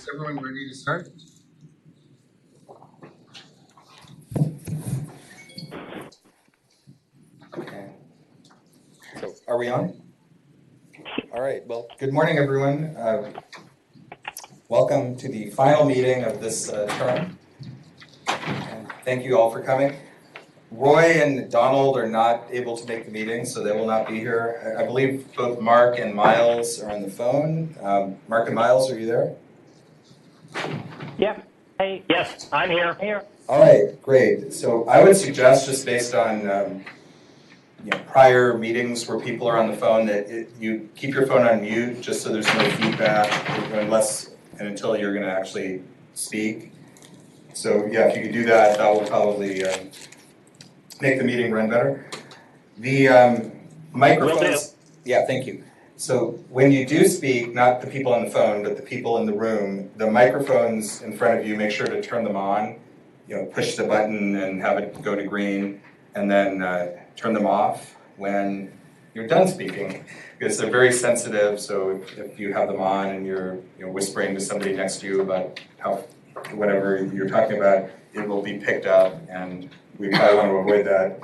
Is everyone ready to start? Okay. So, are we on? All right. Well, good morning, everyone. Welcome to the final meeting of this term. And thank you all for coming. Roy and Donald are not able to make the meeting, so they will not be here. I believe both Mark and Miles are on the phone. Mark and Miles, are you there? Yep. Hey, yes, I'm here. All right, great. So I would suggest, just based on prior meetings where people are on the phone, that you keep your phone on mute just so there's no feedback, unless and until you're going to actually speak. So yeah, if you could do that, that will probably make the meeting run better. The microphones. Yeah, thank you. So when you do speak, not the people on the phone, but the people in the room, the microphones in front of you, make sure to turn them on. Push the button and have it go to green, and then turn them off when you're done speaking, because they're very sensitive. So if you have them on and you're whispering to somebody next to you about whatever you're talking about, it will be picked up, and we probably want to avoid that.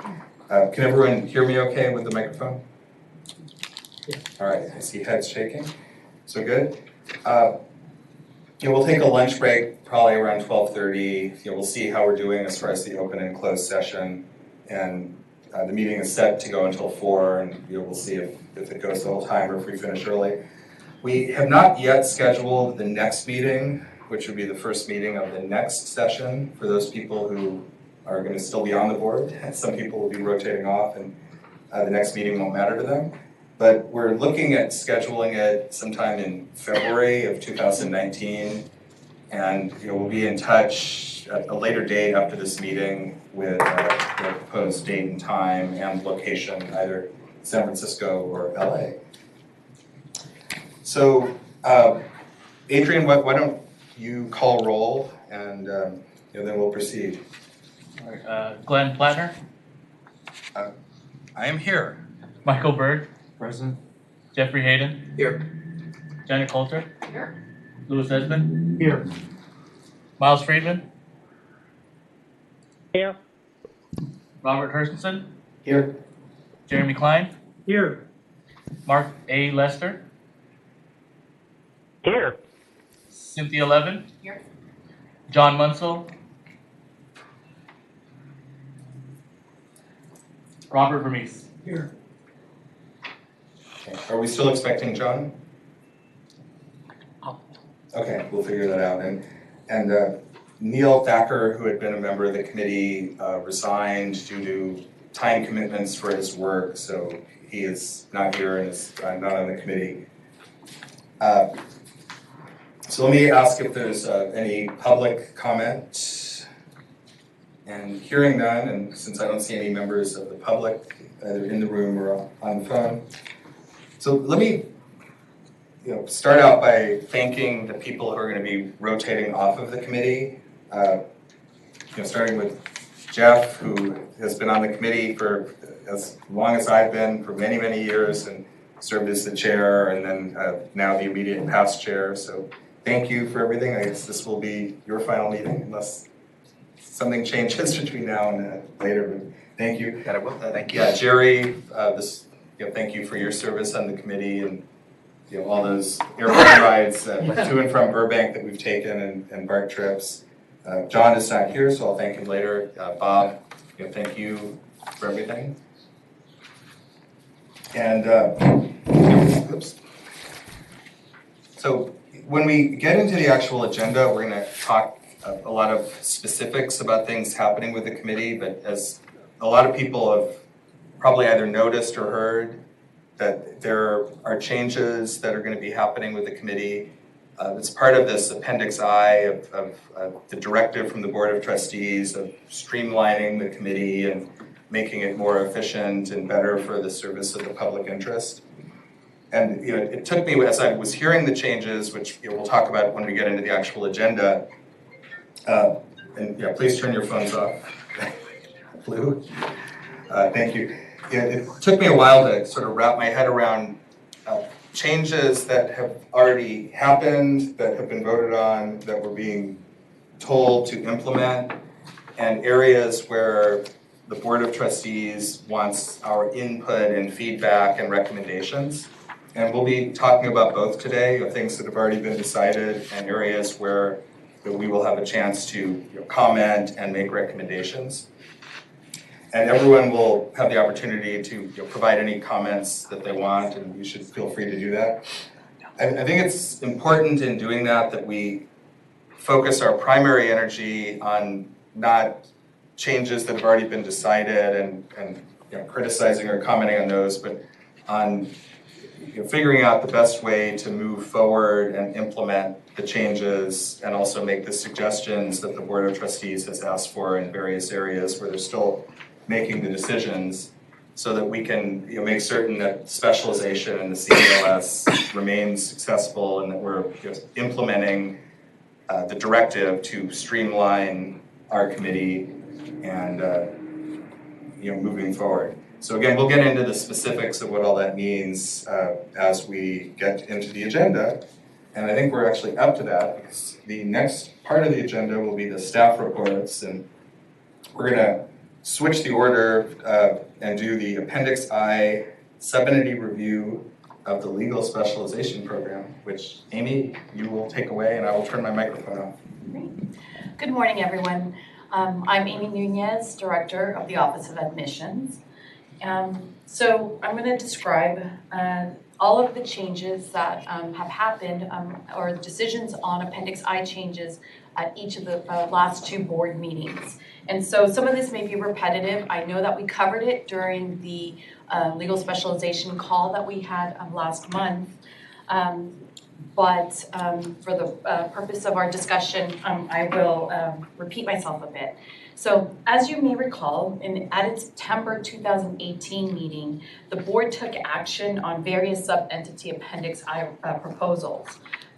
Can everyone hear me okay with the microphone? Yeah. All right, I see heads shaking. So good. We'll take a lunch break probably around 12:30. We'll see how we're doing as far as the open and closed session. And the meeting is set to go until 4, and we'll see if it goes the whole time or if we finish early. We have not yet scheduled the next meeting, which would be the first meeting of the next session for those people who are going to still be on the board. Some people will be rotating off, and the next meeting won't matter to them. But we're looking at scheduling it sometime in February of 2019, and we'll be in touch at a later date after this meeting with the proposed date and time and location, either San Francisco or LA. So, Adrian, why don't you call roll, and then we'll proceed. All right, Glenn Plattner. I am here. Michael Berg. Present. Jeffrey Hayden. Here. Janet Coulter. Here. Louis Esmond. Here. Miles Friedman. Here. Robert Hersonson. Here. Jeremy Klein. Here. Mark A. Lester. Here. Cynthia Levin. Here. John Munsell. Robert Vermees. Here. Okay. Are we still expecting John? Okay, we'll figure that out. And Neil Thacker, who had been a member of the committee, resigned due to time commitments for his work, so he is not here and is not on the committee. So let me ask if there's any public comment. And hearing none, and since I don't see any members of the public either in the room or on the phone, so let me start out by thanking the people who are going to be rotating off of the committee. Starting with Jeff, who has been on the committee for as long as I've been, for many, many years, and served as the chair, and then now the immediate past chair. So thank you for everything. I guess this will be your final meeting, unless something changes between now and later. But thank you. Thank you. Yeah, Jerry, thank you for your service on the committee, and all those airplane rides to and from Burbank that we've taken, and BART trips. John is not here, so I'll thank him later. Bob, thank you for everything. And oops. So when we get into the actual agenda, we're going to talk a lot of specifics about things happening with the committee, but as a lot of people have probably either noticed or heard, that there are changes that are going to be happening with the committee. It's part of this Appendix I of the directive from the Board of Trustees of streamlining the committee and making it more efficient and better for the service of the public interest. And it took me, as I was hearing the changes, which we'll talk about when we get into the actual agenda, and please turn your phones off. Blue. Thank you. It took me a while to sort of wrap my head around changes that have already happened, that have been voted on, that we're being told to implement, and areas where the Board of Trustees wants our input and feedback and recommendations. And we'll be talking about both today, things that have already been decided and areas where we will have a chance to comment and make recommendations. And everyone will have the opportunity to provide any comments that they want, and you should feel free to do that. I think it's important in doing that we focus our primary energy on not changes that have already been decided and criticizing or commenting on those, but on figuring out the best way to move forward and implement the changes and also make the suggestions that the Board of Trustees has asked for in various areas where they're still making the decisions, so that we can make certain that specialization in the CELS remains successful and that we're implementing the directive to streamline our committee and moving forward. So again, we'll get into the specifics of what all that means as we get into the agenda. And I think we're actually up to that, because the next part of the agenda will be the staff reports, and we're gonna switch the order and do the Appendix I sub-entity review of the legal specialization program, which Amy, you will take away, and I will turn my microphone off. Great. Good morning, everyone. I'm Amy Nunez, Director of the Office of Admissions. So I'm going to describe all of the changes that have happened, or decisions on Appendix I changes at each of the last two board meetings. And so some of this may be repetitive. I know that we covered it during the legal specialization call that we had last month. But for the purpose of our discussion, I will repeat myself a bit. So as you may recall, at its September 2018 meeting, the board took action on various sub-entity Appendix I proposals.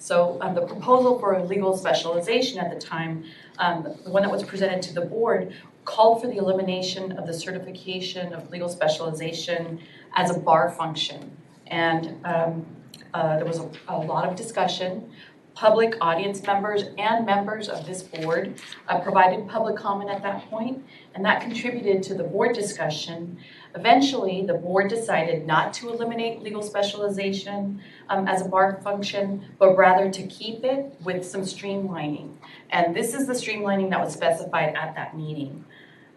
So the proposal for a legal specialization at the time, the one that was presented to the board, called for the elimination of the certification of legal specialization as a bar function. And there was a lot of discussion. Public audience members and members of this board provided public comment at that point, and that contributed to the board discussion. Eventually, the board decided not to eliminate legal specialization as a bar function, but rather to keep it with some streamlining. And this is the streamlining that was specified at that meeting.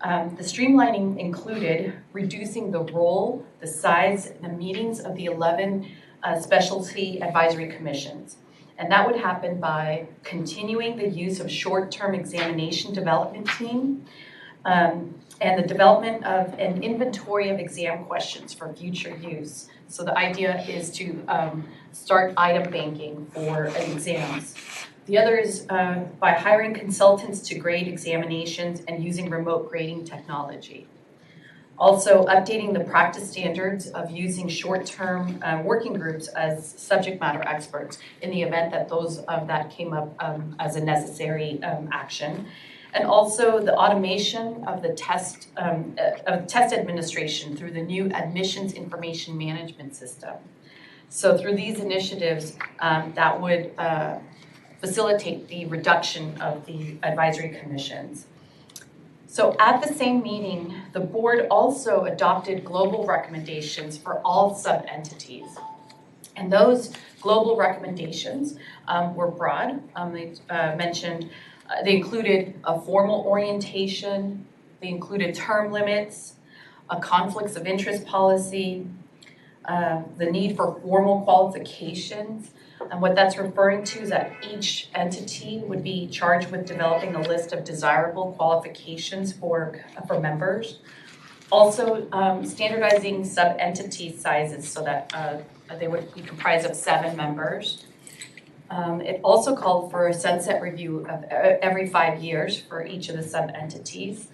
The streamlining included reducing the role, the size, and the meetings of the 11 specialty advisory commissions. And that would happen by continuing the use of short-term examination development team and the development of an inventory of exam questions for future use. So the idea is to start item banking for exams. The other is by hiring consultants to grade examinations and using remote grading technology. Also, updating the practice standards of using short-term working groups as subject matter experts in the event that that came up as a necessary action. And also the automation of the test administration through the new admissions information management system. So through these initiatives, that would facilitate the reduction of the advisory commissions. So at the same meeting, the board also adopted global recommendations for all sub-entities. And those global recommendations were broad. They included a formal orientation, they included term limits, a conflicts of interest policy, the need for formal qualifications. And what that's referring to is that each entity would be charged with developing a list of desirable qualifications for members. Also, standardizing sub-entity sizes so that they would be comprised of 7 members. It also called for a sunset review of every 5 years for each of the sub-entities,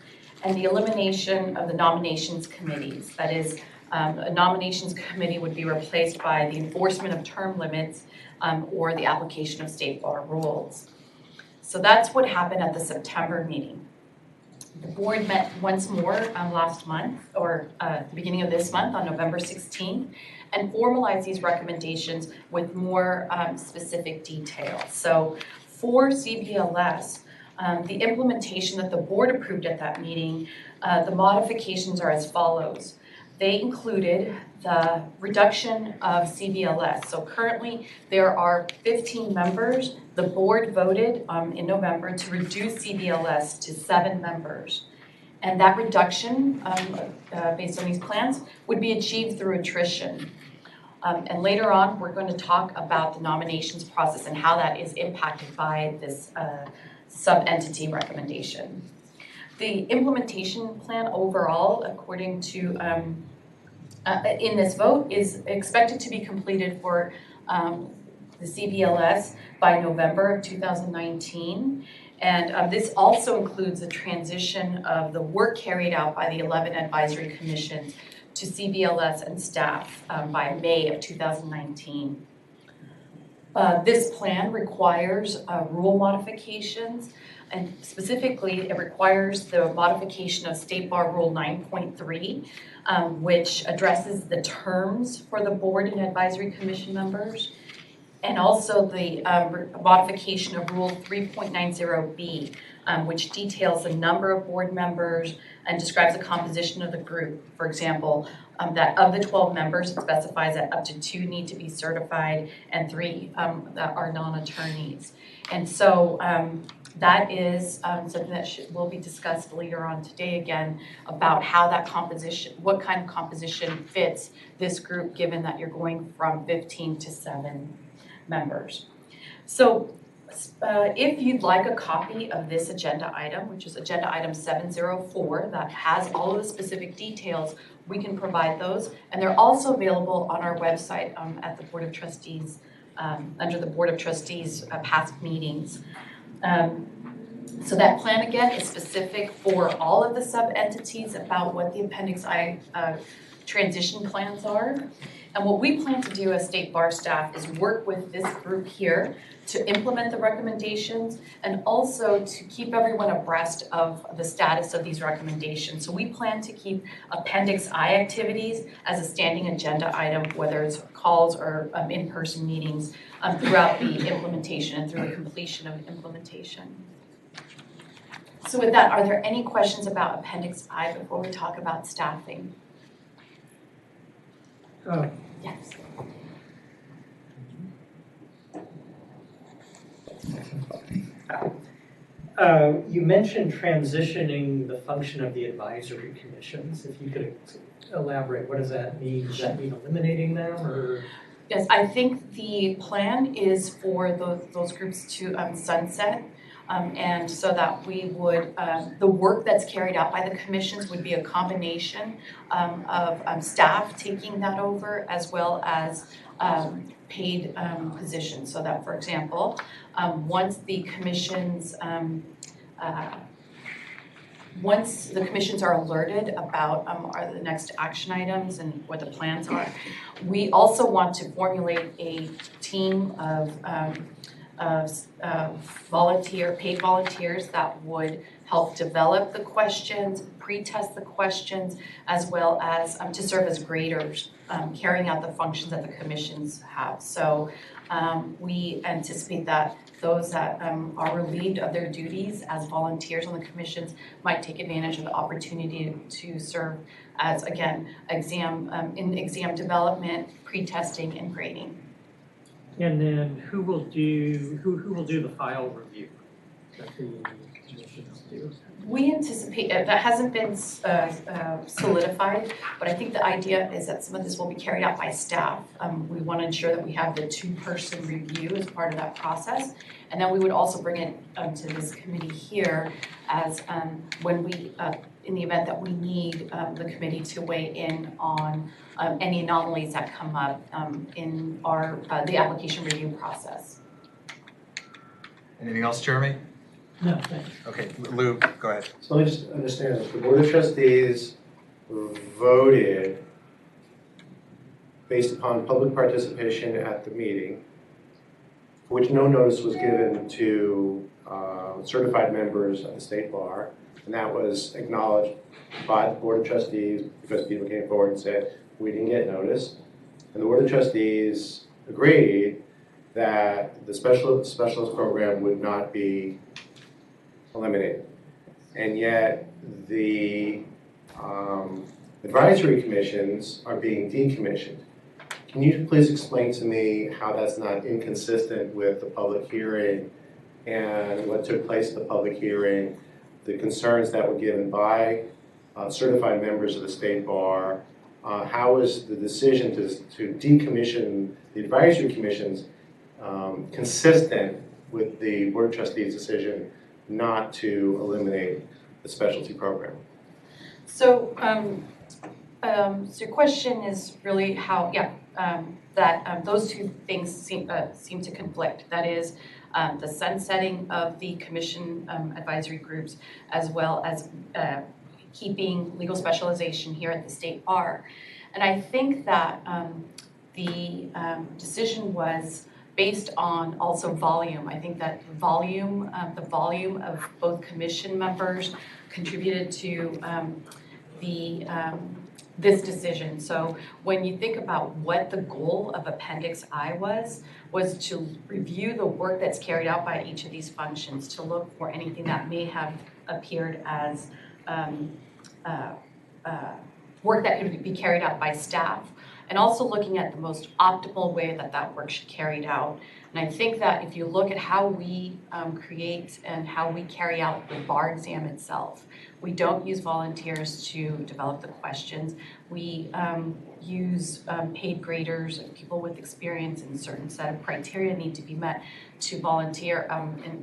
and the elimination of the nominations committees. That is, a nominations committee would be replaced by the enforcement of term limits or the application of state bar rules. So that's what happened at the September meeting. The board met once more last month, or the beginning of this month on November 16th, and formalized these recommendations with more specific details. So for CBLS, the implementation that the board approved at that meeting, the modifications are as follows. They included the reduction of CBLS. So currently there are 15 members. The board voted in November to reduce CBLS to 7 members. And that reduction, based on these plans, would be achieved through attrition. And later on, we're going to talk about the nominations process and how that is impacted by this sub-entity recommendation. The implementation plan overall, according to in this vote, is expected to be completed for the CBLS by November of 2019. And this also includes the transition of the work carried out by the 11 advisory commissions to CBLS and staff by May of 2019. This plan requires rule modifications, and specifically it requires the modification of State Bar Rule 9.3, which addresses the terms for the board and advisory commission members, and also the modification of Rule 3.90B, which details the number of board members and describes the composition of the group. For example, that of the 12 members, it specifies that up to 2 need to be certified and 3 that are non-attorneys. And so that is something that will be discussed later on today again about how that composition, what kind of composition fits this group, given that you're going from 15 to 7 members. So if you'd like a copy of this agenda item, which is agenda item 704, that has all of the specific details, we can provide those. And they're also available on our website at the Board of Trustees, under the Board of Trustees past meetings. So that plan again is specific for all of the sub-entities about what the Appendix I transition plans are. And what we plan to do as State Bar staff is work with this group here to implement the recommendations and also to keep everyone abreast of the status of these recommendations. So we plan to keep Appendix I activities as a standing agenda item, whether it's calls or in-person meetings throughout the implementation and through the completion of implementation. So with that, are there any questions about Appendix I before we talk about staffing? Yes. You mentioned transitioning the function of the advisory commissions. If you could elaborate, what does that mean? Does that mean eliminating them, or? Yes, I think the plan is for those groups to sunset. And so that we would, the work that's carried out by the commissions would be a combination of staff taking that over as well as paid positions. So that, for example, once the commissions are alerted about are the next action items and what the plans are, we also want to formulate a team of paid volunteers that would help develop the questions, pre-test the questions, as well as to serve as graders, carrying out the functions that the commissions have. So we anticipate that those that are relieved of their duties as volunteers on the commissions might take advantage of the opportunity to serve as, again, in exam development, pre-testing, and grading. And then who will do the file review that the commissions do? We anticipate, that hasn't been solidified, but I think the idea is that some of this will be carried out by staff. We want to ensure that we have the 2-person review as part of that process. And then we would also bring it to this committee here as when we, in the event that we need the committee to weigh in on any anomalies that come up in our the application review process. Anything else, Jeremy? No, thanks. Okay, Lou, go ahead. So let me just understand this. The Board of Trustees voted based upon public participation at the meeting, for which no notice was given to certified members of the State Bar, and that was acknowledged by the Board of Trustees because people came forward and said, we didn't get notice. And the Board of Trustees agreed that the specialist program would not be eliminated. And yet the advisory commissions are being decommissioned. Can you please explain to me how that's not inconsistent with the public hearing and what took place at the public hearing, the concerns that were given by certified members of the State Bar? How is the decision to decommission the advisory commissions consistent with the Board of Trustees' decision not to eliminate the specialty program? So, so your question is really how, that those two things seem to conflict. That is, the sunsetting of the commission advisory groups, as well as keeping legal specialization here at the State Bar. And I think that the decision was based on also volume. I think that volume, the volume of both commission members contributed to this decision. So when you think about what the goal of Appendix I was to review the work that's carried out by each of these functions, to look for anything that may have appeared as work that could be carried out by staff, and also looking at the most optimal way that that work should be carried out. And I think that if you look at how we create and how we carry out the bar exam itself, we don't use volunteers to develop the questions. We use paid graders and people with experience in a certain set of criteria need to be met to volunteer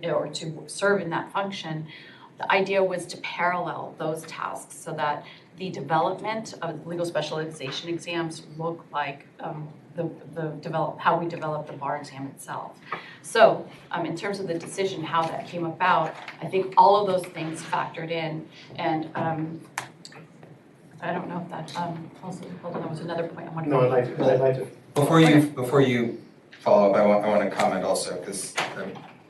or to serve in that function. The idea was to parallel those tasks so that the development of legal specialization exams look like how we develop the bar exam itself. So in terms of the decision, how that came about, I think all of those things factored in, and I don't know if that also, hold on, there was another point I wanted to make. No, I'd like to. Before you follow up, I want to comment also, because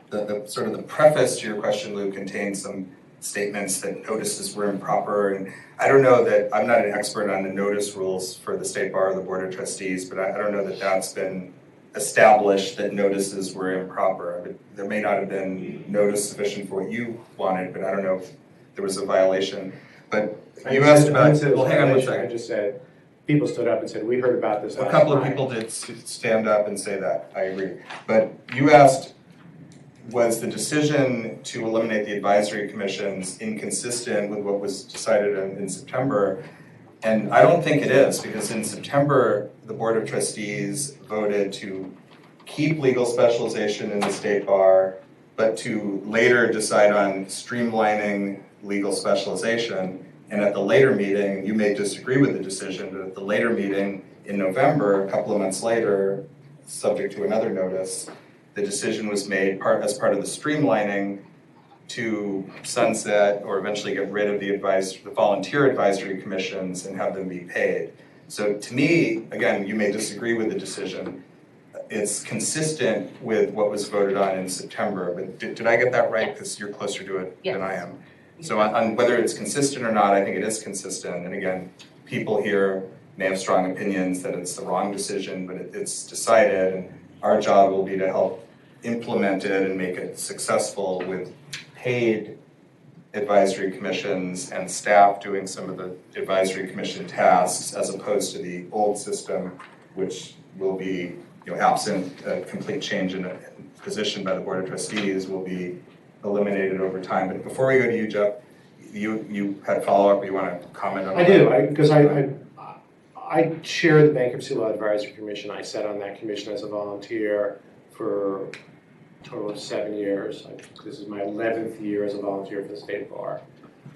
the sort of the preface to your question, Lou, contains some statements that notices were improper, and I don't know that, I'm not an expert on the notice rules for the State Bar or the Board of Trustees, but I don't know that that's been established that notices were improper. I mean, there may not have been notice sufficient for what you wanted, but I don't know if there was a violation. But you asked about, well, hang on one second. I just said, people stood up and said, we heard about this last A couple of night." people did stand up and say that, I agree. But you asked, was the decision to eliminate the advisory commissions inconsistent with what was decided in September? And I don't think it is, because in September, the Board of Trustees voted to keep legal specialization in the State Bar, but to later decide on streamlining legal specialization. And at the later meeting, you may disagree with the decision, but at the later meeting in November, a couple of months later, subject to another notice, the decision was made as part of the streamlining to sunset or eventually get rid of the volunteer advisory commissions and have them be paid. So to me, again, you may disagree with the decision. It's consistent with what was voted on in September, but did I get that right? Because you're closer to it than I am. So on whether it's consistent or not, I think it is consistent. And again, people here may have strong opinions that it's the wrong decision, but it's decided, and our job will be to help implement it and make it successful with paid advisory commissions and staff doing some of the advisory commission tasks, as opposed to the old system, which will be, absent a complete change in a position by the Board of Trustees, will be eliminated over time. But before we go to you, Jeff, you had a follow-up, or you want to comment on that? I do, because I chair the Bankruptcy Law Advisory Commission. I sat on that commission as a volunteer for a total of 7 years. This is my 11th year as a volunteer for the State Bar.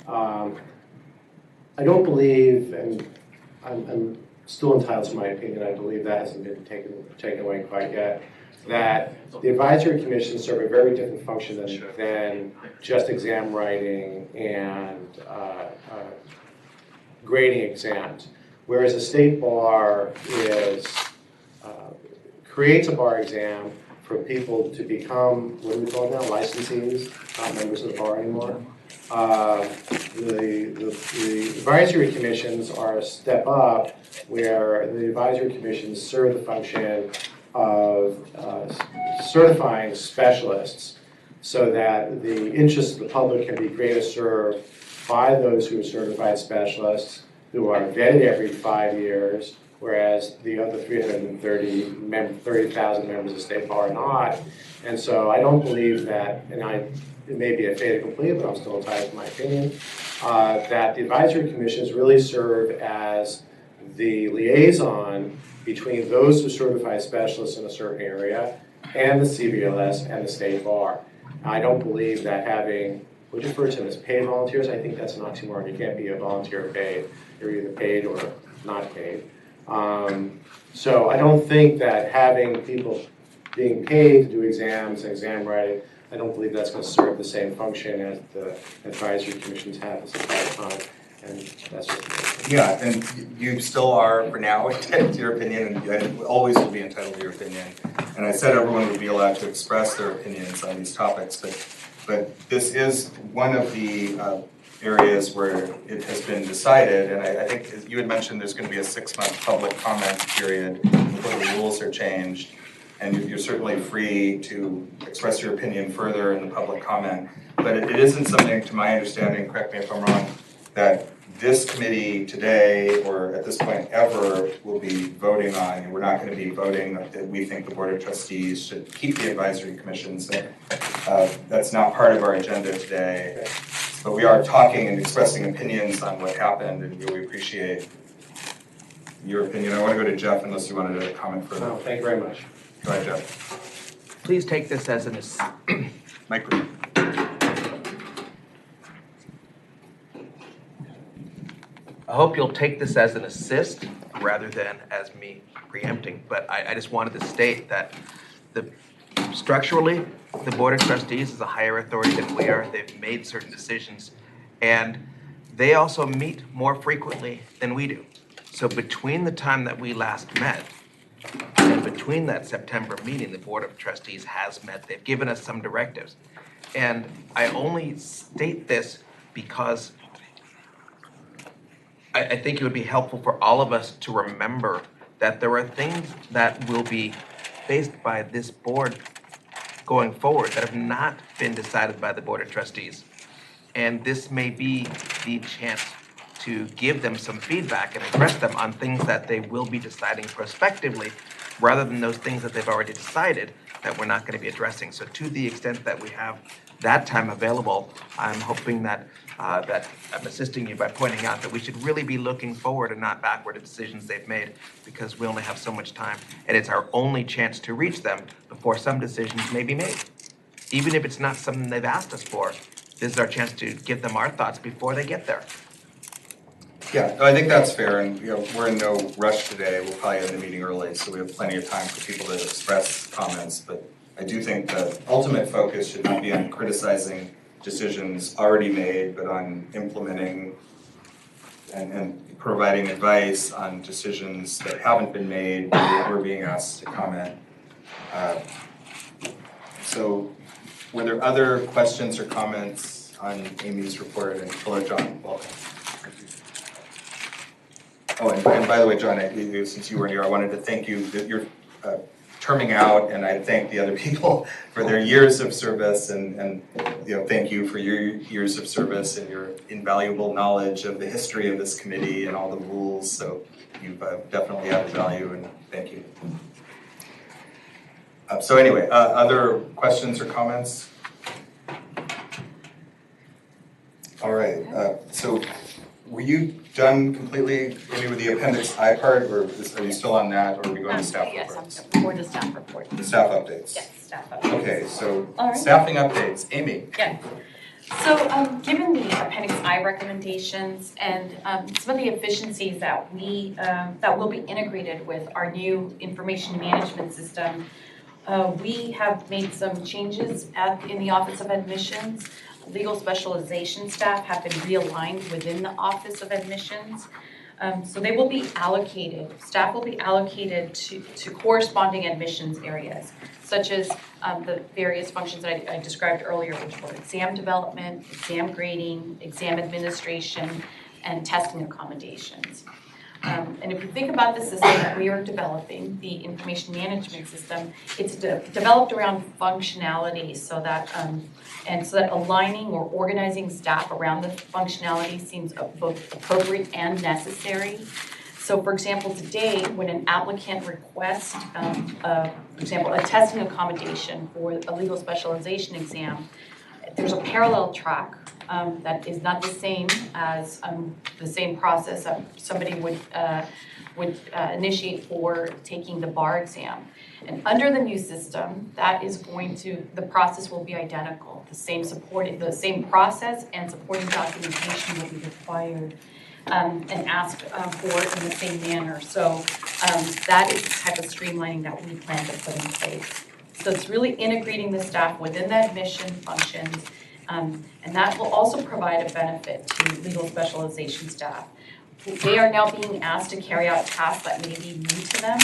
I don't believe, and I'm still entitled to my opinion, I believe that hasn't been taken away quite yet, that the advisory commissions serve a very different function than just exam writing and grading exams. Whereas the State Bar creates a bar exam for people to become, what do we call them now, licensees, not members of the bar anymore. The advisory commissions are a step up where the advisory commissions serve the function of certifying specialists so that the interests of the public can be greater served by those who are certified specialists who are vetted every 5 years, whereas the other 30,000 members of the state bar are not. And so I don't believe that, and it may be a fait accompli, but I'm still entitled to my opinion, that the advisory commissions really serve as the liaison between those who are certified specialists in a certain area and the CBLS and the state bar. I don't believe that having, would you refer to them as paid volunteers? I think that's an oxymoron. You can't be a volunteer paid. You're either paid or not paid. So I don't think that having people being paid to do exams and exam writing, I don't believe that's going to serve the same function as the advisory commissions have this entire time. And that's just Yeah, and you still are, for now, entitled to your opinion, and always will be entitled to your opinion. And I said everyone would be allowed to express their opinions on these topics, but this is one of the areas where it has been decided, and I think you had mentioned there's going to be a 6-month public comment period before the rules are changed, and you're certainly free to express your opinion further in the public comment. But it isn't something, to my understanding, correct me if I'm wrong, that this committee today, or at this point ever, will be voting on. And we're not going to be voting that we think the Board of Trustees should keep the advisory commissions. That's not part of our agenda today. But we are talking and expressing opinions on what happened, and we appreciate your opinion. I want to go to Jeff unless you wanted to comment further. no, thank you very much. Go ahead, Jeff. Please take this as an Microphone. I hope you'll take this as an assist rather than as me preempting, but I just wanted to state that structurally, the Board of Trustees is a higher authority than we are. They've made certain decisions, and they also meet more frequently than we do. So between the time that we last met and between that September meeting, the Board of Trustees has met. They've given us some directives. And I only state this because I think it would be helpful for all of us to remember that there are things that will be faced by this board going forward that have not been decided by the Board of Trustees. And this may be the chance to give them some feedback and address them on things that they will be deciding prospectively, rather than those things that they've already decided that we're not going to be addressing. So to the extent that we have that time available, I'm hoping that that I'm assisting you by pointing out that we should really be looking forward and not backward at decisions they've made, because we only have so much time, and it's our only chance to reach them before some decisions may be made. Even if it's not something they've asked us for, this is our chance to give them our thoughts before they get there. Yeah, no, I think that's fair, and we're in no rush today. We'll probably end the meeting early, so we have plenty of time for people to express comments. But I do think the ultimate focus should not be on criticizing decisions already made, but on implementing and providing advice on decisions that haven't been made, but we're being asked to comment. So were there other questions or comments on Amy's report? And hello, John, welcome. Oh, and by the way, John, since you were here, I wanted to thank you that you're terming out, and I thank the other people for their years of service, and thank you for your years of service and your invaluable knowledge of the history of this committee and all the rules. So you've definitely added value, and thank you. So anyway, other questions or comments? All right, so were you done completely, maybe with the Appendix I part, or are you still on that, or are we going to staff reports? Yes, I'm for the staff report. The staff updates? Yes, staff updates. Okay, so All right. staffing updates. Amy? Yeah. So given the Appendix I recommendations and some of the efficiencies that that will be integrated with our new information management system, we have made some changes in the Office of Admissions. Legal specialization staff have been realigned within the Office of Admissions. So they will be allocated, staff will be allocated to corresponding admissions areas, such as the various functions that I described earlier, which were exam development, exam grading, exam administration, and testing accommodations. And if you think about the system that we are developing, the information management system, it's developed around functionality so that aligning or organizing staff around the functionality seems both appropriate and necessary. So for example, today, when an applicant requests, for example, a testing accommodation for a legal specialization exam, there's a parallel track that is not the same as the same process that somebody would initiate for taking the bar exam. And under the new system, the process will be identical. The same process and supporting documentation will be required and asked for in the same manner. So that is the type of streamlining that we plan to put in place. So it's really integrating the staff within the admission functions, and that will also provide a benefit to legal specialization staff. They are now being asked to carry out tasks that may be new to them,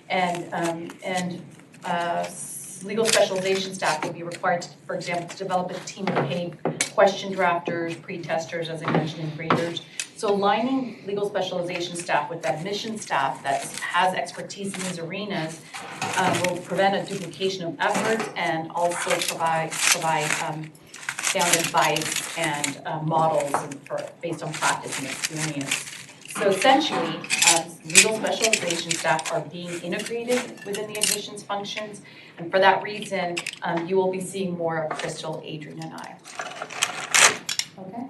and legal specialization staff will be required to, for example, to develop a team of paid question drafters, pre-testers, as I mentioned, and graders. So aligning legal specialization staff with admission staff that has expertise in these arenas will prevent a duplication of efforts and also provide sound advice and models based on practice and experience. So essentially, legal specialization staff are being integrated within the admissions functions, and for that reason, you will be seeing more of Crystal, Adrian, and I. Okay.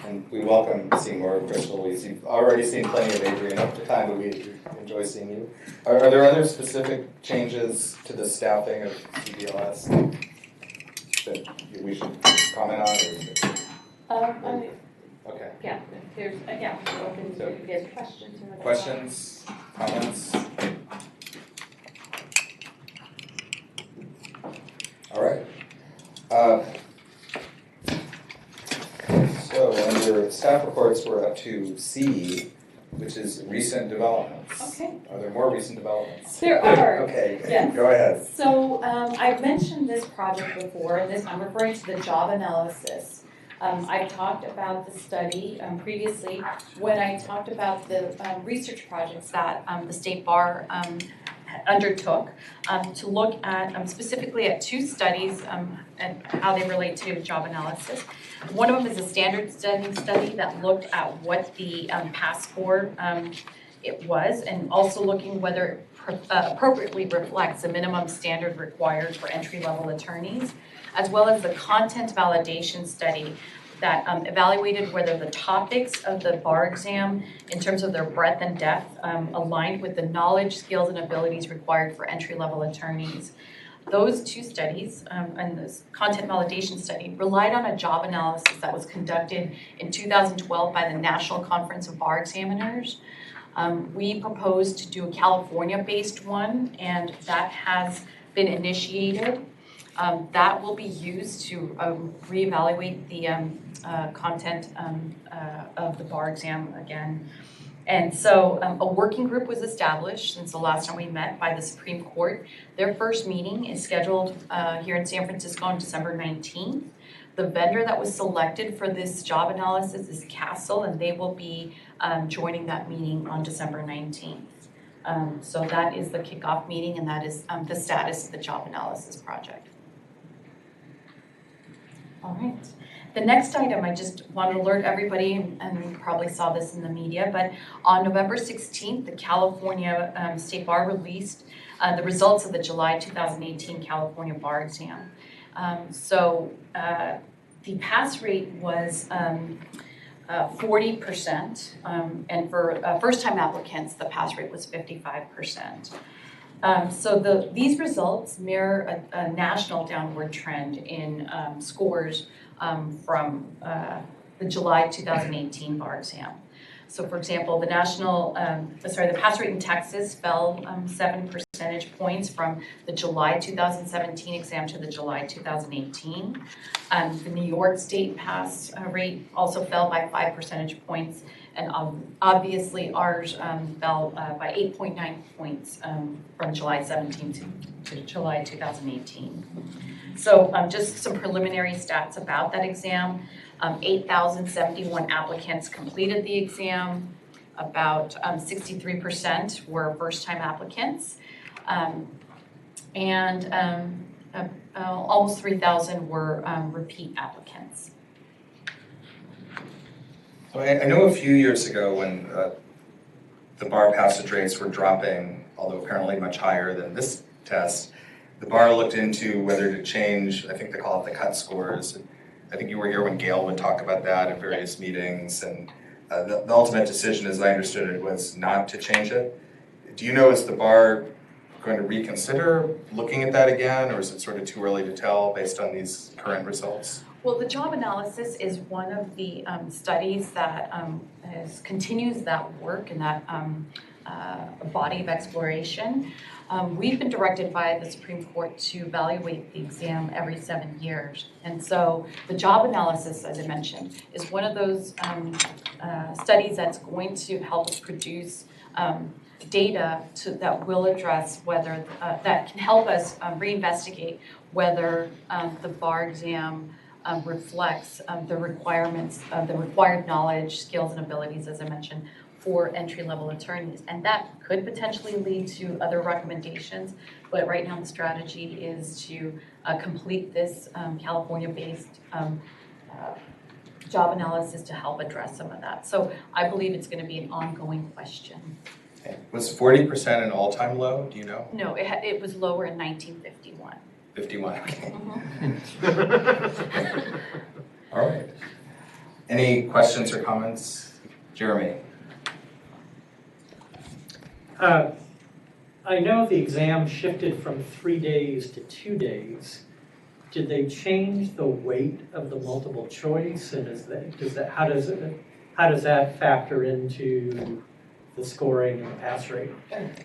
And we welcome seeing more of Crystal. We've already seen plenty of Adrian up to time, but we enjoy seeing you. Are there other specific changes to the staffing of CBLS that we should comment on? Okay. Yeah, there's, we're open to if there's questions or whatever. Questions, comments? All right. So under staff reports, we're up to C, which is recent developments. Okay. Are there more recent developments? There are. Okay, Yes. go ahead. So I've mentioned this project before, and I'm referring to the job analysis. I've talked about the study previously when I talked about the research projects that the State Bar undertook to look at specifically at two studies and how they relate to job analysis. One of them is a standard setting study that looked at what the pass score it was, and also looking whether it appropriately reflects the minimum standard required for entry-level attorneys, as well as the content validation study that evaluated whether the topics of the bar exam, in terms of their breadth and depth, aligned with the knowledge, skills, and abilities required for entry-level attorneys. Those two studies, and this content validation study, relied on a job analysis that was conducted in 2012 by the National Conference of Bar Examiners. We proposed to do a California-based one, and that has been initiated. That will be used to reevaluate the content of the bar exam again. And so a working group was established since the last time we met by the Supreme Court. Their first meeting is scheduled here in San Francisco on December 19th. The vendor that was selected for this job analysis is Castle, and they will be joining that meeting on December 19th. So that is the kickoff meeting, and that is the status of the job analysis project. All right. The next item, I just want to alert everybody, and we probably saw this in the media, but on November 16th, the California State Bar released the results of the July 2018 California Bar Exam. So the pass rate was 40%, and for first-time applicants, the pass rate was 55%. So these results mirror a national downward trend in scores from the July 2018 bar exam. So for example, the pass rate in Texas fell 7 percentage points from the July 2017 exam to the July 2018. The New York State pass rate also fell by 5 percentage points, And obviously ours fell by 8.9 points from July 17 to July 2018. So just some preliminary stats about that exam. 8,071 applicants completed the exam. About 63% were first-time applicants. Almost 3,000 were repeat applicants. So I know a few years ago when the bar passage rates were dropping, although apparently much higher than this test, the bar looked into whether to change, I think they call it the cut scores. I think you were here when Gail would talk about that at various meetings, and the ultimate decision, as I understood it, was not to change it. Do you know, is the bar going to reconsider looking at that again, or is it sort of too early to tell based on these current results? Well, the job analysis is one of the studies that continues that work and that body of exploration. We've been directed by the Supreme Court to evaluate the exam every 7 years. And so the job analysis, as I mentioned, is one of those studies that's going to help us produce data that will address whether, that can help us reinvestigate whether the bar exam reflects the requirements, the required knowledge, skills, and abilities, as I mentioned, for entry-level attorneys. And that could potentially lead to other recommendations, but right now the strategy is to complete this California-based job analysis to help address some of that. So I believe it's going to be an ongoing question. Okay. Was 40% an all-time low, do you know? No, it was lower in 1951. 51, okay. Mm-hmm. All right. Any questions or comments? Jeremy? I know the exam shifted from 3 days to 2 days. Did they change the weight of the multiple choice, and how does that factor into the scoring and the pass rate?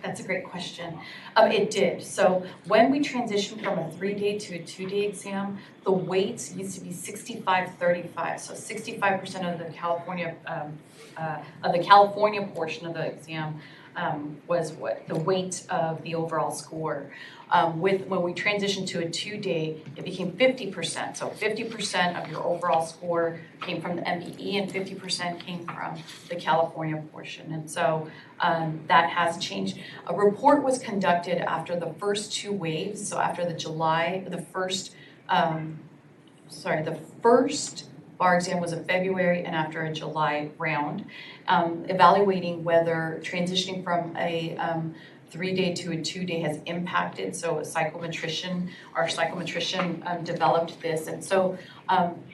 That's a great question. It did. So when we transitioned from a 3-day to a 2-day exam, the weights used to be 65-35. So 65% of the California portion of the exam was what the weight of the overall score. When we transitioned to a 2-day, it became 50%. So 50% of your overall score came from the MBE and 50% came from the California portion. And so that has changed. A report was conducted after the first 2 waves. So after the first bar exam was in February and after a July round, evaluating whether transitioning from a 3-day to a 2-day has impacted. So our psychometrician developed this. And so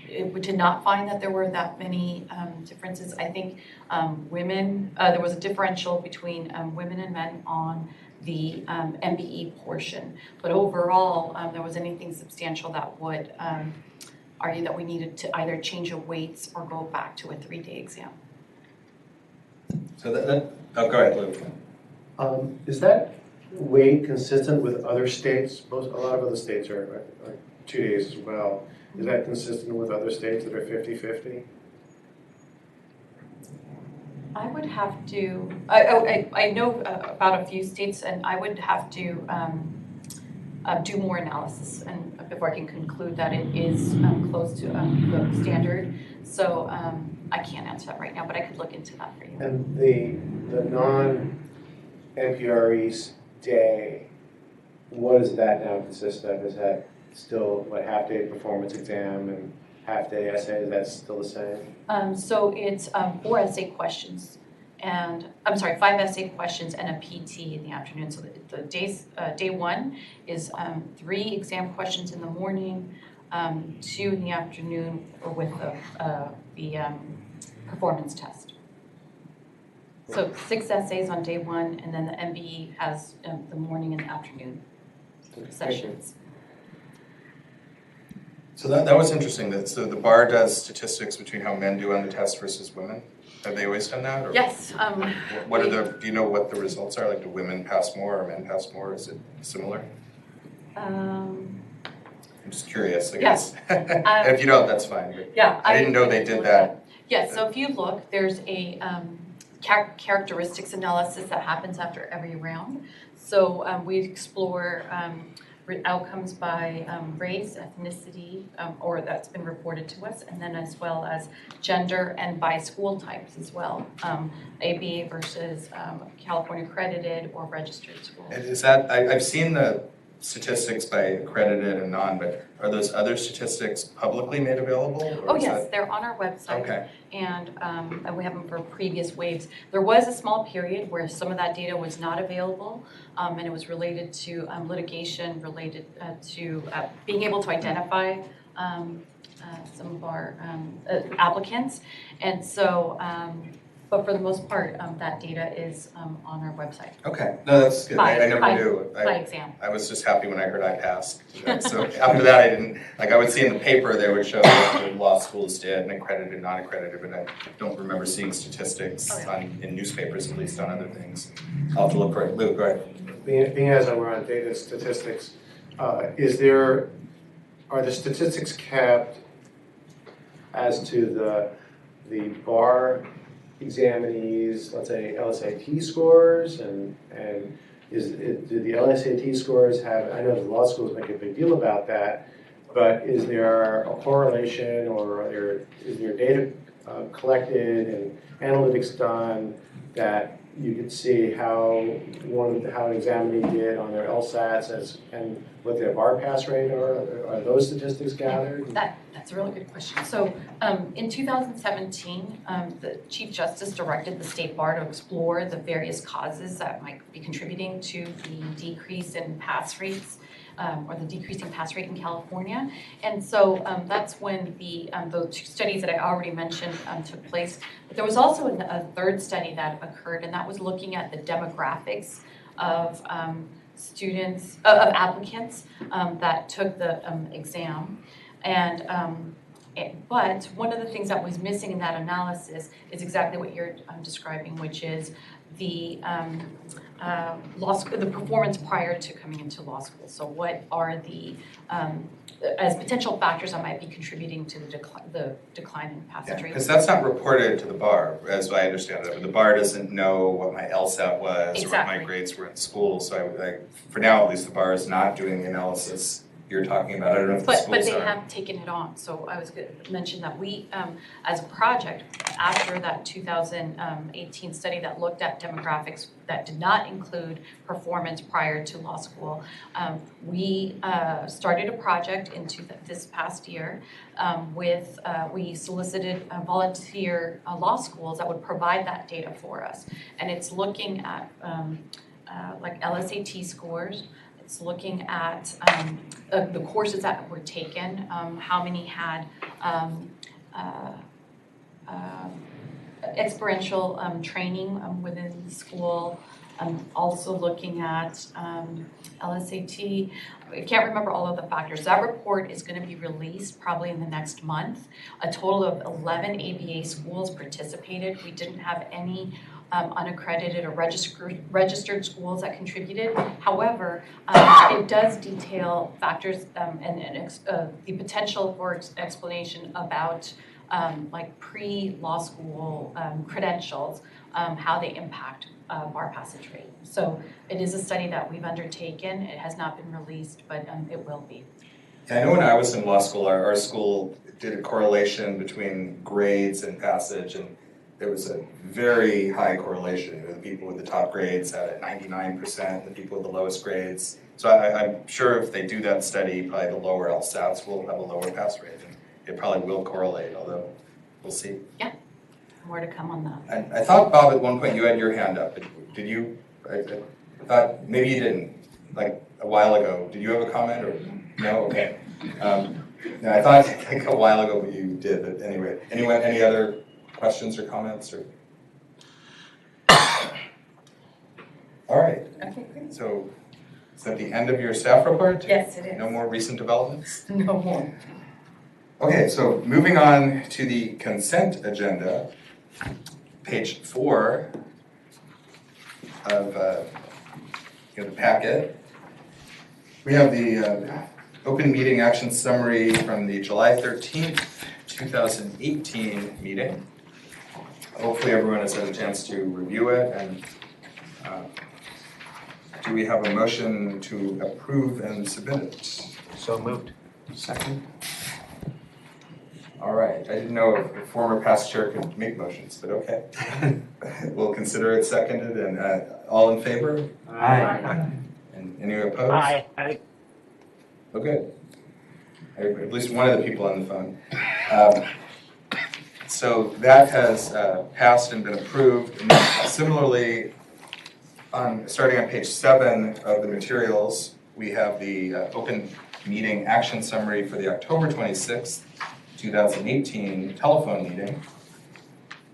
we did not find that there were that many differences. I think there was a differential between women and men on the MBE portion. But overall, there was anything substantial that would argue that we needed to either change the weights or go back to a 3-day exam. So oh, go ahead, Lou. Is that weight consistent with other states? A lot of other states are 2 days as well. Is that consistent with other states that are 50-50? I would have to, I know about a few states, and I would have to do more analysis and before I can conclude that it is close to the standard. So I can't answer that right now, but I could look into that for you. And the non-NPRE day, what does that now consist of? Is that still half-day performance exam and half-day essay? Is that still the same? So it's 4 essay questions. And I'm sorry, 5 essay questions and a PT in the afternoon. So the day 1 is 3 exam questions in the morning, 2 in the afternoon with the performance test. So 6 essays on day 1, and then the MBE has the morning and afternoon sessions. So that was interesting. So the bar does statistics between how men do on the test versus women. Have they always done that? Or Yes. do you know what the results are? Like, do women pass more or men pass more? Is it similar? I'm just curious, I guess. If you don't, that's fine. But Yeah, I didn't know they did that. Yes, so if you look, there's a characteristics analysis that happens after every round. So we explore outcomes by race, ethnicity, or that's been reported to us, and then as well as gender and by school types as well, ABA versus California accredited or registered schools. And is that, I've seen the statistics by accredited and non, but are those other statistics publicly made available? Oh, yes, they're on our website. Okay. And we have them for previous waves. There was a small period where some of that data was not available, and it was related to litigation related to being able to identify some of our applicants. And so, but for the most part, that data is on our website. Okay, no, that's good. I never knew. By exam. I was just happy when I heard I passed. So after that, I didn't, like I would see in the paper, they would show what the law schools did, and accredited, non-accredited, but I don't remember seeing statistics in newspapers, at least on other things. I'll have to look for it. Luke, go ahead. Being as we're on data statistics, are the statistics kept as to the bar examinees, let's say LSAT scores, and do the LSAT scores have, I know the law schools make a big deal about that, but is there a correlation, or is there data collected and analytics done that you could see how an examinee did on their LSATs and what their bar pass rate are those statistics gathered? That's a really good question. So in 2017, the Chief Justice directed the State Bar to explore the various causes that might be contributing to the decrease in pass rates, or the decreasing pass rate in California. And so that's when the two studies that I already mentioned took place. But there was also a third study that occurred, and that was looking at the demographics of students, of applicants that took the exam. And but one of the things that was missing in that analysis is exactly what you're describing, which is the the performance prior to coming into law school. So what are the as potential factors that might be contributing to the decline in passage rate? Because that's not reported to the bar, as I understand it. The bar doesn't know what my LSAT was or what my grades were in school. So for now, at least, the bar is not doing the analysis you're talking about. I don't know if the schools But they are. have taken it on. So I was going to mention that we, as a project, after that 2018 study that looked at demographics that did not include performance prior to law school, we started a project into this past year we solicited volunteer law schools that would provide that data for us. And it's looking at like LSAT scores. It's looking at the courses that were taken, how many had experiential training within the school. Also looking at LSAT. I can't remember all of the factors. That report is going to be released probably in the next month. A total of 11 ABA schools participated. We didn't have any unaccredited or registered schools that contributed. However, it does detail factors and the potential for explanation about like pre-law school credentials, how they impact bar passage rate. So it is a study that we've undertaken. It has not been released, but it will be. Yeah, I know when I was in law school, our school did a correlation between grades and passage, and there was a very high correlation. The people with the top grades had it 99%, the people with the lowest grades. So I'm sure if they do that study, probably the lower LSATs will have a lower pass rate. And it probably will correlate, although we'll see. Yeah, more to come on that. I thought, Bob, at one point you had your hand up. Did you? I thought maybe you didn't, like a while ago. Did you have a comment or no? Okay. No, I thought like a while ago you did, but anyway. Anyone, any other questions or comments? Or all right. Okay, great. So is that the end of your staff report? Yes, it is. No more recent developments? No more. Okay, so moving on to the consent agenda, page 4 of the packet. We have the open meeting action summary from the July 13th, 2018 meeting. hopefully everyone has had a chance to review it, and do we have a motion to approve and submit it? So moved. Second? All right, I didn't know if a former past chair could make motions, but okay. We'll consider it seconded, and all in favor? Aye. And any opposed? Aye. Oh, good. At least one of the people on the phone. So that has passed and been approved. And then similarly, starting on page 7 of the materials, we have the open meeting action summary for the October 26th, 2018 telephone meeting.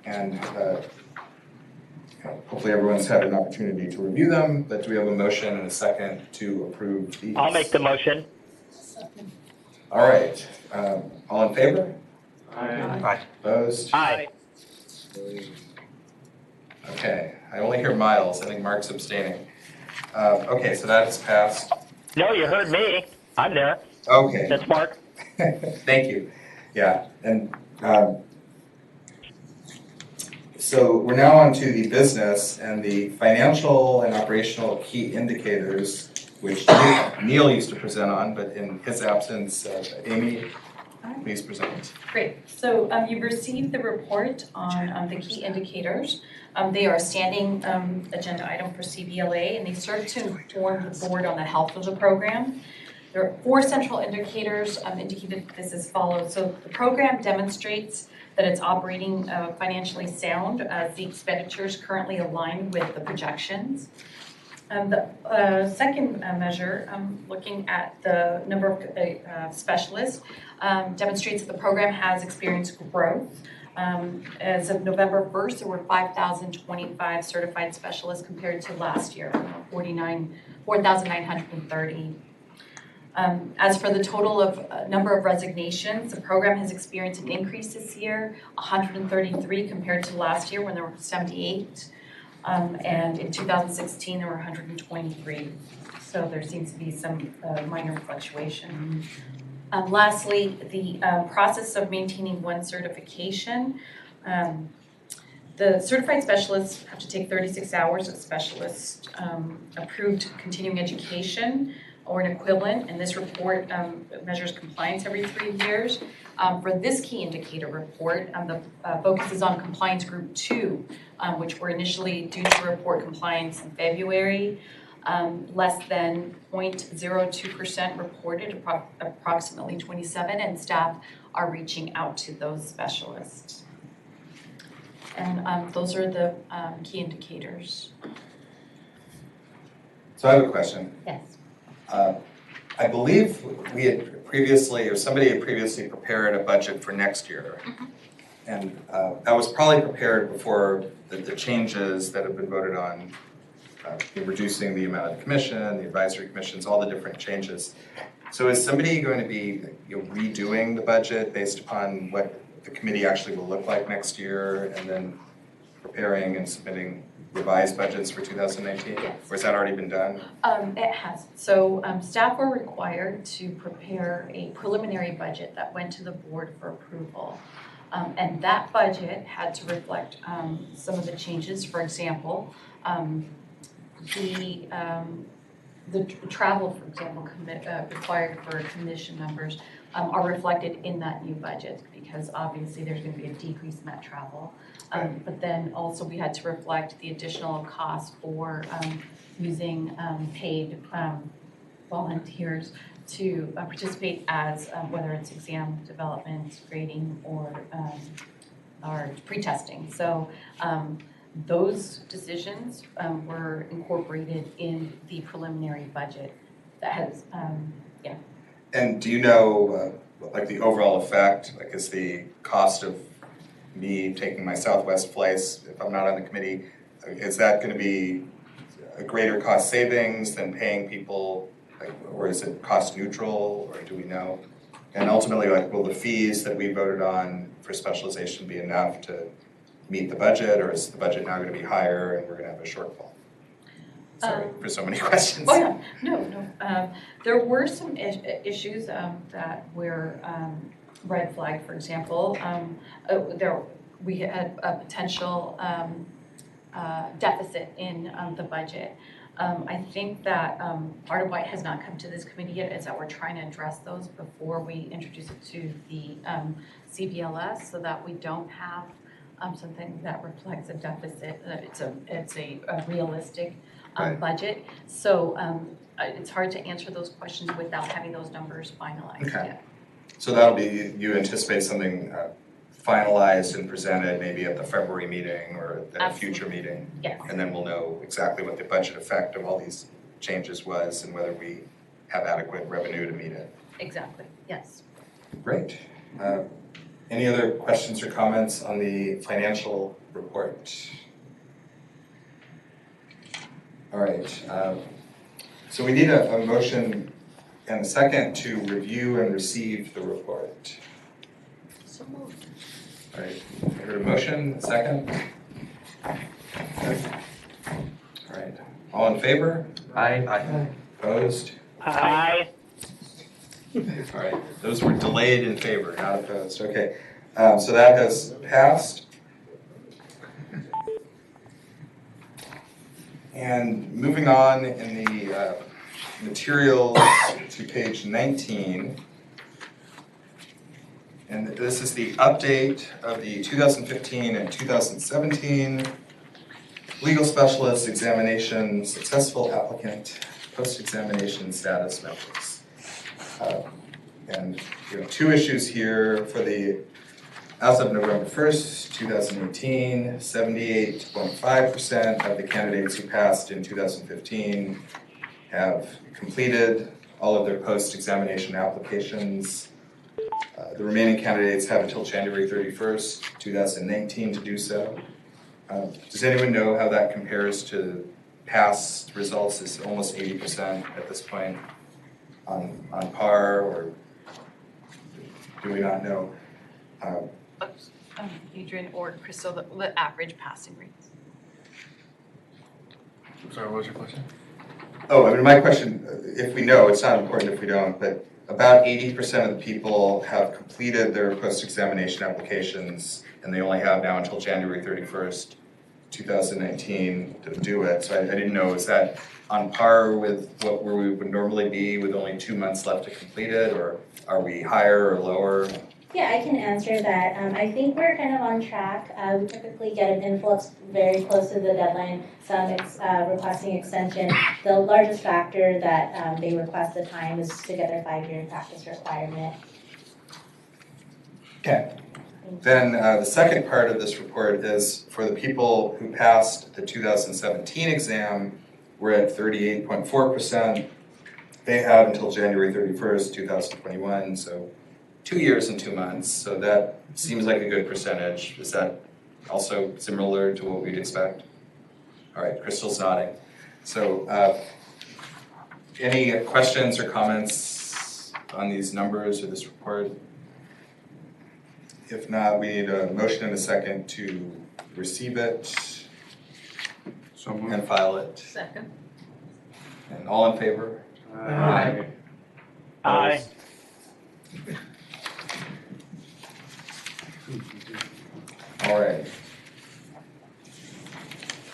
And hopefully everyone's had an opportunity to review them, but do we have a motion and a second to approve these? I'll make the motion. All right, all in favor? Aye. Opposed? Aye. Okay, I only hear Miles, I think Mark's abstaining. Okay, so that is passed. No, you heard me. I'm there. Okay, That's Mark. thank you. Yeah, and so we're now on to the business and the financial and operational key indicators, which Neil used to present on, but in his absence, Amy, please present. Great. So you've received the report on the key indicators. They are a standing agenda item for CBLA, and they serve to inform the board on the health of the program. There are 4 central indicators indicated as follows. So the program demonstrates that it's operating financially sound as the expenditures currently align with the projections. The second measure, looking at the number of specialists, demonstrates that the program has experienced growth. As of November 1st, there were 5,025 certified specialists compared to last year, 4,930. As for the total of number of resignations, the program has experienced an increase this year, 133 compared to last year when there were 78. And in 2016, there were 123. So there seems to be some minor fluctuation. Lastly, the process of maintaining one certification. The certified specialists have to take 36 hours of specialist approved continuing education or an equivalent, and this report measures compliance every 3 years. For this key indicator report, the focus is on compliance group 2, which were initially due to report compliance in February. Less than 0.02% reported, approximately 27, and staff are reaching out to those specialists. And those are the key indicators. So I have a question. Yes. I believe we had previously, or somebody had previously prepared a budget for next year. And that was probably prepared before the changes that have been voted on, reducing the amount of the commission, the advisory commissions, all the different changes. So is somebody going to be redoing the budget based upon what the committee actually will look like next year, and then preparing and submitting revised budgets for 2019? Yes. Or has that already been done? It has. So staff were required to prepare a preliminary budget that went to the board for approval. And that budget had to reflect some of the changes. For example, the travel, for example, required for commission members are reflected in that new budget, because obviously there's going to be a decrease in that travel. But then also we had to reflect the additional cost for using paid volunteers to participate as whether it's exam development, grading, or pre-testing. So those decisions were incorporated in the preliminary budget that has, yeah. And do you know, like the overall effect, like is the cost of me taking my Southwest flights, if I'm not on the committee, is that going to be a greater cost savings than paying people, like, or is it cost neutral, or do we know? And ultimately, like, will the fees that we voted on for specialization be enough to meet the budget, or is the budget now going to be higher and we're going to have a shortfall? Sorry for so many questions. Oh yeah, no. There were some issues that were red flag. For example, we had a potential deficit in the budget. I think that part of why it has not come to this committee yet is that we're trying to address those before we introduce it to the CBLS, so that we don't have something that reflects a deficit. It's a realistic Right. budget. So it's hard to answer those questions without having those numbers finalized Okay. yet. So that'll be, you anticipate something finalized and presented maybe at the February meeting or at a future meeting? Yes. And then we'll know exactly what the budget effect of all these changes was and whether we have adequate revenue to meet it. Exactly, yes. Great. Any other questions or comments on the financial report? All right. So we need a motion and a second to review and receive the report. So moved. All right. I heard a motion, a second. All right. All in favor? Aye. Opposed? Aye. All right. Those were delayed in favor, not opposed. Okay. So that has passed. And moving on in the materials to page 19. And this is the update of the 2015 and 2017 legal specialist examination successful applicant post-examination status metrics. And two issues here for the, as of November 1st, 2018, 78.5% of the candidates who passed in 2015 have completed all of their post-examination applications. The remaining candidates have until January 31st, 2019 to do so. Does anyone know how that compares to past results? Is almost 80% at this point on par, or do we not know? Adrian or Crystal, the average passing rates. I'm sorry, what was your question? Oh, I mean, my question, if we know, it's not important if we don't, but about 80% of the people have completed their post-examination applications, and they only have now until January 31st, 2019 to do it. So I didn't know, is that on par with where we would normally be with only 2 months left to complete it, or are we higher or lower? Yeah, I can answer that. I think we're kind of on track. We typically get an influx very close to the deadline, some requesting extension. The largest factor that they request the time is to get their 5-year practice requirement. Okay. Then the second part of this report is for the people who passed the 2017 exam, we're at 38.4%. They have until January 31st, 2021, so 2 years and 2 months, so that seems like a good percentage. Is that also similar to what we'd expect? All right, Crystal's nodding. So any questions or comments on these numbers or this report? If not, we need a motion and a second to receive it and file it. Second. And all in favor? Aye. Aye. All right.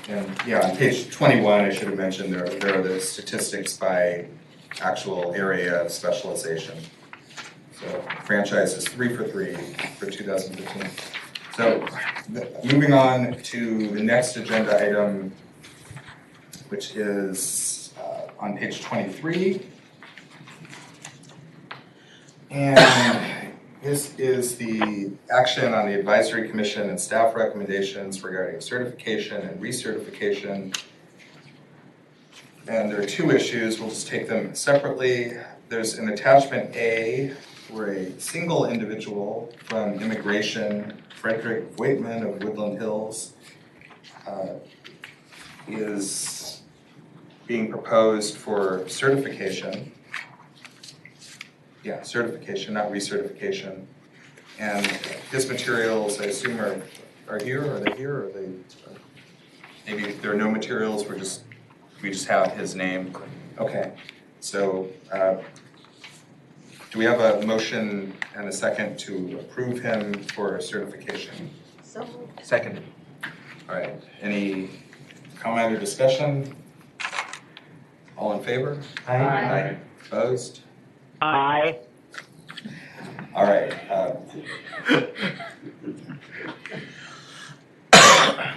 And yeah, on page 21, I should have mentioned there are the statistics by actual area of specialization. So franchise is 3 for 3 for 2015. So moving on to the next agenda item, which is on page 23. And this is the action on the advisory commission and staff recommendations regarding certification and recertification. And there are 2 issues, we'll just take them separately. There's an attachment A, where a single individual from immigration, Frederick Voigtman of Woodland Hills, is being proposed for certification. Yeah, certification, not recertification. And his materials, I assume, are here, or are they here, or are they, maybe if there are no materials, we just have his name. Okay, so do we have a motion and a second to approve him for certification? So Second. All right, any comment or discussion? All in favor? Aye. Opposed? Aye. All right.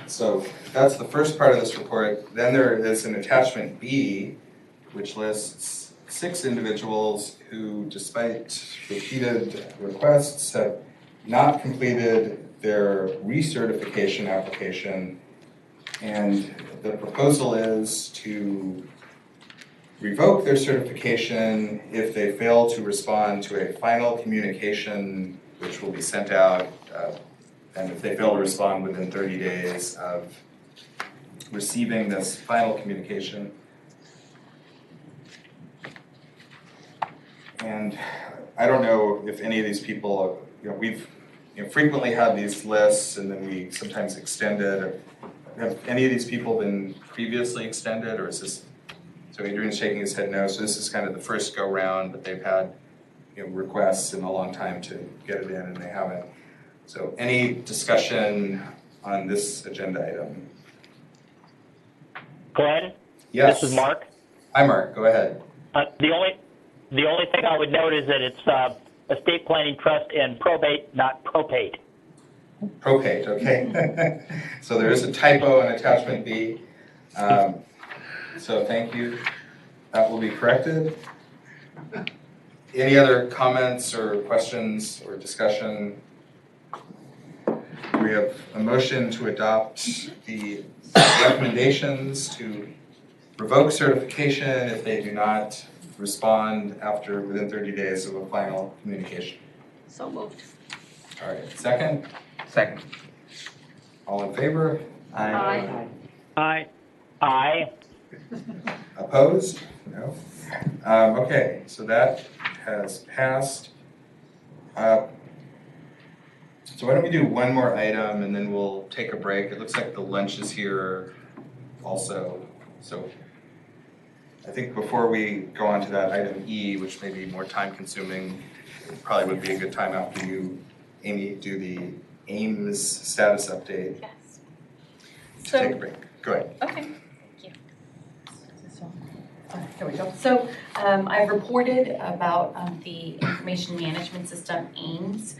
So that's the first part of this report. Then there is an attachment B, which lists 6 individuals who, despite repeated requests, have not completed their recertification application. And the proposal is to revoke their certification if they fail to respond to a final communication, which will be sent out, and if they fail to respond within 30 days of receiving this final communication. And I don't know if any of these people, we've frequently had these lists and then we sometimes extend it. Have any of these people been previously extended, or is this, so Adrian's shaking his head no, so this is kind of the first go round, but they've had requests in a long time to get it in and they haven't. So any discussion on this agenda item? Glenn, Yes. this is Mark. Hi, Mark, go ahead. The only thing I would note is that it's estate planning trust and probate, not propate. Propate, okay. So there is a typo in attachment B. So thank you. That will be corrected. Any other comments or questions or discussion? We have a motion to adopt the recommendations to revoke certification if they do not respond within 30 days of a final communication. So moved. All right, second? Second. All in favor? Aye. Aye. Aye. Opposed? No. Okay, so that has passed. So why don't we do one more item and then we'll take a break. It looks like the lunch is here also. So I think before we go on to that item E, which may be more time consuming, it probably would be a good time after you, Amy, do the Ames status update Yes. to So- take a break. Go ahead. Okay, thank you. Here we go. So I've reported about the information management system, AIMS,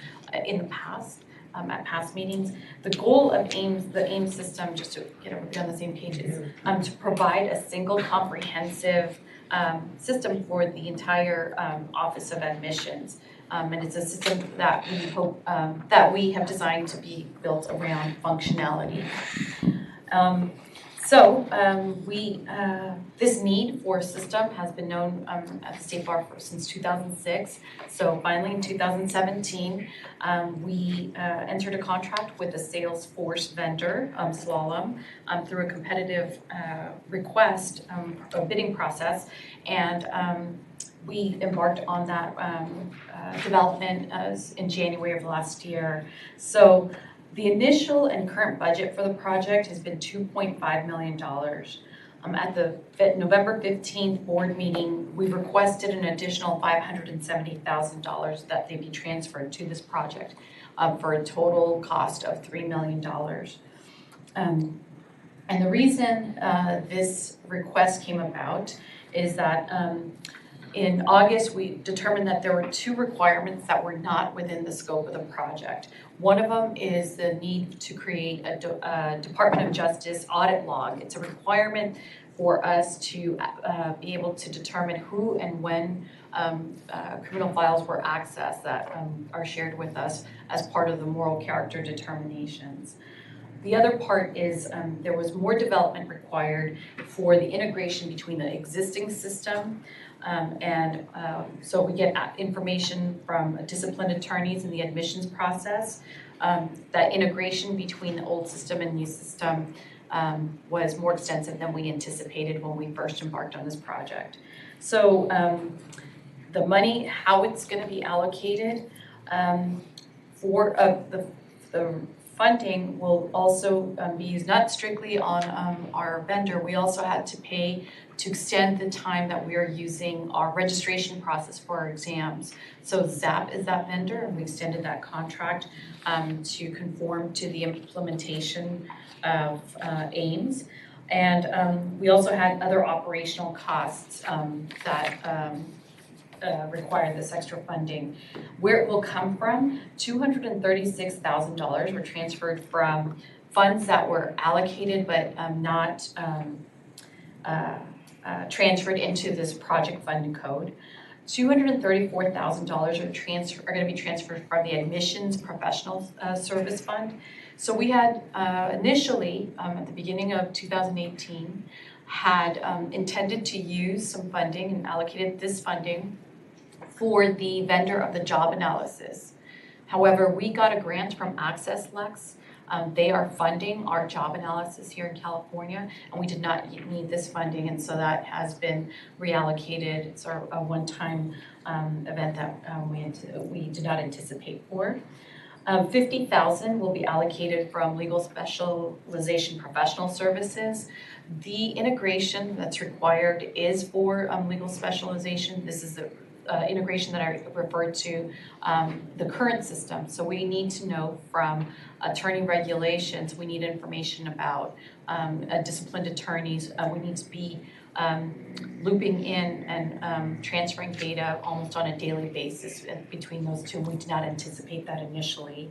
in the past, at past meetings. The goal of AIMS, the AIMS system, just to get everybody on the same page, is to provide a single comprehensive system for the entire Office of Admissions. And it's a system that we hope, that we have designed to be built around functionality. This need for a system has been known at the State Bar since 2006. So finally in 2017, we entered a contract with a Salesforce vendor, Slalom, through a competitive request, a bidding process. And we embarked on that development in January of last year. So the initial and current budget for the project has been $2.5 million. At the November 15th board meeting, we requested an additional $570,000 that they be transferred to this project for a total cost of $3 million. And the reason this request came about is that in August, we determined that there were 2 requirements that were not within the scope of the project. One of them is the need to create a Department of Justice audit log. It's a requirement for us to be able to determine who and when criminal files were accessed that are shared with us as part of the moral character determinations. The other part is there was more development required for the integration between the existing system so we get information from disciplined attorneys in the admissions process. That integration between the old system and new system was more extensive than we anticipated when we first embarked on this project. So the money, how it's going to be allocated for the funding will also be used not strictly on our vendor. We also had to pay to extend the time that we are using our registration process for our exams. So ZAP is that vendor, and we extended that contract to conform to the implementation of AIMS. And we also had other operational costs that require this extra funding. Where it will come from, $236,000 were transferred from funds that were allocated but not transferred into this project fund code. $234,000 are going to be transferred from the admissions professional service fund. So we had initially, at the beginning of 2018, had intended to use some funding and allocated this funding for the vendor of the job analysis. However, we got a grant from AccessLex. They are funding our job analysis here in California, and we did not need this funding, and so that has been reallocated. It's a one-time event that we did not anticipate for. $50,000 will be allocated from legal specialization professional services. The integration that's required is for legal specialization. This is the integration that I referred to, the current system. So we need to know from attorney regulations, we need information about disciplined attorneys. We need to be looping in and transferring data almost on a daily basis between those two. We did not anticipate that initially.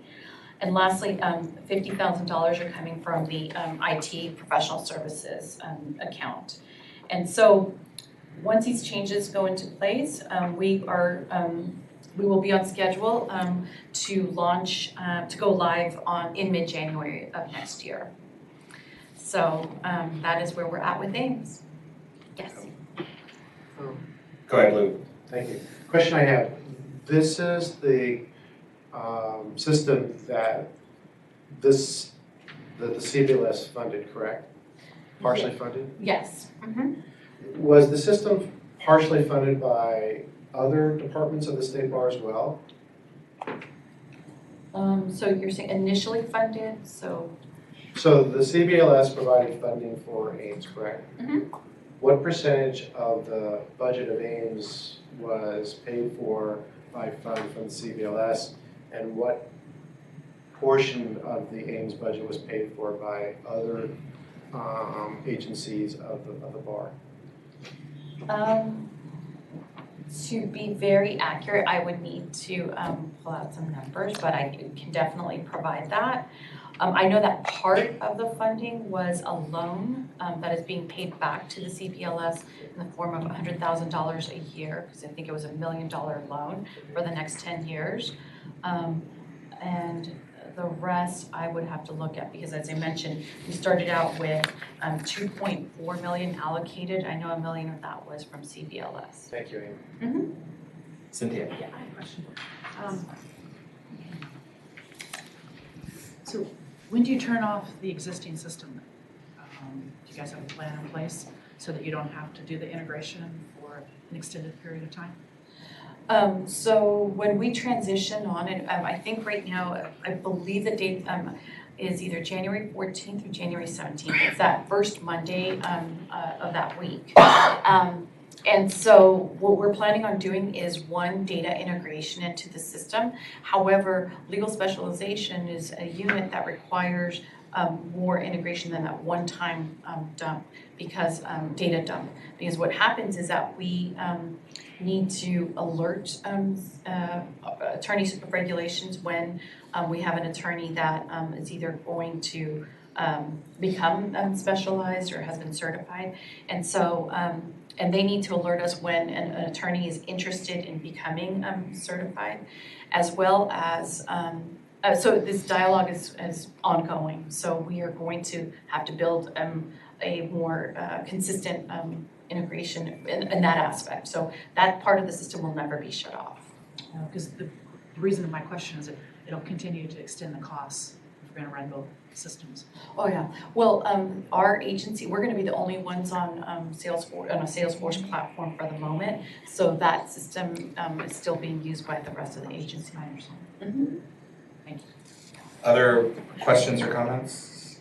And lastly, $50,000 are coming from the IT professional services account. And so once these changes go into place, we will be on schedule to launch, to go live in mid-January of next year. So that is where we're at with AIMS. Yes. Go ahead, Lou. Thank you. Question I have, this is the system that the CBLS funded, correct? Partially funded? Yes. Mm-hmm. Was the system partially funded by other departments of the state bar as well? So you're saying initially funded, so? So the CBLS provided funding for AIMS, correct? Mm-hmm. What percentage of the budget of AIMS was paid for by fund from the CBLS, and what portion of the AIMS budget was paid for by other agencies of the bar? To be very accurate, I would need to pull out some numbers, but I can definitely provide that. I know that part of the funding was a loan that is being paid back to the CBLS in the form of $100,000 a year, because I think it was $1 million loan for the next 10 years. And the rest I would have to look at, because as I mentioned, we started out with $2.4 million allocated. I know $1 million of that was from CBLS. Thank you, Amy. Mm-hmm. Cynthia. Yeah, I have a question. So when do you turn off the existing system? Do you guys have a plan in place so that you don't have to do the integration for an extended period of time? So when we transition on it, I think right now, I believe the date is either January 14th or January 17th. It's that first Monday of that week. And so what we're planning on doing is one data integration into the system. However, legal specialization is a unit that requires more integration than that one-time dump, because data dump. Because what happens is that we need to alert attorneys regulations when we have an attorney that is either going to become specialized or has been certified. And so, and they need to alert us when an attorney is interested in becoming certified, as well as, so this dialogue is ongoing. So we are going to have to build a more consistent integration in that aspect. So that part of the system will never be shut off. Because the reason of my question is that it'll continue to extend the costs if we're going to run both systems. Oh yeah. Well, our agency, we're going to be the only ones on Salesforce, on a Salesforce platform for the moment. So that system is still being used by the rest of the agency. I understand. Mm-hmm. Thank you. Other questions or comments?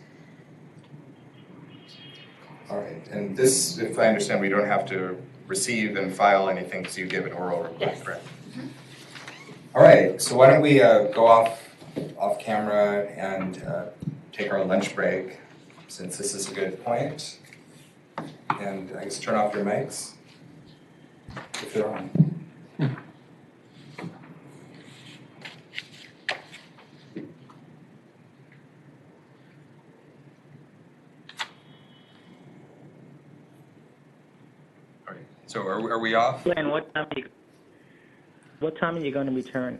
All right, and this, if I understand, we don't have to receive and file anything because you give an oral report, Yes. correct? All right, so why don't we go off camera and take our lunch break, since this is a good point. And I guess turn off your mics if they're on. All right, so are we off? Glenn, what time are you going to return?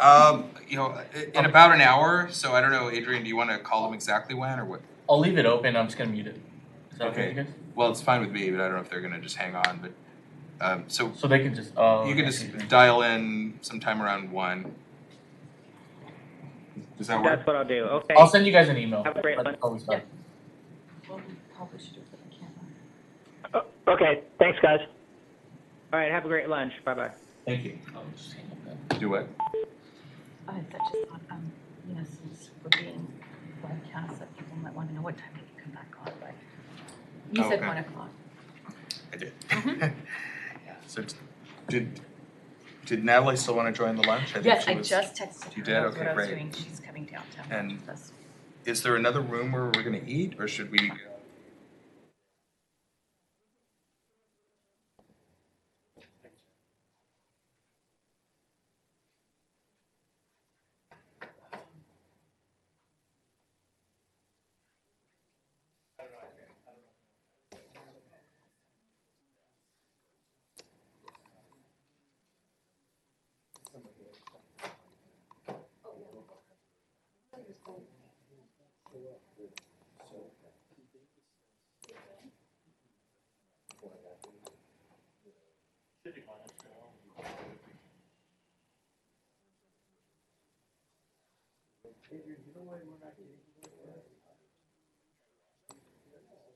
In about an hour, so I don't know, Adrian, do you want to call them exactly when or what? I'll leave it open. I'm just gonna mute it. Is that okay with you guys? Well, it's fine with me, but I don't know if they're gonna just hang on, but, so So they can just, you can just dial in sometime around 1. Does that work? That's what I'll do, okay. I'll send you guys an email. Have a great That's lunch. always fine. Well, we probably should do it for the camera. Okay, thanks, guys. All right, have a great lunch, bye-bye. Thank you. I'll just hang up that. Do what? I just thought, since we're being broadcast, that people might want to know what time they can come back on, but you Oh, said okay. 1 o'clock. I did. Yeah, so did Natalie still want to join the lunch? think Yes, she I was- just texted her. You did? That's Okay, what I was great. doing. She's coming downtown. And- That's- Is there another room where we're gonna eat, or should we?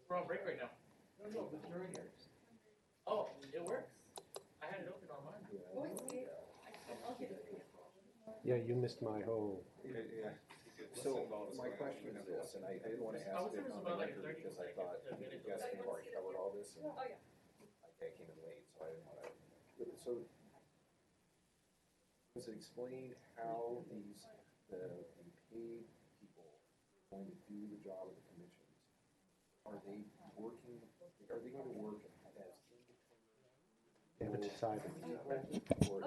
We're on break right now. No, but you're here. Oh, it works? I had it open on mine. Yeah, you missed my whole. So my question is this, and I didn't want to ask it on the record because I thought you guys may have already covered all this. And I came in late, so I didn't want to. So does it explain how the paid people are going to do the job of the commissions? Are they working, are they going to work as They haven't decided. or is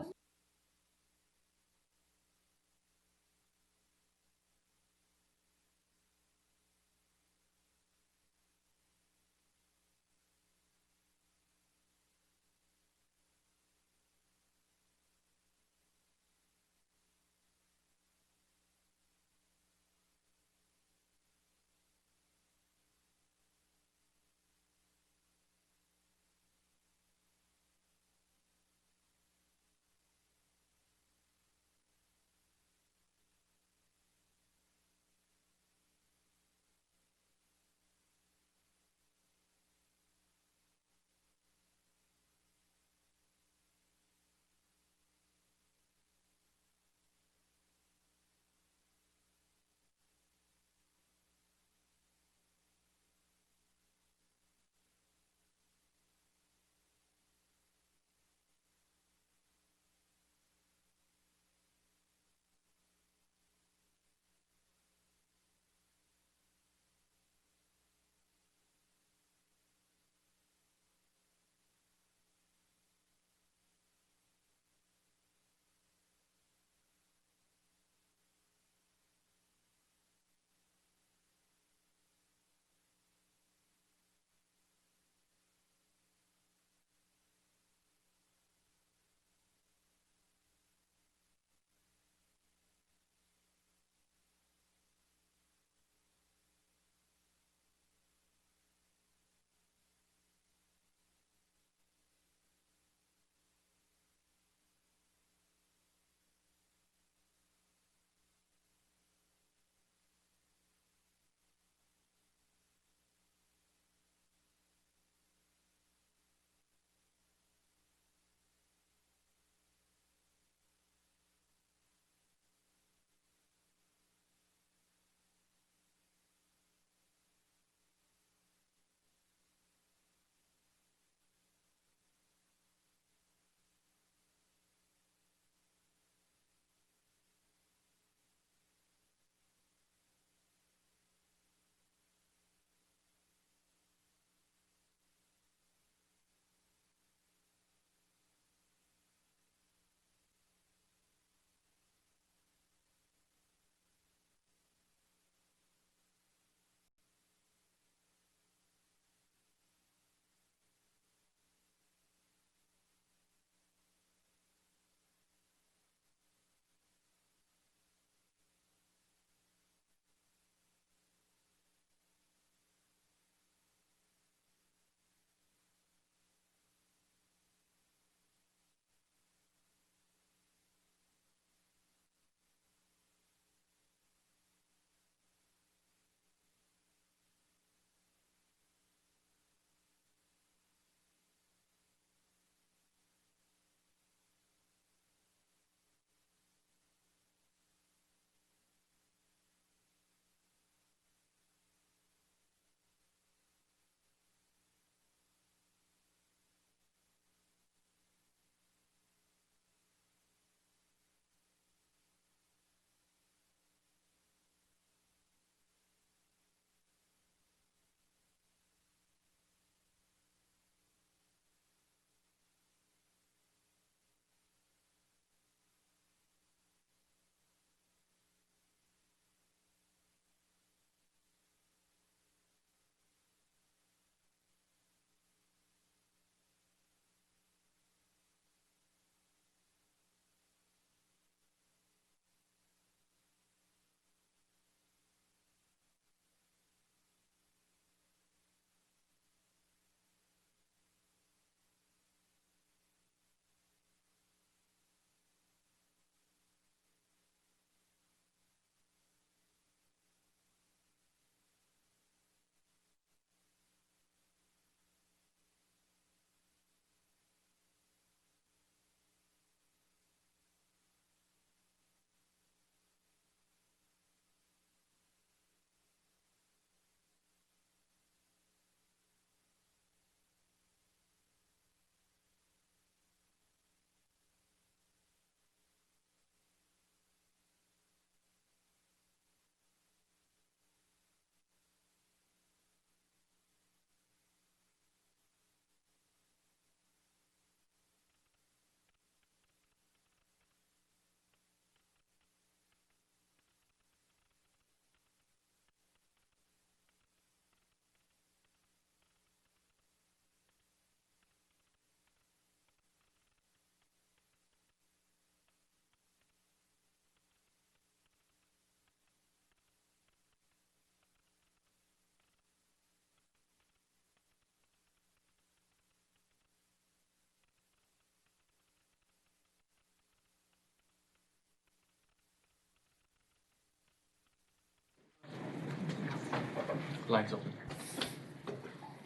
Line's open.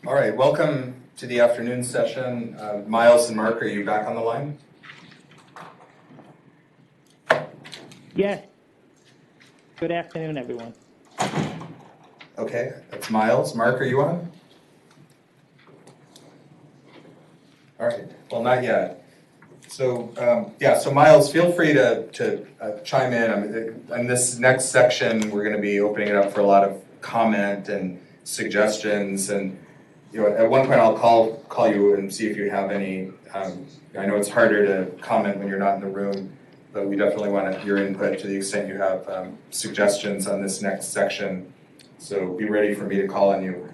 All right, welcome to the afternoon session. Miles and Mark, are you back on the line? Yes. Good afternoon, everyone. Okay, that's Miles. Mark, are you on? All right, well, not yet. So, yeah, so Miles, feel free to chime in. In this next section, we're going to be opening it up for a lot of comment and suggestions. And, you know, at one point I'll call you and see if you have any. I know it's harder to comment when you're not in the room, but we definitely want your input to the extent you have suggestions on this next section. So be ready for me to call on you.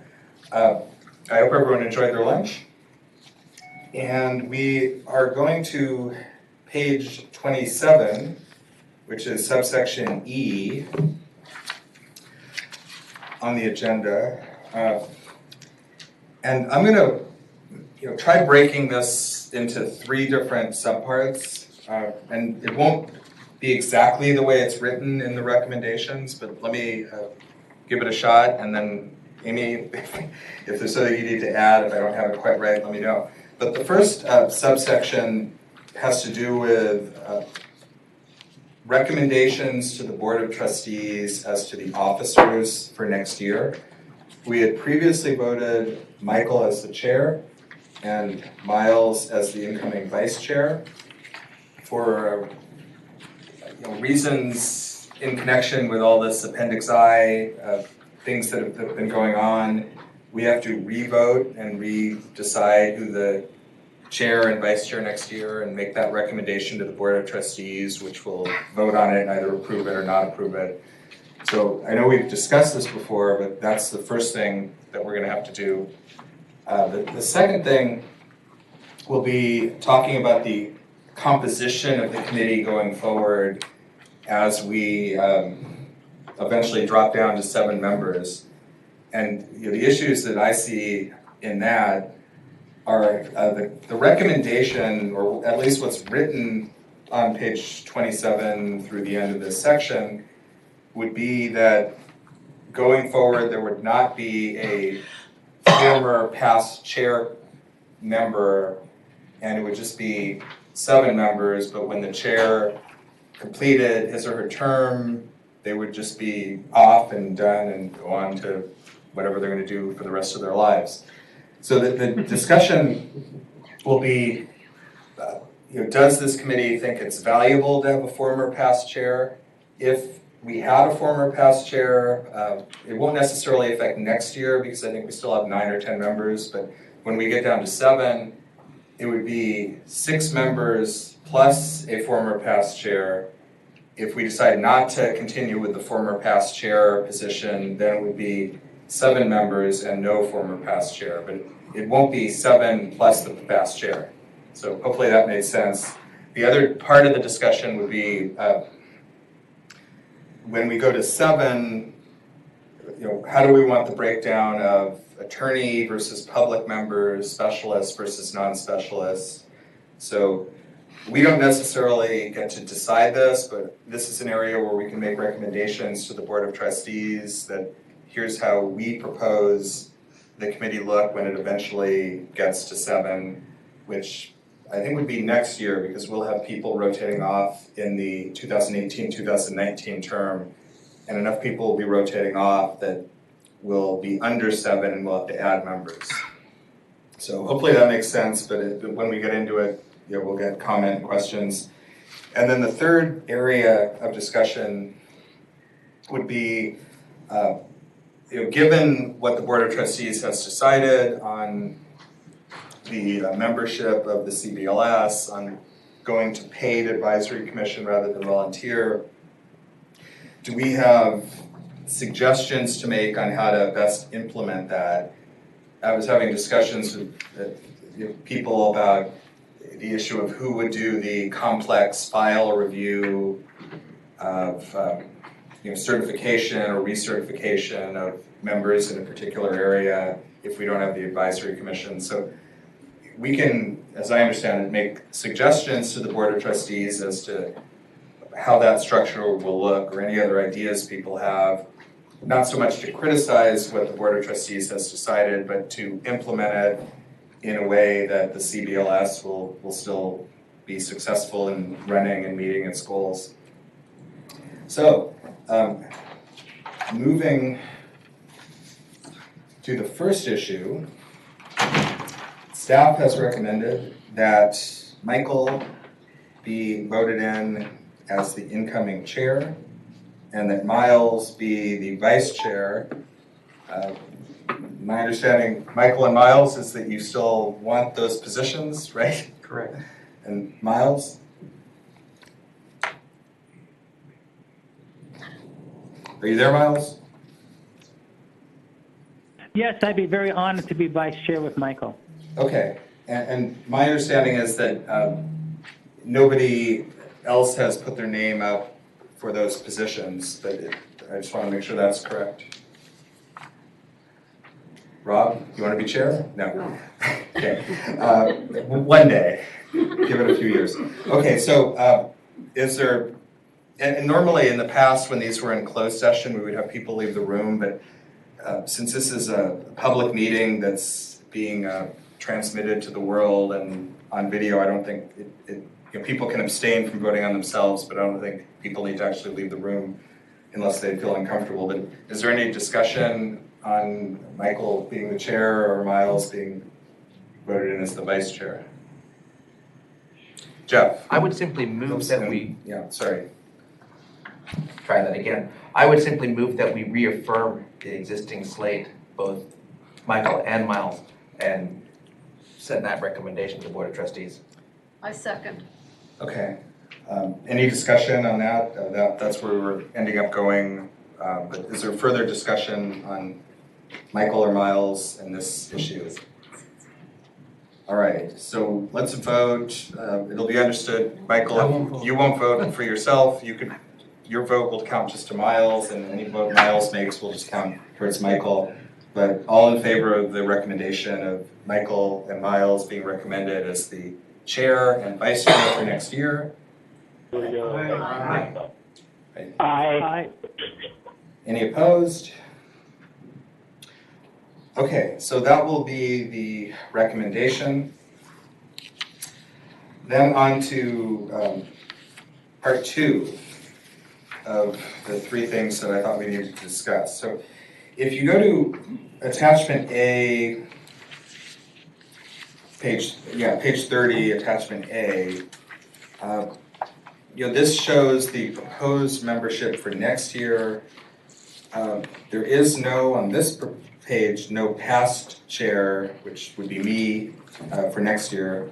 I hope everyone enjoyed their lunch. And we are going to page 27, which is subsection E on the agenda. And I'm going to try breaking this into 3 different subparts. And it won't be exactly the way it's written in the recommendations, but let me give it a shot. And then, Amy, if there's something you need to add, if I don't have it quite right, let me know. But the first subsection has to do with recommendations to the Board of Trustees as to the officers for next year. We had previously voted Michael as the chair and Miles as the incoming vice chair for reasons in connection with all this Appendix I, things that have been going on. We have to re-vote and re-decide who the chair and vice chair next year and make that recommendation to the Board of Trustees, which will vote on it and either approve it or not approve it. So I know we've discussed this before, but that's the first thing that we're going to have to do. The second thing will be talking about the composition of the committee going forward as we eventually drop down to 7 members. And the issues that I see in that are the recommendation, or at least what's written on page 27 through the end of this section, would be that going forward there would not be a former past chair member, and it would just be 7 members, but when the chair completed his or her term, they would just be off and done and go on to whatever they're going to do for the rest of their lives. So the discussion will be, does this committee think it's valuable to have a former past chair? If we had a former past chair, it won't necessarily affect next year because I think we still have 9 or 10 members, but when we get down to 7, it would be 6 members plus a former past chair. If we decide not to continue with the former past chair position, then it would be 7 members and no former past chair, but it won't be 7 plus the past chair. So hopefully that made sense. The other part of the discussion would be when we go to 7, how do we want the breakdown of attorney versus public members, specialists versus non-specialists? So we don't necessarily get to decide this, but this is an area where we can make recommendations to the Board of Trustees that here's how we propose the committee look when it eventually gets to 7, which I think would be next year because we'll have people rotating off in the 2018-2019 term, and enough people will be rotating off that will be under 7 and we'll have to add members. So hopefully that makes sense, but when we get into it, we'll get comment and questions. And then the third area of discussion would be given what the Board of Trustees has decided on the membership of the CBLS, on going to paid advisory commission rather than volunteer, do we have suggestions to make on how to best implement that? I was having discussions with people about the issue of who would do the complex file review of certification or recertification of members in a particular area if we don't have the advisory commission. So we can, as I understand it, make suggestions to the Board of Trustees as to how that structure will look or any other ideas people have. not so much to criticize what the Board of Trustees has decided, but to implement it in a way that the CBLS will still be successful in running and meeting its goals. So, moving to the first issue, staff has recommended that Michael be voted in as the incoming chair and that Miles be the vice chair. My understanding, Michael and Miles, is that you still want those positions, right? Correct. And Miles? Are you there, Miles? Yes, I'd be very honored to be vice chair with Michael. Okay, and my understanding is that nobody else has put their name up for those positions, but I just want to make sure that's correct. Rob, you want to be chair? No. Okay. One day. Give it a few years. Okay, so is there, and normally in the past when these were in closed session, we would have people leave the room, but since this is a public meeting that's being transmitted to the world and on video, I don't think people can abstain from voting on themselves, but I don't think people need to actually leave the room unless they feel uncomfortable. But is there any discussion on Michael being the chair or Miles being voted in as the vice chair? Jeff? I would simply move that we, Yeah, sorry. try that again. I would simply move that we reaffirm the existing slate, both Michael and Miles, and send that recommendation to the Board of Trustees. I second. Okay. Any discussion on that? That's where we're ending up going. But is there further discussion on Michael or Miles and this issue? All right, so let's vote. It'll be understood, Michael, you won't vote for yourself. Your vote will count just to Miles, and any vote Miles makes will just count towards Michael. But all in favor of the recommendation of Michael and Miles being recommended as the chair and vice chair for next year? Aye. Aye. Any opposed? Okay, so that will be the recommendation. Then on to part 2 of the 3 things that I thought we needed to discuss. So if you go to attachment A, page 30, attachment A, this shows the proposed membership for next year. There is on this page, no past chair, which would be me for next year.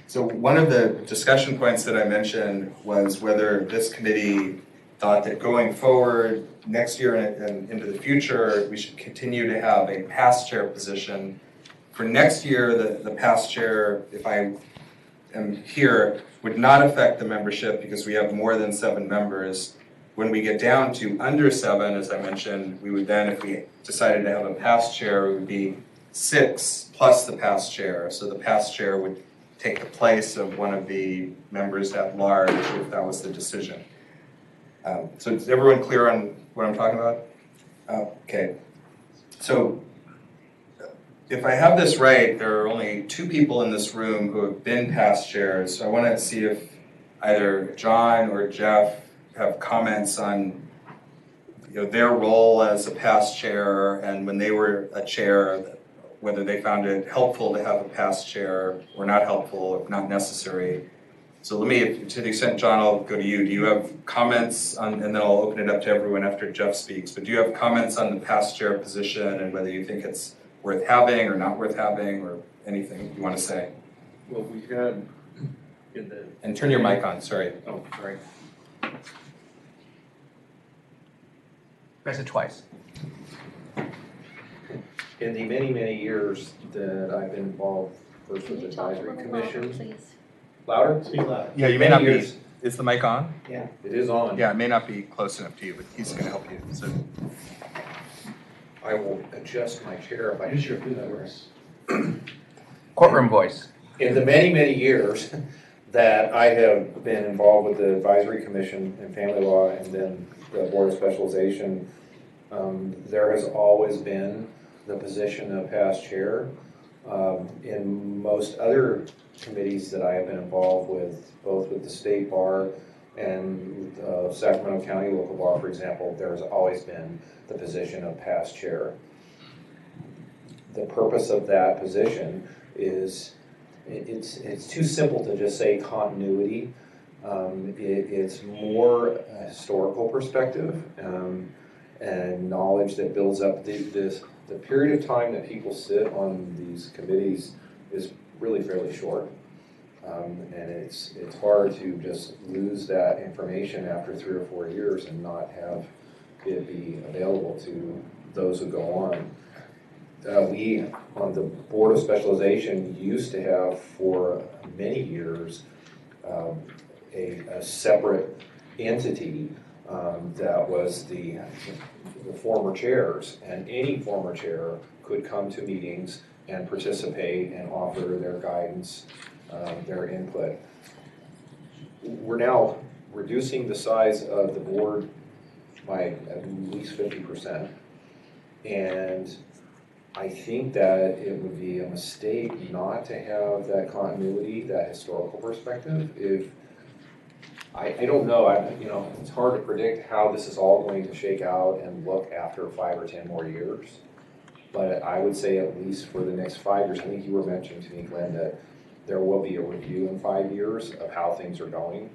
So one of the discussion points that I mentioned was whether this committee thought that going forward next year and into the future, we should continue to have a past chair position. For next year, the past chair, if I am here, would not affect the membership because we have more than 7 members. When we get down to under 7, as I mentioned, we would then, if we decided to have a past chair, it would be 6 plus the past chair. So the past chair would take the place of one of the members at large if that was the decision. So is everyone clear on what I'm talking about? Okay. So if I have this right, there are only 2 people in this room who have been past chairs. So I want to see if either John or Jeff have comments on their role as a past chair and when they were a chair, whether they found it helpful to have a past chair or not helpful, if not necessary. So let me, to the extent, John, I'll go to you. Do you have comments on, and then I'll open it up to everyone after Jeff speaks, but do you have comments on the past chair position and whether you think it's worth having or not worth having or anything you want to say? Well, we had in the. And turn your mic on, sorry. Oh, sorry. Press it twice. In the many, many years that I've been involved, first with advisory commissions. Please. Louder? Speak loud. Yeah, you may not be, is the mic on? Yeah. It is on. Yeah, it may not be close enough to you, but he's going to help you. So. I will adjust my chair if I do that. Courtroom voice. In the many, many years that I have been involved with the Advisory Commission in Family Law and then the Board of Specialization, there has always been the position of past chair. In most other committees that I have been involved with, both with the State Bar and Sacramento County Local Bar, for example, there has always been the position of past chair. The purpose of that position is, it's too simple to just say continuity. It's more a historical perspective and knowledge that builds up. The period of time that people sit on these committees is really fairly short. And it's hard to just lose that information after 3 or 4 years and not have it be available to those who go on. We, on the Board of Specialization, used to have for many years a separate entity that was the former chairs, and any former chair could come to meetings and participate and offer their guidance, their input. We're now reducing the size of the board by at least 50%, and I think that it would be a mistake not to have that continuity, that historical perspective. If I don't know, it's hard to predict how this is all going to shake out and look after 5 or 10 more years. But I would say at least for the next 5 years, I think you were mentioning to me, Glenn, that there will be a review in 5 years of how things are going.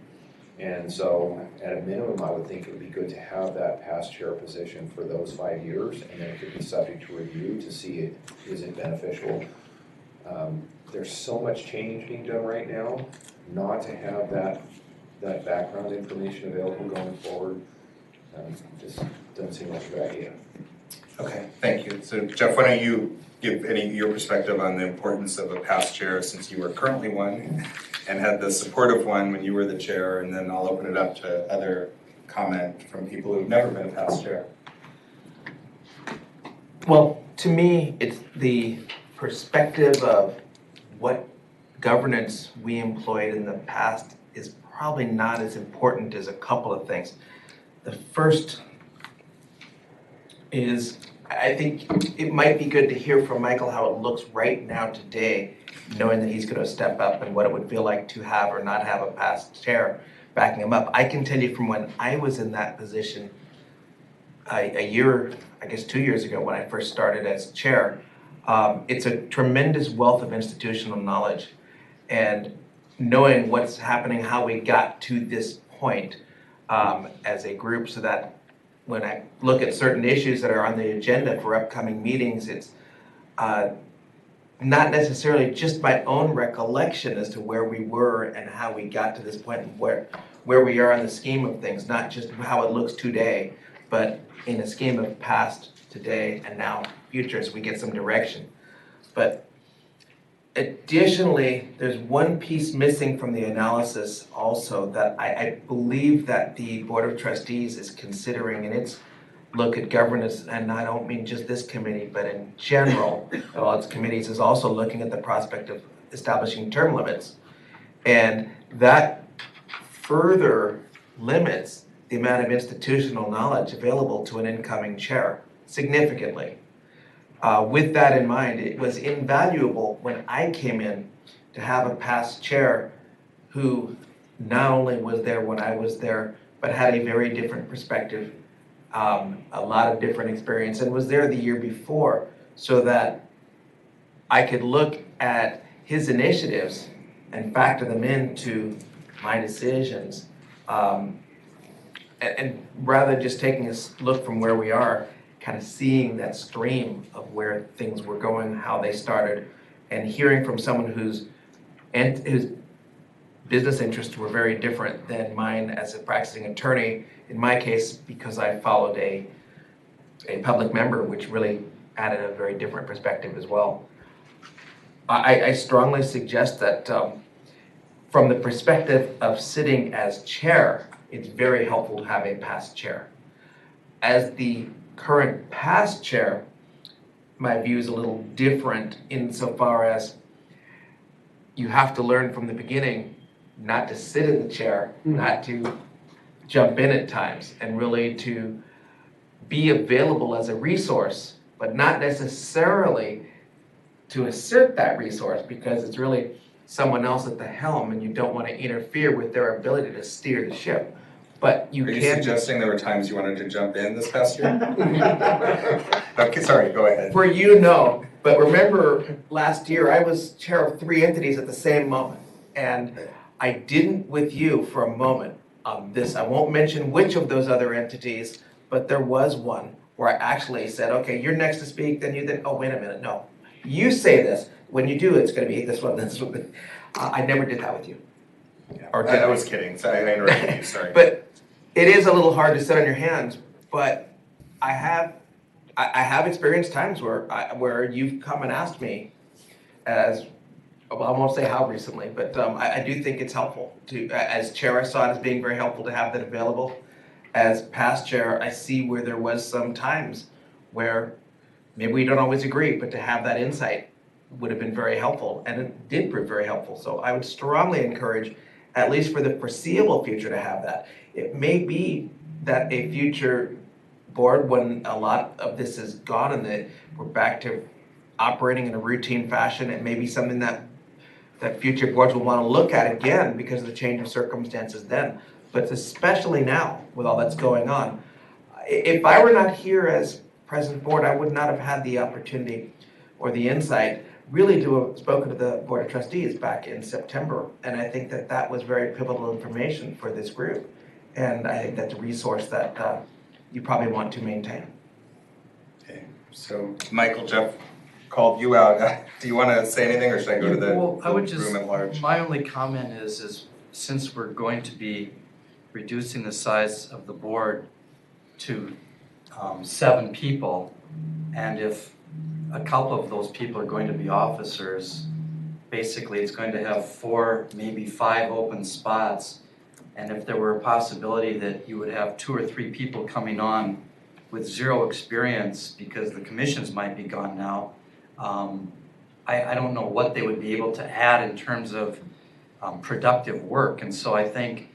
And so at a minimum, I would think it would be good to have that past chair position for those 5 years, and then it could be subject to review to see is it beneficial. There's so much change being done right now, not to have that background information available going forward just doesn't seem like a good idea. Okay, thank you. So Jeff, why don't you give your perspective on the importance of a past chair, since you are currently one and had the supportive one when you were the chair, and then I'll open it up to other comment from people who've never been a past chair. Well, to me, it's the perspective of what governance we employed in the past is probably not as important as a couple of things. The first is, I think it might be good to hear from Michael how it looks right now today, knowing that he's going to step up and what it would feel like to have or not have a past chair backing him up. I can tell you from when I was in that position a year, I guess 2 years ago when I first started as chair, it's a tremendous wealth of institutional knowledge, and knowing what's happening, how we got to this point as a group, so that when I look at certain issues that are on the agenda for upcoming meetings, it's not necessarily just my own recollection as to where we were and how we got to this point and where we are in the scheme of things, not just how it looks today, but in a scheme of past, today, and now future, so we get some direction. But additionally, there's one piece missing from the analysis also that I believe that the Board of Trustees is considering in its look at governance, and I don't mean just this committee, but in general, all its committees, is also looking at the prospect of establishing term limits. And that further limits the amount of institutional knowledge available to an incoming chair significantly. With that in mind, it was invaluable when I came in to have a past chair who not only was there when I was there, but had a very different perspective, a lot of different experience, and was there the year before, so that I could look at his initiatives and factor them into my decisions. And rather than just taking a look from where we are, kind of seeing that stream of where things were going, how they started, and hearing from someone whose business interests were very different than mine as a practicing attorney. In my case, because I followed a public member, which really added a very different perspective as well. I strongly suggest that from the perspective of sitting as chair, it's very helpful to have a past chair. As the current past chair, my view is a little different insofar as you have to learn from the beginning not to sit in the chair, not to jump in at times, and really to be available as a resource, but not necessarily to assert that resource, because it's really someone else at the helm and you don't want to interfere with their ability to steer the ship. But you Are you can. suggesting there were times you wanted to jump in this past year? Okay, sorry, go ahead. For you, no. But remember, last year, I was chair of 3 entities at the same moment. And I didn't with you for a moment on this. I won't mention which of those other entities, but there was one where I actually said, okay, you're next to speak, then you then, oh, wait a minute, no. You say this. When you do, it's going to be this one, this one. I never did that with you. Yeah, Or I was kidding, so I interrupted you, sorry. But it is a little hard to sit on your hands, but I have experienced times where you've come and asked me, well, I won't say how recently, but I do think it's helpful to, as chair, I saw it as being very helpful to have that available. As past chair, I see where there was some times where maybe we don't always agree, but to have that insight would have been very helpful, and it did prove very helpful. So I would strongly encourage, at least for the foreseeable future, to have that. It may be that a future board, when a lot of this is gone and that we're back to operating in a routine fashion, it may be something that future boards will want to look at again because of the change of circumstances then. But especially now, with all that's going on, if I were not here as president board, I would not have had the opportunity or the insight really to have spoken to the Board of Trustees back in September. And I think that that was very pivotal information for this group. And I think that's a resource that you probably want to maintain. Okay, so Michael, Jeff called you out. Do you want to say anything, or should I go to the Well, I would room at large? my only comment is since we're going to be reducing the size of the board to 7 people, and if a couple of those people are going to be officers, basically it's going to have 4, maybe 5 open spots. And if there were a possibility that you would have 2 or 3 people coming on with 0 experience because the commissions might be gone now, I don't know what they would be able to add in terms of productive work. And so I think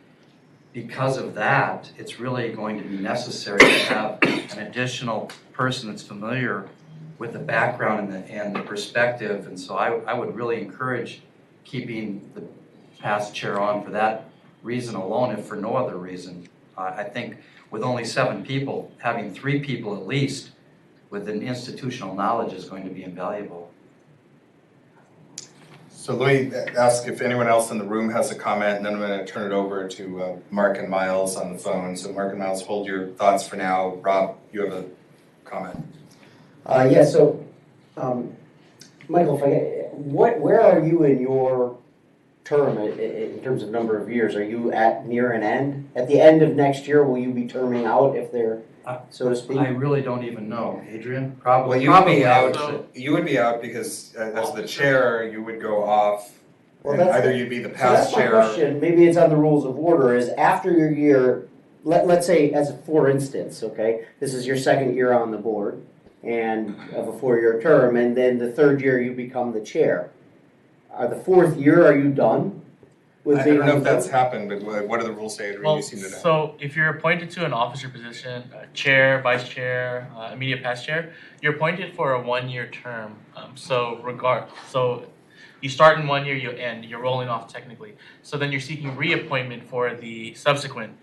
because of that, it's really going to be necessary to have an additional person that's familiar with the background and the perspective. And so I would really encourage keeping the past chair on for that reason alone, if for no other reason. I think with only 7 people, having 3 people at least with an institutional knowledge is going to be invaluable. So let me ask if anyone else in the room has a comment, and then I'm going to turn it over to Mark and Miles on the phone. So Mark and Miles, hold your thoughts for now. Rob, you have a comment. Yeah, so, Michael, where are you in your term in terms of number of years? Are you near an end? At the end of next year, will you be terming out if they're, so to speak? I really don't even know. Adrian? Probably. Well, you would be out. You would be out because as the chair, you would go off. Well, and either you'd be the past chair. So that's my question. Maybe it's on the rules of order. Is after your year, let's say, for instance, okay, this is your 2nd year on the board and of a 4-year term, and then the 3rd year you become the chair. The 4th year, are you done with being? I don't know if that's happened, but what do the rules say? Well, you seem to know. so if you're appointed to an officer position, chair, vice chair, immediate past chair, you're appointed for a 1-year term. So you start in 1 year, you end. You're rolling off technically. So then you're seeking reappointment for the subsequent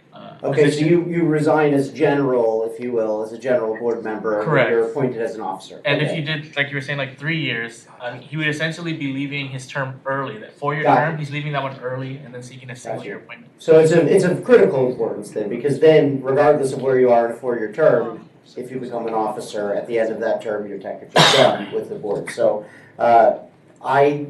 Okay, position. so you resign as general, if you will, as a general board member. Correct. And you're appointed as an officer. And Okay. if you did, like you were saying, like 3 years, he would essentially be leaving his term early. That 4-year Got term, it. he's leaving that one early and then seeking a single-year appointment. So it's of critical importance then, because then regardless of where you are in a 4-year term, if you become an officer at the end of that term, you're technically done with the board. So I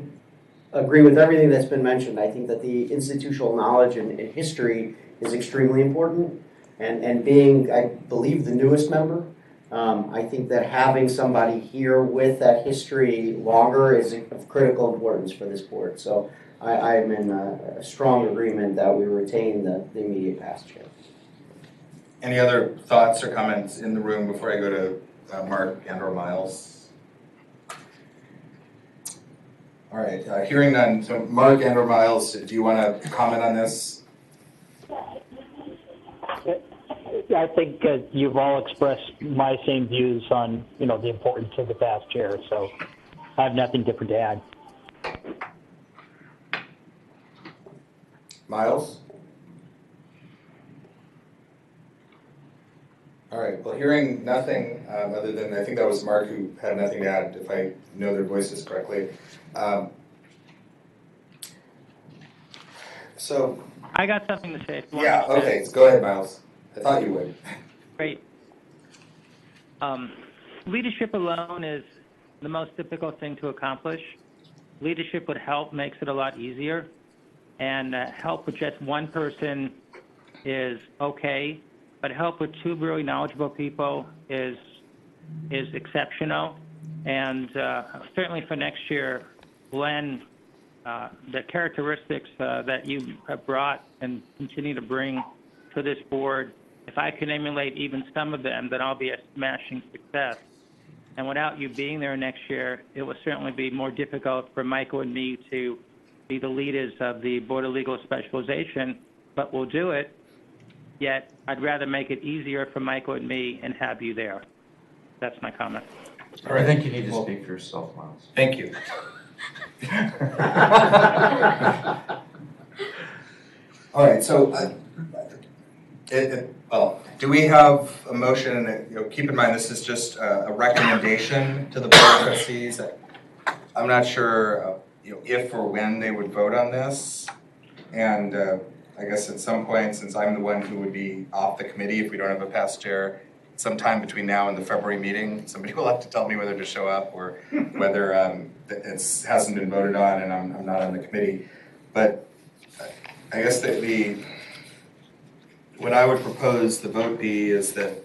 agree with everything that's been mentioned. I think that the institutional knowledge and history is extremely important. And being, I believe, the newest member, I think that having somebody here with that history longer is of critical importance for this board. So I'm in a strong agreement that we retain the immediate past chair. Any other thoughts or comments in the room before I go to Mark and or Miles? All right, hearing none, so Mark and/or Miles, do you want to comment on this? I think you've all expressed my same views on, the importance of the past chair, so I have nothing different to add. Miles? All right, well, hearing nothing other than, I think that was Mark who had nothing to add, if I know their voices correctly. So. I got something to say. Yeah, okay, go ahead, Miles. I thought you would. Great. Leadership alone is the most difficult thing to accomplish. Leadership with help makes it a lot easier. And help with just one person is okay, but help with two really knowledgeable people is exceptional. And certainly for next year, Glenn, the characteristics that you have brought and continue to bring to this board, if I can emulate even some of them, then I'll be a smashing success. And without you being there next year, it will certainly be more difficult for Michael and me to be the leaders of the Board of Legal Specialization, but we'll do it. Yet I'd rather make it easier for Michael and me and have you there. That's my comment. All right. I think you need to speak for yourself, Miles. Thank you. All right, so do we have a motion? Keep in mind this is just a recommendation to the Board of Trustees. I'm not sure if or when they would vote on this, and I guess at some point, since I'm the one who would be off the committee if we don't have a past chair, sometime between now and the February meeting, somebody will have to tell me whether to show up or whether it hasn't been voted on and I'm not on the committee. But I guess that what I would propose the vote be is that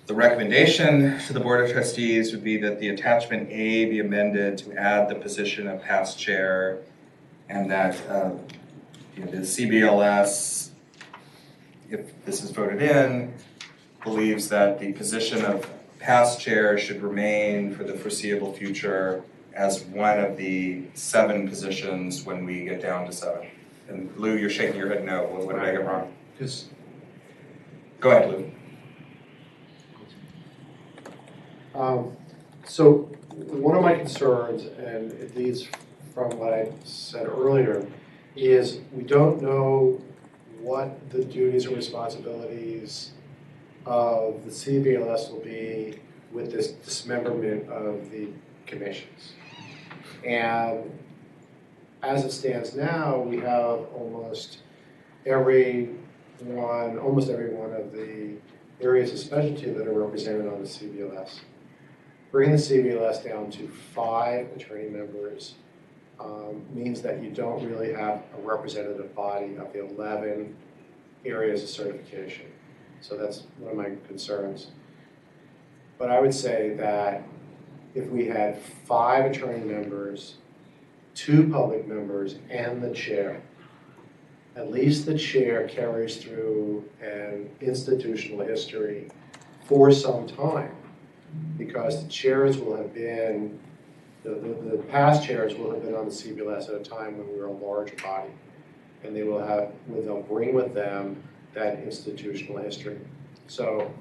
the recommendation to the Board of Trustees would be that the attachment A be amended to add the position of past chair, and that the CBLS, if this is voted in, believes that the position of past chair should remain for the foreseeable future as one of the 7 positions when we get down to 7. And Lou, you're shaking your head no. What did I get wrong? Go ahead, Lou. So one of my concerns, and it leads from what I said earlier, is we don't know what the duties and responsibilities of the CBLS will be with this dismemberment of the commissions. And as it stands now, we have almost every one of the areas of specialty that are represented on the CBLS. Bringing the CBLS down to 5 attorney members means that you don't really have a representative body of the 11 areas of certification. So that's one of my concerns. But I would say that if we had 5 attorney members, 2 public members, and the chair, at least the chair carries through an institutional history for some time, because the chairs will have been, the past chairs will have been on the CBLS at a time when we were a larger body, and they'll bring with them that institutional history. So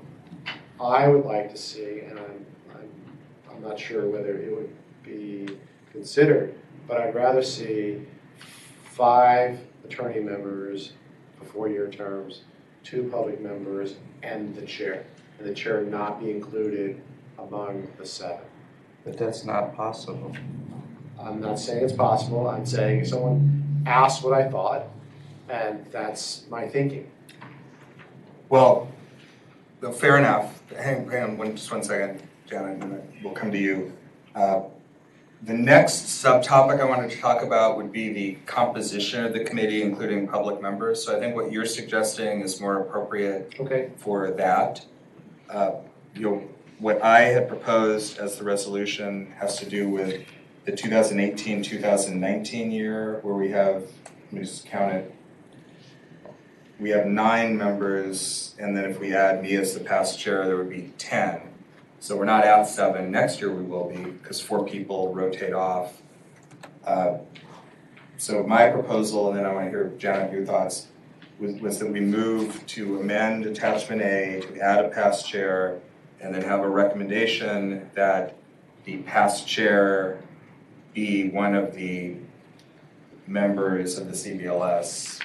I would like to see, and I'm not sure whether it would be considered, but I'd rather see 5 attorney members for 4-year terms, 2 public members, and the chair not be included among the 7. But that's not possible. I'm not saying it's possible. I'm saying someone asked what I thought, and that's my thinking. Well, fair enough. Hang on just one second, Janet, and we'll come to you. The next subtopic I wanted to talk about would be the composition of the committee, including public members. So I think what you're suggesting is more appropriate for that. What I had proposed as the resolution has to do with the 2018-2019 year, where we have, let me just count it, we have 9 members, and then if we add me as the past chair, there would be 10. So we're not at 7. Next year we will be, because 4 people rotate off. So my proposal, and then I want to hear, Janet, your thoughts, was that we move to amend attachment A to add a past chair and then have a recommendation that the past chair be one of the members of the CBLS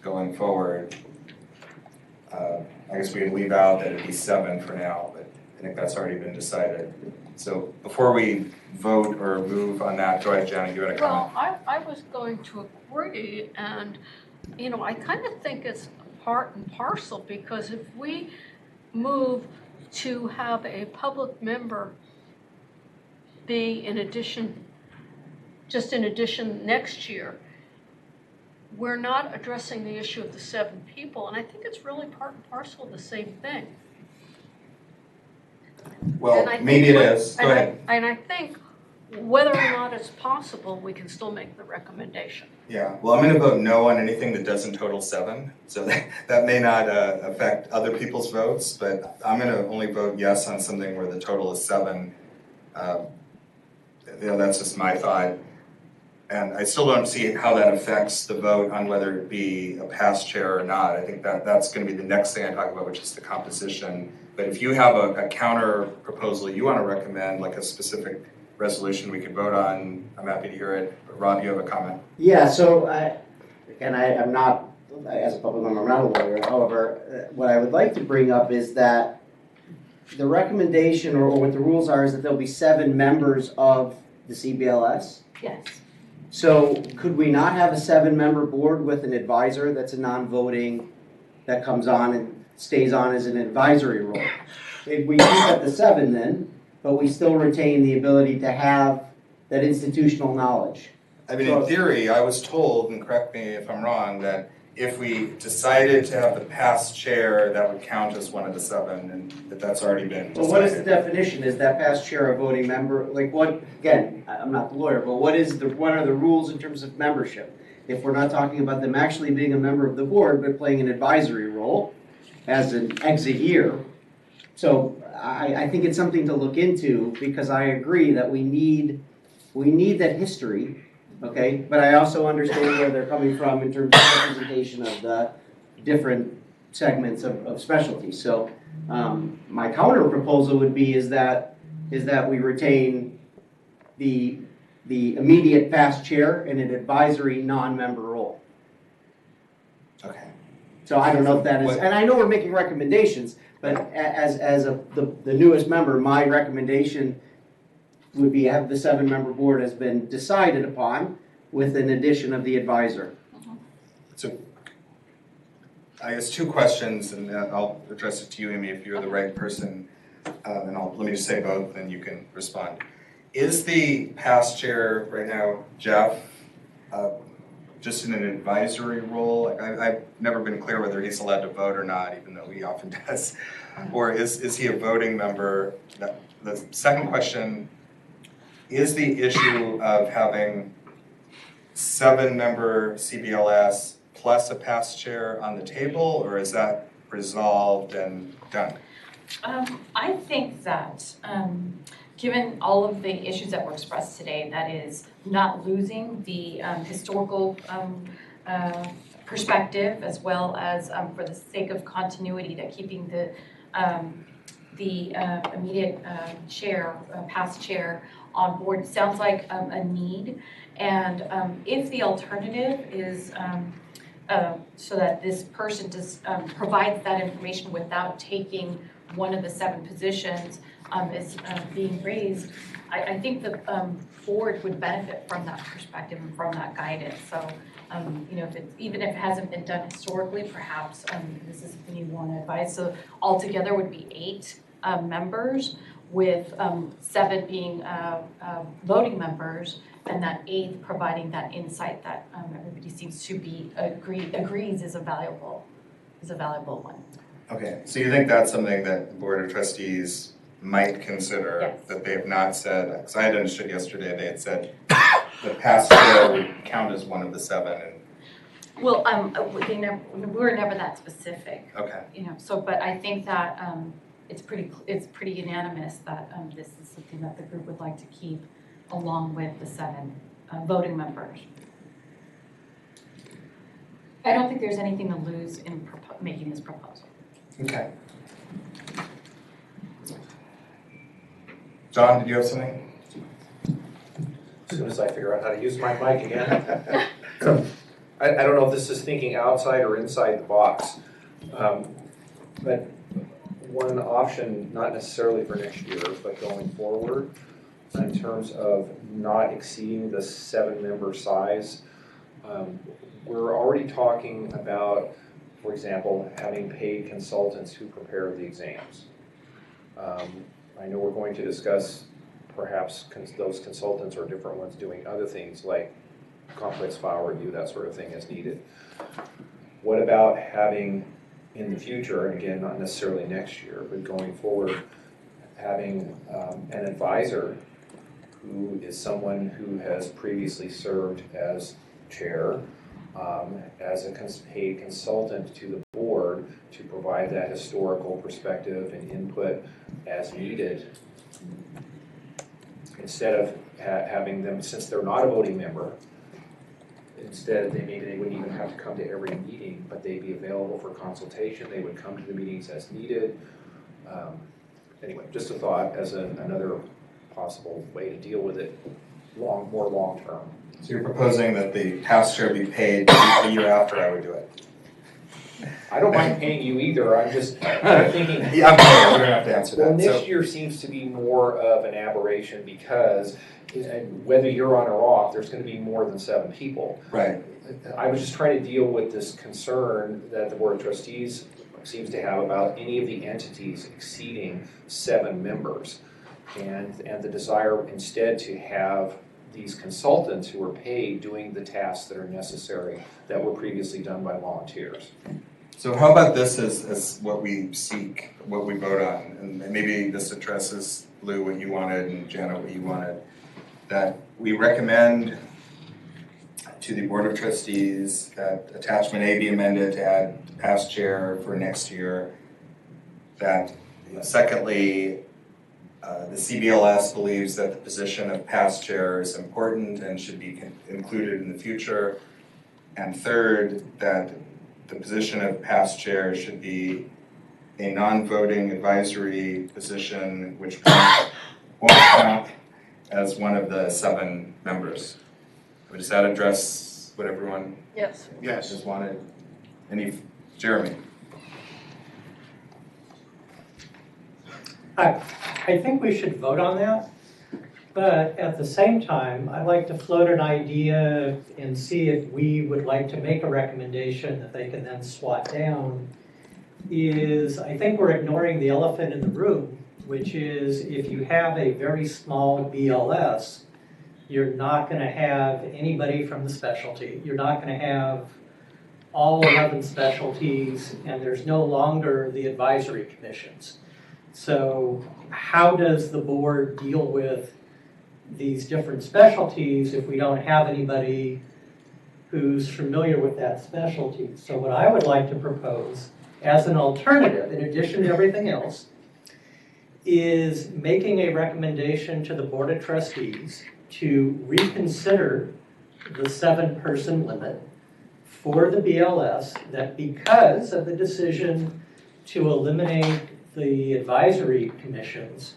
going forward. I guess we could leave out that it'd be 7 for now, but I think that's already been decided. So before we vote or move on that, go ahead, Janet, you had a comment. Well, I was going to agree, and, you know, I kind of think it's part and parcel, because if we move to have a public member be in addition, just in addition next year, we're not addressing the issue of the 7 people, and I think it's really part and parcel of the same thing. Well, And I think maybe it what- is. Go ahead. And I think whether or not it's possible, we can still make the recommendation. Yeah, well, I'm going to vote no on anything that doesn't total 7, so that may not affect other people's votes, but I'm going to only vote yes on something where the total is 7. You know, that's just my thought. And I still don't see how that affects the vote on whether it be a past chair or not. I think that's going to be the next thing I talk about, which is the composition. But if you have a counter proposal you want to recommend, like a specific resolution we could vote on, I'm happy to hear it. But Rob, you have a comment? Yeah, so I'm not, as a public member, I'm not a lawyer. However, what I would like to bring up is that the recommendation or what the rules are is that there'll be 7 members of the CBLS. Yes. So could we not have a 7-member board with an advisor that's a non-voting, that comes on and stays on as an advisory role? If we keep at the 7 then, but we still retain the ability to have that institutional knowledge. I mean, in theory, I was told, and correct me if I'm wrong, that if we decided to have the past chair, that would count as one of the 7, and that's already been decided. Well, what is the definition? Is that past chair a voting member? Like what, again, I'm not the lawyer, but what are the rules in terms of membership? If we're not talking about them actually being a member of the board, but playing an advisory role as an exit year. So I think it's something to look into, because I agree that we need that history. Okay, but I also understand where they're coming from in terms of representation of the different segments of specialty. So my counter proposal would be is that we retain the immediate past chair in an advisory non-member role. Okay. So I don't know if that is, and I know we're making recommendations, but as the newest member, my recommendation would be have the 7-member board has been decided upon with an addition of the advisor. So I guess 2 questions, and I'll address it to you, Amy, if you're the right person. And let me just say both, and you can respond. Is the past chair right now, Jeff, just in an advisory role? Like I've never been clear whether he's allowed to vote or not, even though he often does. Or is he a voting member? The second question, is the issue of having 7-member CBLS plus a past chair on the table, or is that resolved and done? I think that given all of the issues that were expressed today, that is not losing the historical perspective, as well as for the sake of continuity, that keeping the immediate chair, past chair on board sounds like a need. And if the alternative is so that this person just provides that information without taking one of the 7 positions is being raised, I think the board would benefit from that perspective and from that guidance. So, you know, even if it hasn't been done historically, perhaps this is something you want to advise. So altogether would be 8 members, with 7 being voting members, and that 8th providing that insight that everybody seems to be agrees is a valuable one. Okay, so you think that's something that the Board of Trustees might consider? Yes. That they have not said, because I had understood yesterday they had said the past chair would count as one of the 7. And Well, we were never that specific. okay. You know, so, but I think that it's pretty unanimous that this is something that the group would like to keep along with the 7 voting members. I don't think there's anything to lose in making this proposal. Okay. John, did you have something? As soon as I figure out how to use my mic again. I don't know if this is thinking outside or inside the box. But one option, not necessarily for next year, but going forward, in terms of not exceeding the 7-member size, we're already talking about, for example, having paid consultants who prepare the exams. I know we're going to discuss perhaps those consultants or different ones doing other things like complex file review, that sort of thing as needed. What about having in the future, and again, not necessarily next year, but going forward, having an advisor who is someone who has previously served as chair, as a paid consultant to the board to provide that historical perspective and input as needed, instead of having them, since they're not a voting member, instead they wouldn't even have to come to every meeting, but they'd be available for consultation. They would come to the meetings as needed. Anyway, just a thought as another possible way to deal with it more long term. So you're proposing that the past chair be paid a year after I would do it? I don't mind paying you either. I'm just thinking. Yeah, I'm sorry, we don't have to answer that. Well, next year seems to be more of an aberration because whether you're on or off, there's going to be more than 7 people. Right. I was just trying to deal with this concern that the Board of Trustees seems to have about any of the entities exceeding 7 members, and the desire instead to have these consultants who are paid doing the tasks that are necessary that were previously done by volunteers. So how about this as what we seek, what we vote on? And maybe this addresses, Lou, what you wanted, and Janet, what you wanted. That we recommend to the Board of Trustees that attachment A be amended to add past chair for next year. That, secondly, the CBLS believes that the position of past chair is important and should be included in the future. And third, that the position of past chair should be a non-voting advisory position which won't count as one of the 7 members. Does that address what everyone Yes. just wanted? Jeremy? I think we should vote on that, but at the same time, I'd like to float an idea and see if we would like to make a recommendation that they can then swat down. I think we're ignoring the elephant in the room, which is if you have a very small BLS, you're not going to have anybody from the specialty. You're not going to have all 11 specialties, and there's no longer the advisory commissions. So how does the board deal with these different specialties if we don't have anybody who's familiar with that specialty? So what I would like to propose as an alternative, in addition to everything else, is making a recommendation to the Board of Trustees to reconsider the 7-person limit for the BLS, that because of the decision to eliminate the advisory commissions,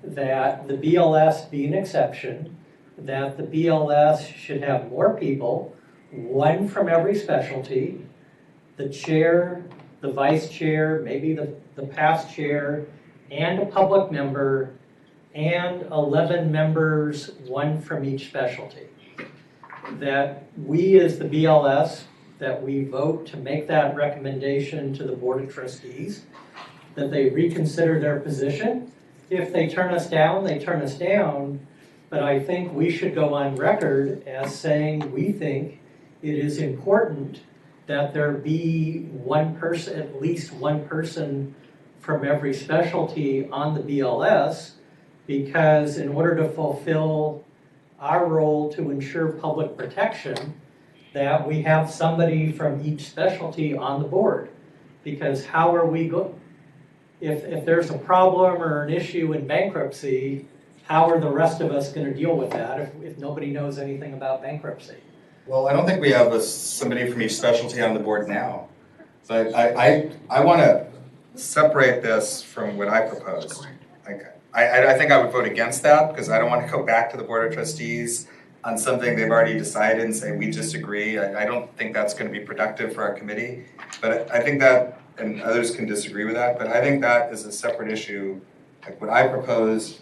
that the BLS be an exception, that the BLS should have more people, 1 from every specialty, the chair, the vice chair, maybe the past chair, and a public member, and 11 members, 1 from each specialty. That we as the BLS, that we vote to make that recommendation to the Board of Trustees, that they reconsider their position. If they turn us down, they turn us down, but I think we should go on record as saying we think it is important that there be 1 person, at least 1 person from every specialty on the BLS, because in order to fulfill our role to ensure public protection, that we have somebody from each specialty on the board. Because how are we going, if there's a problem or an issue in bankruptcy, how are the rest of us gonna deal with that if nobody knows anything about bankruptcy? Well, I don't think we have somebody from each specialty on the board now. So I want to separate this from what I proposed. I think I would vote against that because I don't want to go back to the Board of Trustees on something they've already decided and say, we disagree. I don't think that's going to be productive for our committee. But I think that, and others can disagree with that, but I think that is a separate issue. Like what I proposed,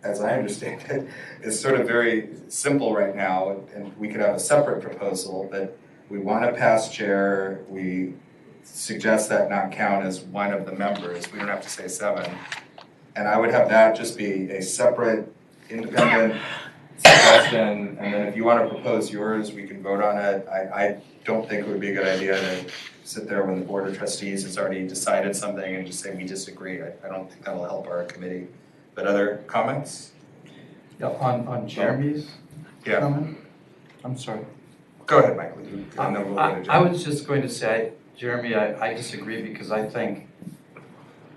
as I understand it, is sort of very simple right now, and we could have a separate proposal that we want a past chair, we suggest that not count as one of the members, we don't have to say 7. And I would have that just be a separate, independent suggestion, and then if you want to propose yours, we can vote on it. I don't think it would be a good idea to sit there when the Board of Trustees has already decided something and just say we disagree. I don't think that'll help our committee. But other comments? Yeah, on Jeremy's comment? I'm sorry. Go ahead, Michael. And then we'll go to Jeremy. I was just going to say, Jeremy, I disagree because I think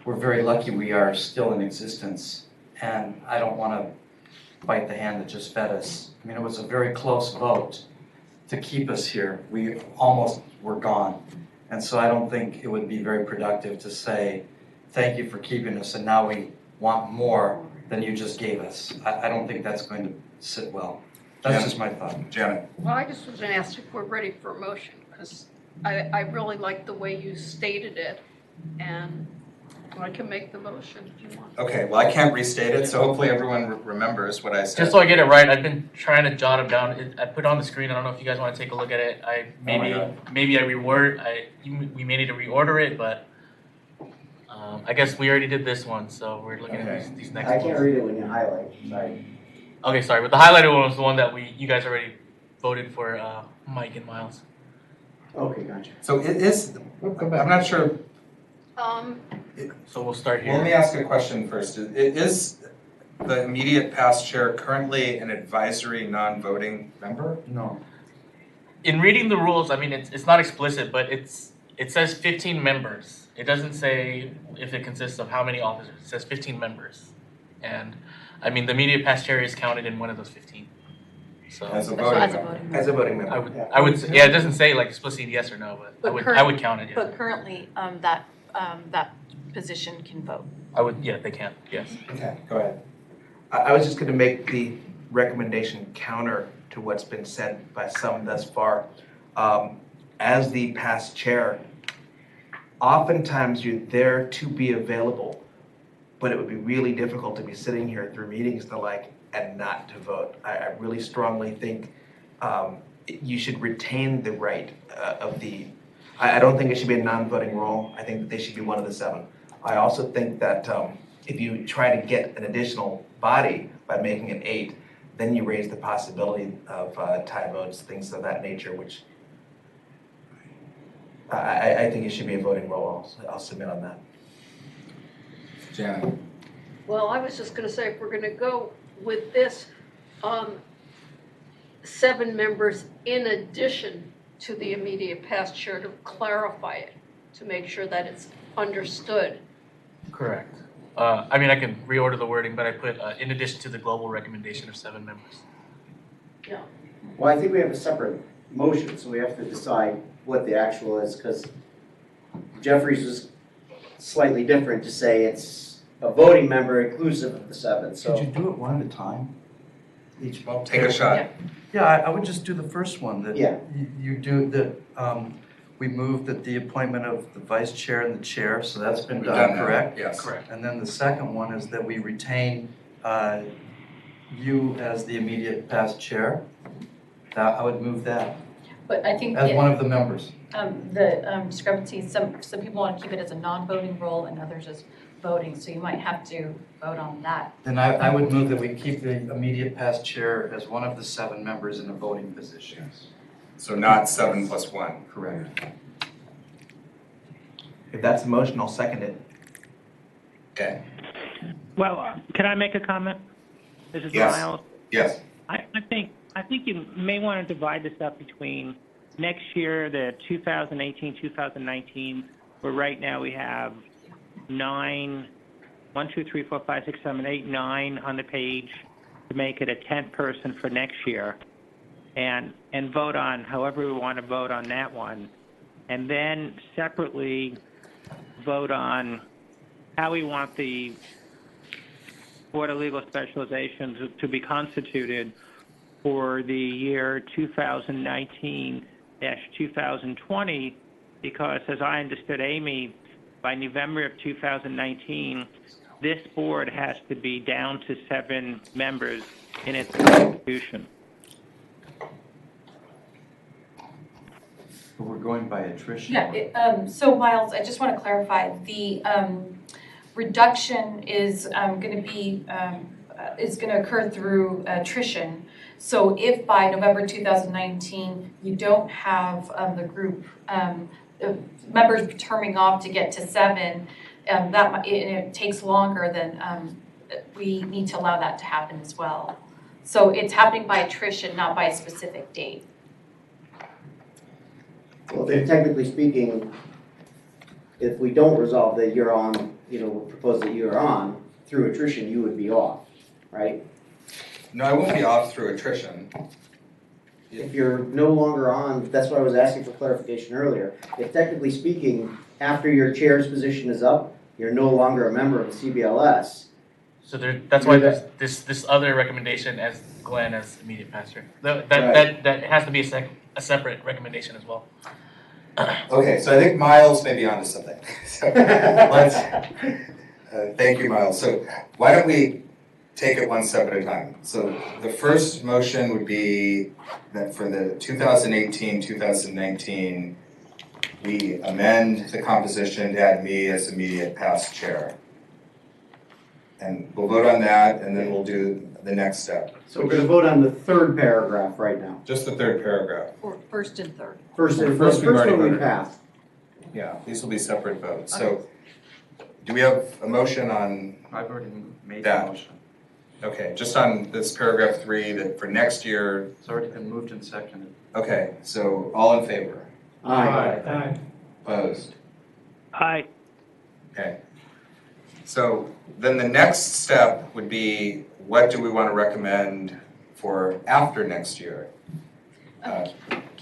we're very lucky we are still in existence, and I don't want to bite the hand that just fed us. I mean, it was a very close vote to keep us here. We almost were gone. And so I don't think it would be very productive to say, thank you for keeping us, and now we want more than you just gave us. I don't think that's going to sit well. That's just my thought. Janet. Well, I just was going to ask if we're ready for a motion, because I really like the way you stated it, and I can make the motion if you want. Okay, well, I can't restate it, so hopefully everyone remembers what I said. Just so I get it right, I've been trying to jot them down. I put it on the screen. I don't know if you guys want to take a look at it. Maybe I reword. We may need to reorder it, but I guess we already did this one, so we're looking at these next ones. I can't read it when you highlight, sorry. Okay, sorry, but the highlighted one was the one that you guys already voted for, Mike and Miles. Okay, gotcha. So it is, I'm not sure. So we'll start here. Well, let me ask a question first. Is the immediate past chair currently an advisory, non-voting member? No. In reading the rules, I mean, it's not explicit, but it says 15 members. It doesn't say if it consists of how many officers. It says 15 members. And, I mean, the immediate past chair is counted in one of those 15. So As a voting member. As a voting member. I would say, yeah, it doesn't say like explicit yes or no, but I would count it, yeah. But currently, that position can vote. They can, yes. Okay, go ahead. I was just going to make the recommendation counter to what's been said by some thus far. As the past chair, oftentimes you're there to be available, but it would be really difficult to be sitting here through meetings and the like and not to vote. I really strongly think you should retain the right of the, I don't think it should be a non-voting role. I think that they should be one of the 7. I also think that if you try to get an additional body by making it 8, then you raise the possibility of tie votes, things of that nature, which I think it should be a voting role. I'll submit on that. Janet. Well, I was just going to say, if we're going to go with this 7 members in addition to the immediate past chair, to clarify it, to make sure that it's understood. Correct. I mean, I can reorder the wording, but I put in addition to the global recommendation of 7 members. Yeah. Well, I think we have a separate motion, so we have to decide what the actual is, because Jeffries was slightly different to say it's a voting member inclusive of the 7, so. Could you do it one at a time? Each. Well, take a shot. Yeah, I would just do the first one, that Yeah. you do that, we move that the appointment of the vice chair and the chair, so that's been We've done, done that, correct? yes. Correct. And then the second one is that we retain you as the immediate past chair. I would move that But I think as one of the members. the discrepancy, some people want to keep it as a non-voting role and others as voting, so you might have to vote on that. Then I would move that we keep the immediate past chair as one of the 7 members in a voting position. So not 7 plus 1. Correct. If that's the motion, I'll second it. Okay. Well, can I make a comment? This is Yes. Miles. Yes. I think you may want to divide this up between next year, the 2018, 2019, where right now we have 9 1, 2, 3, 4, 5, 6, 7, 8, 9 on the page to make it a 10th person for next year, and vote on however we want to vote on that one, and then separately vote on how we want the Board of Legal Specializations to be constituted for the year 2019-2020, because as I understood Amy, by November of 2019, this board has to be down to 7 members in its constitution. But we're going by attrition. Yeah, so Miles, I just want to clarify, the reduction is going to occur through attrition. So if by November 2019 you don't have the group members terming off to get to 7, it takes longer, then we need to allow that to happen as well. So it's happening by attrition, not by a specific date. Well, then technically speaking, if we don't resolve that you're on, propose that you're on, through attrition, you would be off, right? No, I won't be off through attrition. If you're no longer on, that's why I was asking for clarification earlier. If technically speaking, after your chair's position is up, you're no longer a member of the CBLS. So that's why there's this other recommendation as Glenn as immediate pastor. That has to be a separate recommendation as well. Okay, so I think Miles may be onto something. So let's, thank you, Miles. So why don't we take it one step at a time? So the first motion would be that for the 2018-2019, we amend the composition to add me as immediate past chair. And we'll vote on that, and then we'll do the next step. So we're going to vote on the third paragraph right now. Just the third paragraph. Or first and third. First we've one already we voted. passed. Yeah, these will be separate votes. So do we have a motion on I've already made that? the motion. Okay, just on this paragraph 3, that for next year. It's already been moved and seconded. Okay, so all in favor? Aye. Opposed? Aye. Okay. So then the next step would be, what do we want to recommend for after next year? Can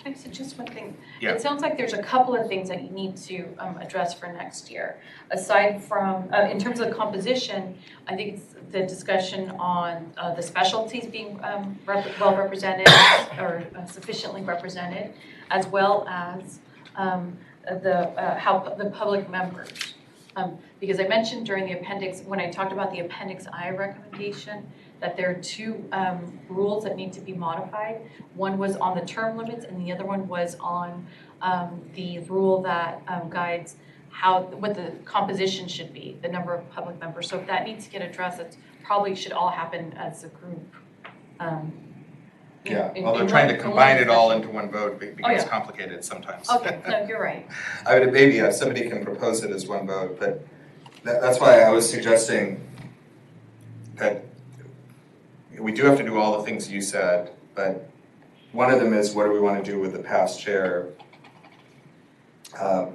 I suggest one thing? Yeah. It sounds like there's a couple of things that you need to address for next year. Aside from, in terms of the composition, I think it's the discussion on the specialties being well represented or sufficiently represented, as well as how the public members. Because I mentioned during the appendix, when I talked about the Appendix I recommendation, that there are 2 rules that need to be modified. One was on the term limits, and the other one was on the rule that guides what the composition should be, the number of public members. So if that needs to get addressed, it probably should all happen as a group. Yeah, although trying to combine it all into one vote becomes complicated sometimes. Okay, no, you're right. I would maybe somebody can propose it as one vote, but that's why I was suggesting that we do have to do all the things you said, but one of them is, what do we want to do with the past chair? But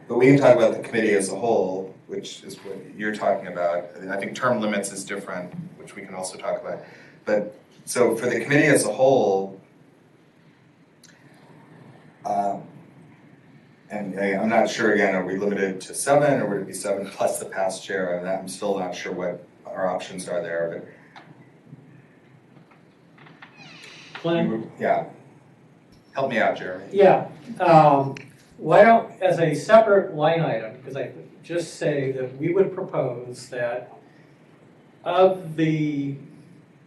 we can talk about the committee as a whole, which is what you're talking about. I think term limits is different, which we can also talk about. But so for the committee as a whole, and I'm not sure again, are we limited to 7 or would it be 7 plus the past chair? And I'm still not sure what our options are there. Glenn? Yeah. Help me out, Jeremy. Yeah. Why don't, as a separate line item, because I just say that we would propose that of the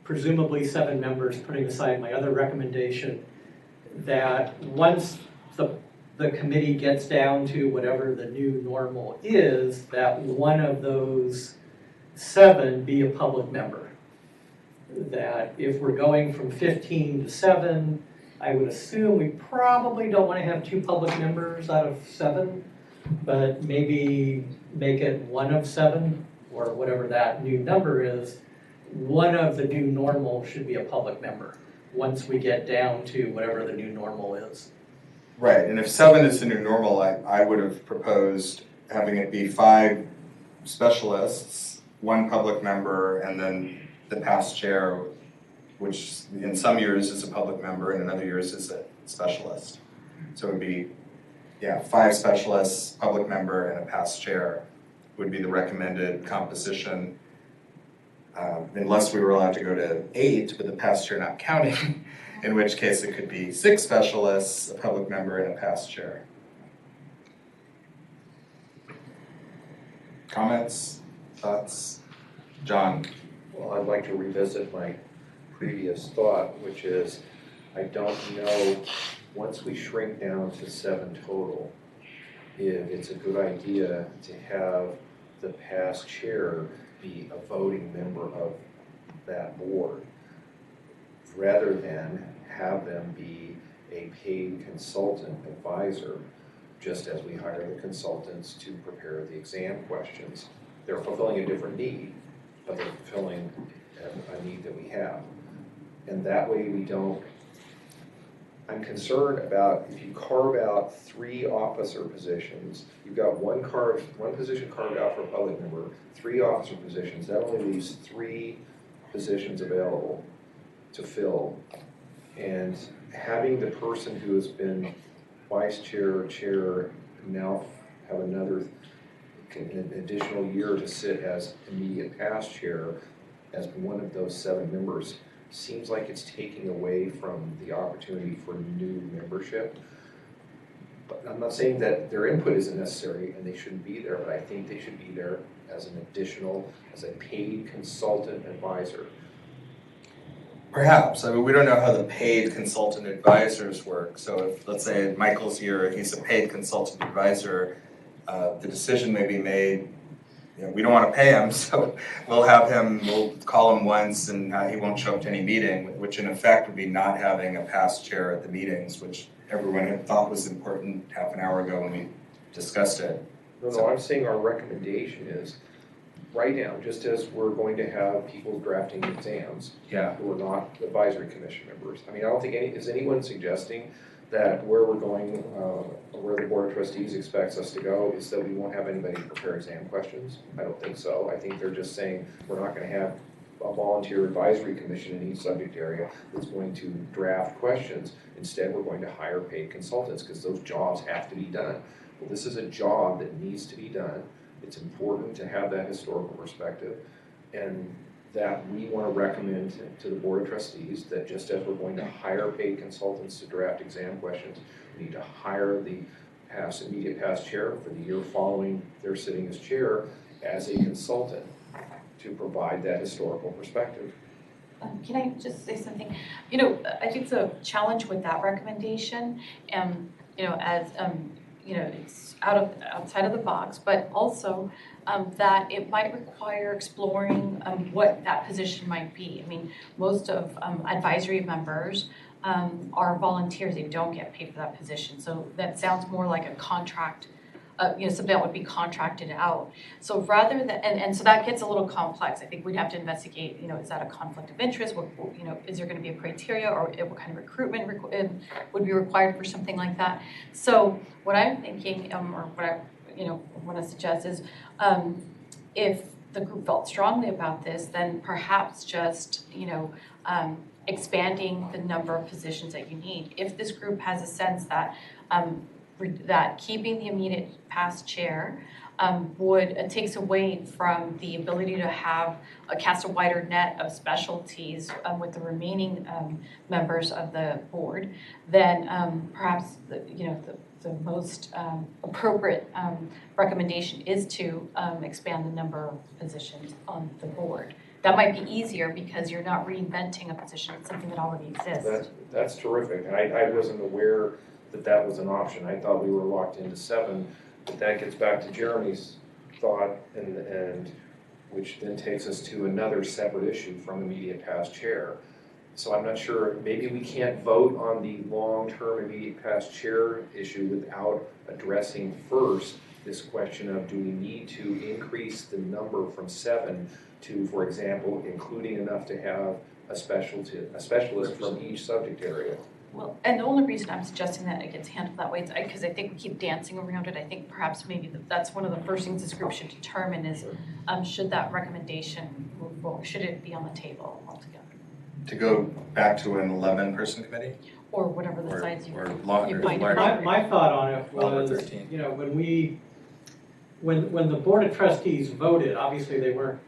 presumably 7 members, putting aside my other recommendation, that once the committee gets down to whatever the new normal is, that one of those 7 be a public member. That if we're going from 15 to 7, I would assume we probably don't want to have 2 public members out of 7, but maybe make it 1 of 7, or whatever that new number is. One of the new normal should be a public member, once we get down to whatever the new normal is. Right, and if 7 is the new normal, I would have proposed having it be 5 specialists, one public member and then the past chair, which in some years is a public member and in other years is a specialist. So it would be, 5 specialists, public member, and a past chair would be the recommended composition. Unless we were allowed to go to 8 with the past chair not counting, in which case it could be 6 specialists, a public member, and a past chair. Comments, thoughts? John? Well, I'd like to revisit my previous thought, which is, I don't know, once we shrink down to 7 total, if it's a good idea to have the past chair be a voting member of that board, rather than have them be a paid consultant advisor, just as we hire the consultants to prepare the exam questions. They're fulfilling a different need, but they're fulfilling a need that we have. And that way we don't, I'm concerned about if you carve out 3 officer positions, you've got one position carved out for a public member, 3 officer positions, that only leaves 3 positions available to fill. And having the person who has been vice chair or chair now have an additional year to sit as immediate past chair as one of those 7 members seems like it's taking away from the opportunity for new membership. But I'm not saying that their input isn't necessary and they shouldn't be there, but I think they should be there as an additional, as a paid consultant advisor. Perhaps. I mean, we don't know how the paid consultant advisors work. So if, let's say, Michael's here, he's a paid consultant advisor, the decision may be made, we don't want to pay him, so we'll call him once and he won't show up to any meeting, which in effect would be not having a past chair at the meetings, which everyone had thought was important half an hour ago when we discussed it. No, I'm saying our recommendation is, right now, just as we're going to have people drafting exams who are not advisory commission members. I mean, I don't think is anyone suggesting that where we're going, where the Board of Trustees expects us to go is that we won't have anybody prepare exam questions? I don't think so. I think they're just saying we're not going to have a volunteer advisory commission in each subject area that's going to draft questions. Instead, we're going to hire paid consultants because those jobs have to be done. Well, this is a job that needs to be done. It's important to have that historical perspective, and that we want to recommend to the Board of Trustees that just as we're going to hire paid consultants to draft exam questions, we need to hire the immediate past chair for the year following their sitting as chair as a consultant to provide that historical perspective. Can I just say something? I think the challenge with that recommendation, as it's outside of the box, but also that it might require exploring what that position might be. I mean, most of advisory members are volunteers. They don't get paid for that position. So that sounds more like a contract, something that would be contracted out. So rather than, and so that gets a little complex. I think we'd have to investigate, is that a conflict of interest? Is there going to be a criteria, or what kind of recruitment would be required for something like that? So what I'm thinking, or what I want to suggest is, if the group felt strongly about this, then perhaps just, expanding the number of positions that you need. If this group has a sense that that keeping the immediate past chair takes away from the ability to cast a wider net of specialties with the remaining members of the board, then perhaps the most appropriate recommendation is to expand the number of positions on the board. That might be easier because you're not reinventing a position, it's something that already exists. That's terrific, and I wasn't aware that was an option. I thought we were locked into 7, but that gets back to Jeremy's thought, and which then takes us to another separate issue from immediate past chair. So I'm not sure, maybe we can't vote on the long-term immediate past chair issue without addressing first this question of, do we need to increase the number from 7 to, for example, including enough to have a specialist from each subject area? Well, and the only reason I'm suggesting that it gets handled that way is because I think we keep dancing around it. I think perhaps maybe that's one of the first things this group should determine is, should that recommendation move forward? Should it be on the table altogether? To go back to an 11-person committee? Or whatever the size you larger. find My appropriate. thought on it Well, was, 13. you know, when the Board of Trustees voted, obviously they weren't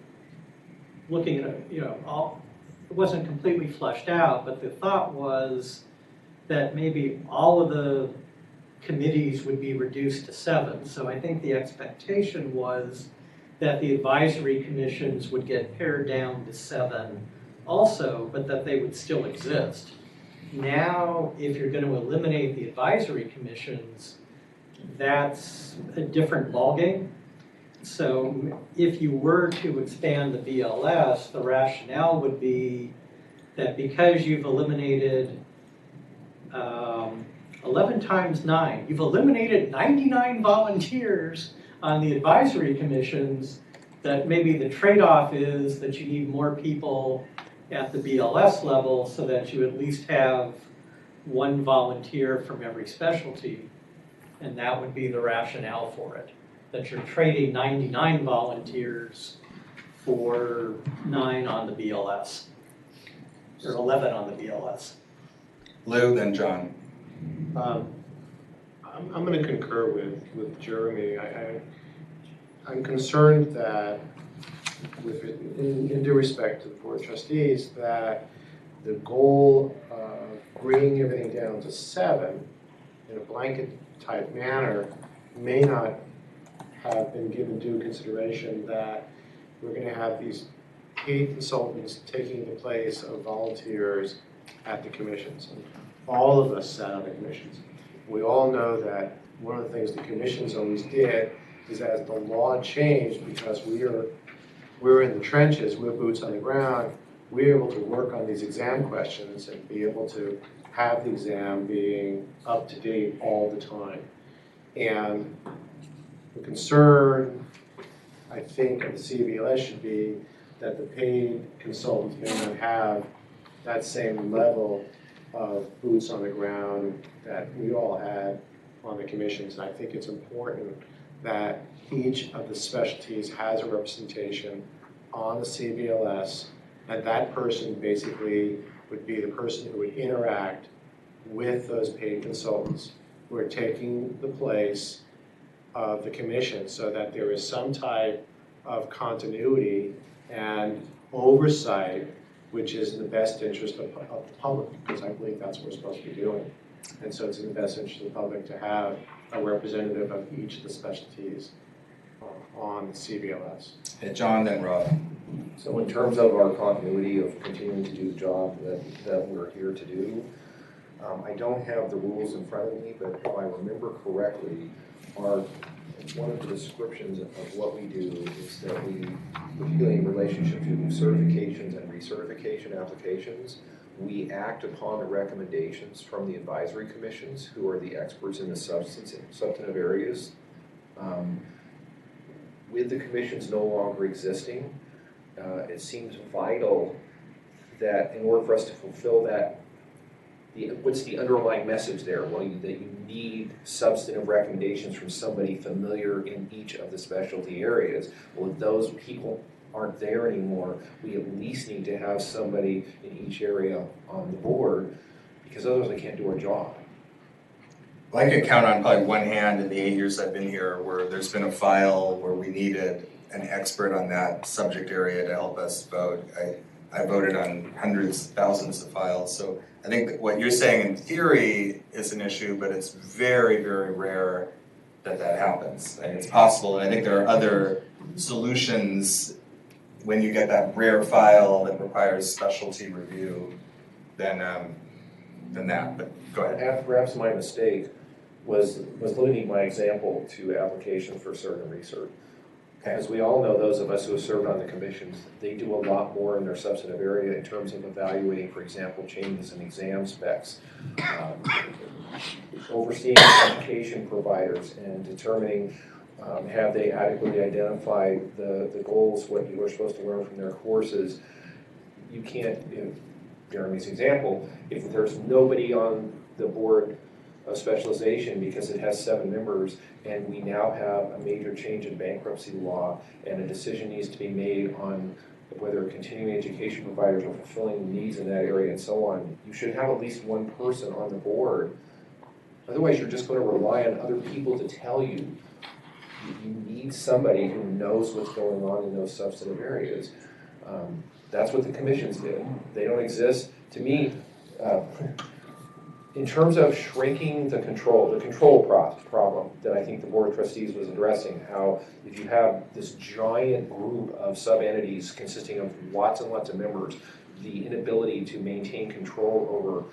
looking at, you know, it wasn't completely fleshed out, but the thought was that maybe all of the committees would be reduced to 7. So I think the expectation was that the advisory commissions would get pared down to 7 also, but that they would still exist. Now, if you're going to eliminate the advisory commissions, that's a different ballgame. So if you were to expand the BLS, the rationale would be that because you've eliminated 11 times 9, you've eliminated 99 volunteers on the advisory commissions, that maybe the trade-off is that you need more people at the BLS level so that you at least have 1 volunteer from every specialty. And that would be the rationale for it, that you're trading 99 volunteers for 9 on the BLS, or 11 on the BLS. Lou, then John. I'm going to concur with Jeremy. I'm concerned that, in due respect to the Board of Trustees, that the goal of bringing everything down to 7 in a blanket type manner may not have been given due consideration, that we're going to have these paid consultants taking the place of volunteers at the commissions. And all of us sat on the commissions. We all know that one of the things the commissions always did is, as the law changed, because we're in the trenches, we're boots on the ground, we're able to work on these exam questions and be able to have the exam being up to date all the time. And the concern, I think, of the CBLS should be that the paid consultants may not have that same level of boots on the ground that we all had on the commissions. And I think it's important that each of the specialties has a representation on the CBLS, and that person basically would be the person who would interact with those paid consultants who are taking the place of the commission, so that there is some type of continuity and oversight, which is in the best interest of the public, because I believe that's what we're supposed to be doing. And so it's in the best interest of the public to have a representative of each of the specialties on the CBLS. Okay, John, then Rob. So in terms of our continuity of continuing to do the job that we're here to do, I don't have the rules in front of me, but if I remember correctly, one of the descriptions of what we do is that particularly in relationship to certifications and recertification applications, we act upon the recommendations from the advisory commissions, who are the experts in the substantive areas. With the commissions no longer existing, it seems vital that in order for us to fulfill that, what's the underlying message there? Well, that you need substantive recommendations from somebody familiar in each of the specialty areas. Well, if those people aren't there anymore, we at least need to have somebody in each area on the board, because otherwise we can't do our job. Well, I could count on probably one hand in the 8 years I've been here where there's been a file where we needed an expert on that subject area to help us vote. I voted on hundreds, thousands of files, so I think that what you're saying in theory is an issue, but it's very, very rare that that happens. And it's possible, and I think there are other solutions when you get that rare file that requires specialty review than that, but go ahead. Perhaps my mistake was limiting my example to applications for cert and recert. As we all know, those of us who have served on the commissions, they do a lot more in their substantive area in terms of evaluating, for example, changes in exam specs, overseeing application providers and determining have they adequately identified the goals, what you are supposed to learn from their courses. You can't, Jeremy's example, if there's nobody on the board of specialization because it has 7 members, and we now have a major change in bankruptcy law, and a decision needs to be made on whether continuing education providers are fulfilling needs in that area and so on, you should have at least one person on the board. Otherwise, you're just going to rely on other people to tell you. You need somebody who knows what's going on in those substantive areas. That's what the commissions did. They don't exist. To me, in terms of shrinking the control problem that I think the Board of Trustees was addressing, how if you have this giant group of sub-entities consisting of lots and lots of members, the inability to maintain control over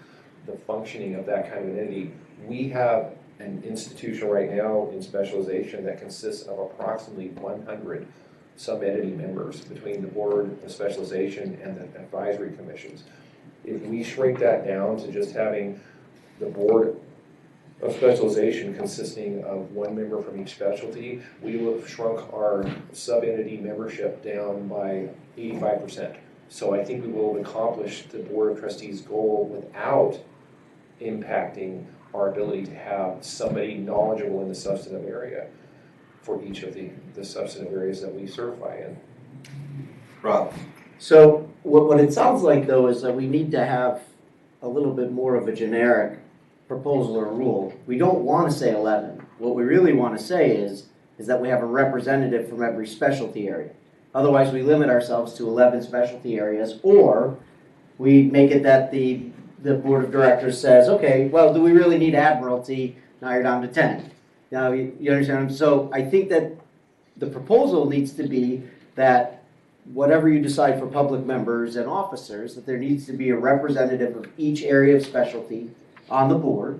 the functioning of that kind of an entity, we have an institution right now in specialization that consists of approximately 100 sub-entity members between the Board of Specialization and the advisory commissions. If we shrink that down to just having the Board of Specialization consisting of 1 member from each specialty, we will have shrunk our sub-entity membership down by 85%. So I think we will have accomplished the Board of Trustees' goal without impacting our ability to have somebody knowledgeable in the substantive area for each of the substantive areas that we certify in. Rob? So what it sounds like though is that we need to have a little bit more of a generic proposal or rule. We don't want to say 11. What we really want to say is that we have a representative from every specialty area. Otherwise we limit ourselves to 11 specialty areas, or we make it that the board of directors says, okay, well, do we really need admiralty? Now you're down to 10. Now, you understand? So I think that the proposal needs to be that whatever you decide for public members and officers, that there needs to be a representative of each area of specialty on the board,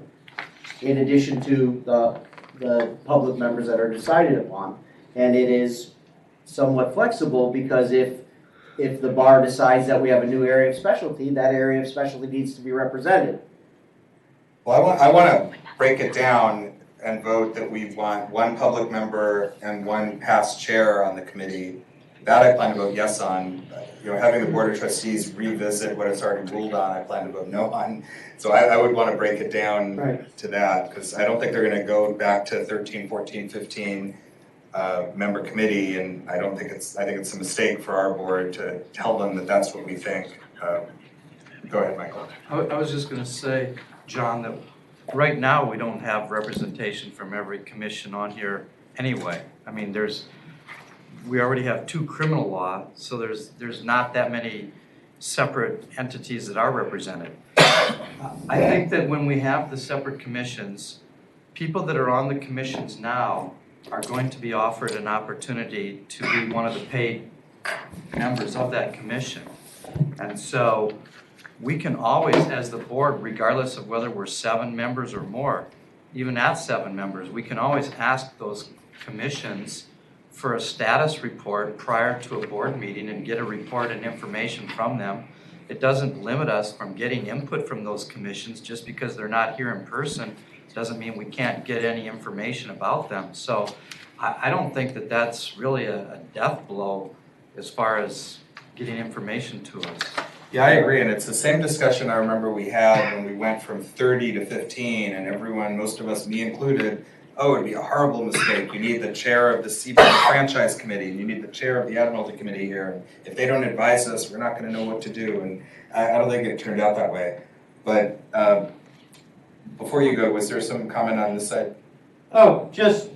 in addition to the public members that are decided upon. And it is somewhat flexible because if the bar decides that we have a new area of specialty, that area of specialty needs to be represented. Well, I want to break it down and vote that we want 1 public member and 1 past chair on the committee. That I plan to vote yes on. Having the Board of Trustees revisit what it's already ruled on, I plan to vote no on. So I would want to break it down to that, because I don't think they're going to go back to 13, 14, 15 member committee, and I think it's a mistake for our board to tell them that that's what we think. Go ahead, Michael. I was just going to say, John, that right now we don't have representation from every commission on here anyway. I mean, we already have 2 criminal law, so there's not that many separate entities that are represented. I think that when we have the separate commissions, people that are on the commissions now are going to be offered an opportunity to be one of the paid members of that commission. And so we can always, as the board, regardless of whether we're 7 members or more, even at 7 members, we can always ask those commissions for a status report prior to a board meeting and get a report and information from them. It doesn't limit us from getting input from those commissions. Just because they're not here in person doesn't mean we can't get any information about them. So I don't think that that's really a death blow as far as getting information to us. Yeah, I agree, and it's the same discussion I remember we had when we went from 30 to 15, and everyone, most of us, me included, oh, it'd be a horrible mistake. You need the chair of the CBA franchise committee, and you need the chair of the admiralty committee here. And if they don't advise us, we're not going to know what to do. And I don't think it turned out that way. But before you go, was there some comment on this side? Oh, just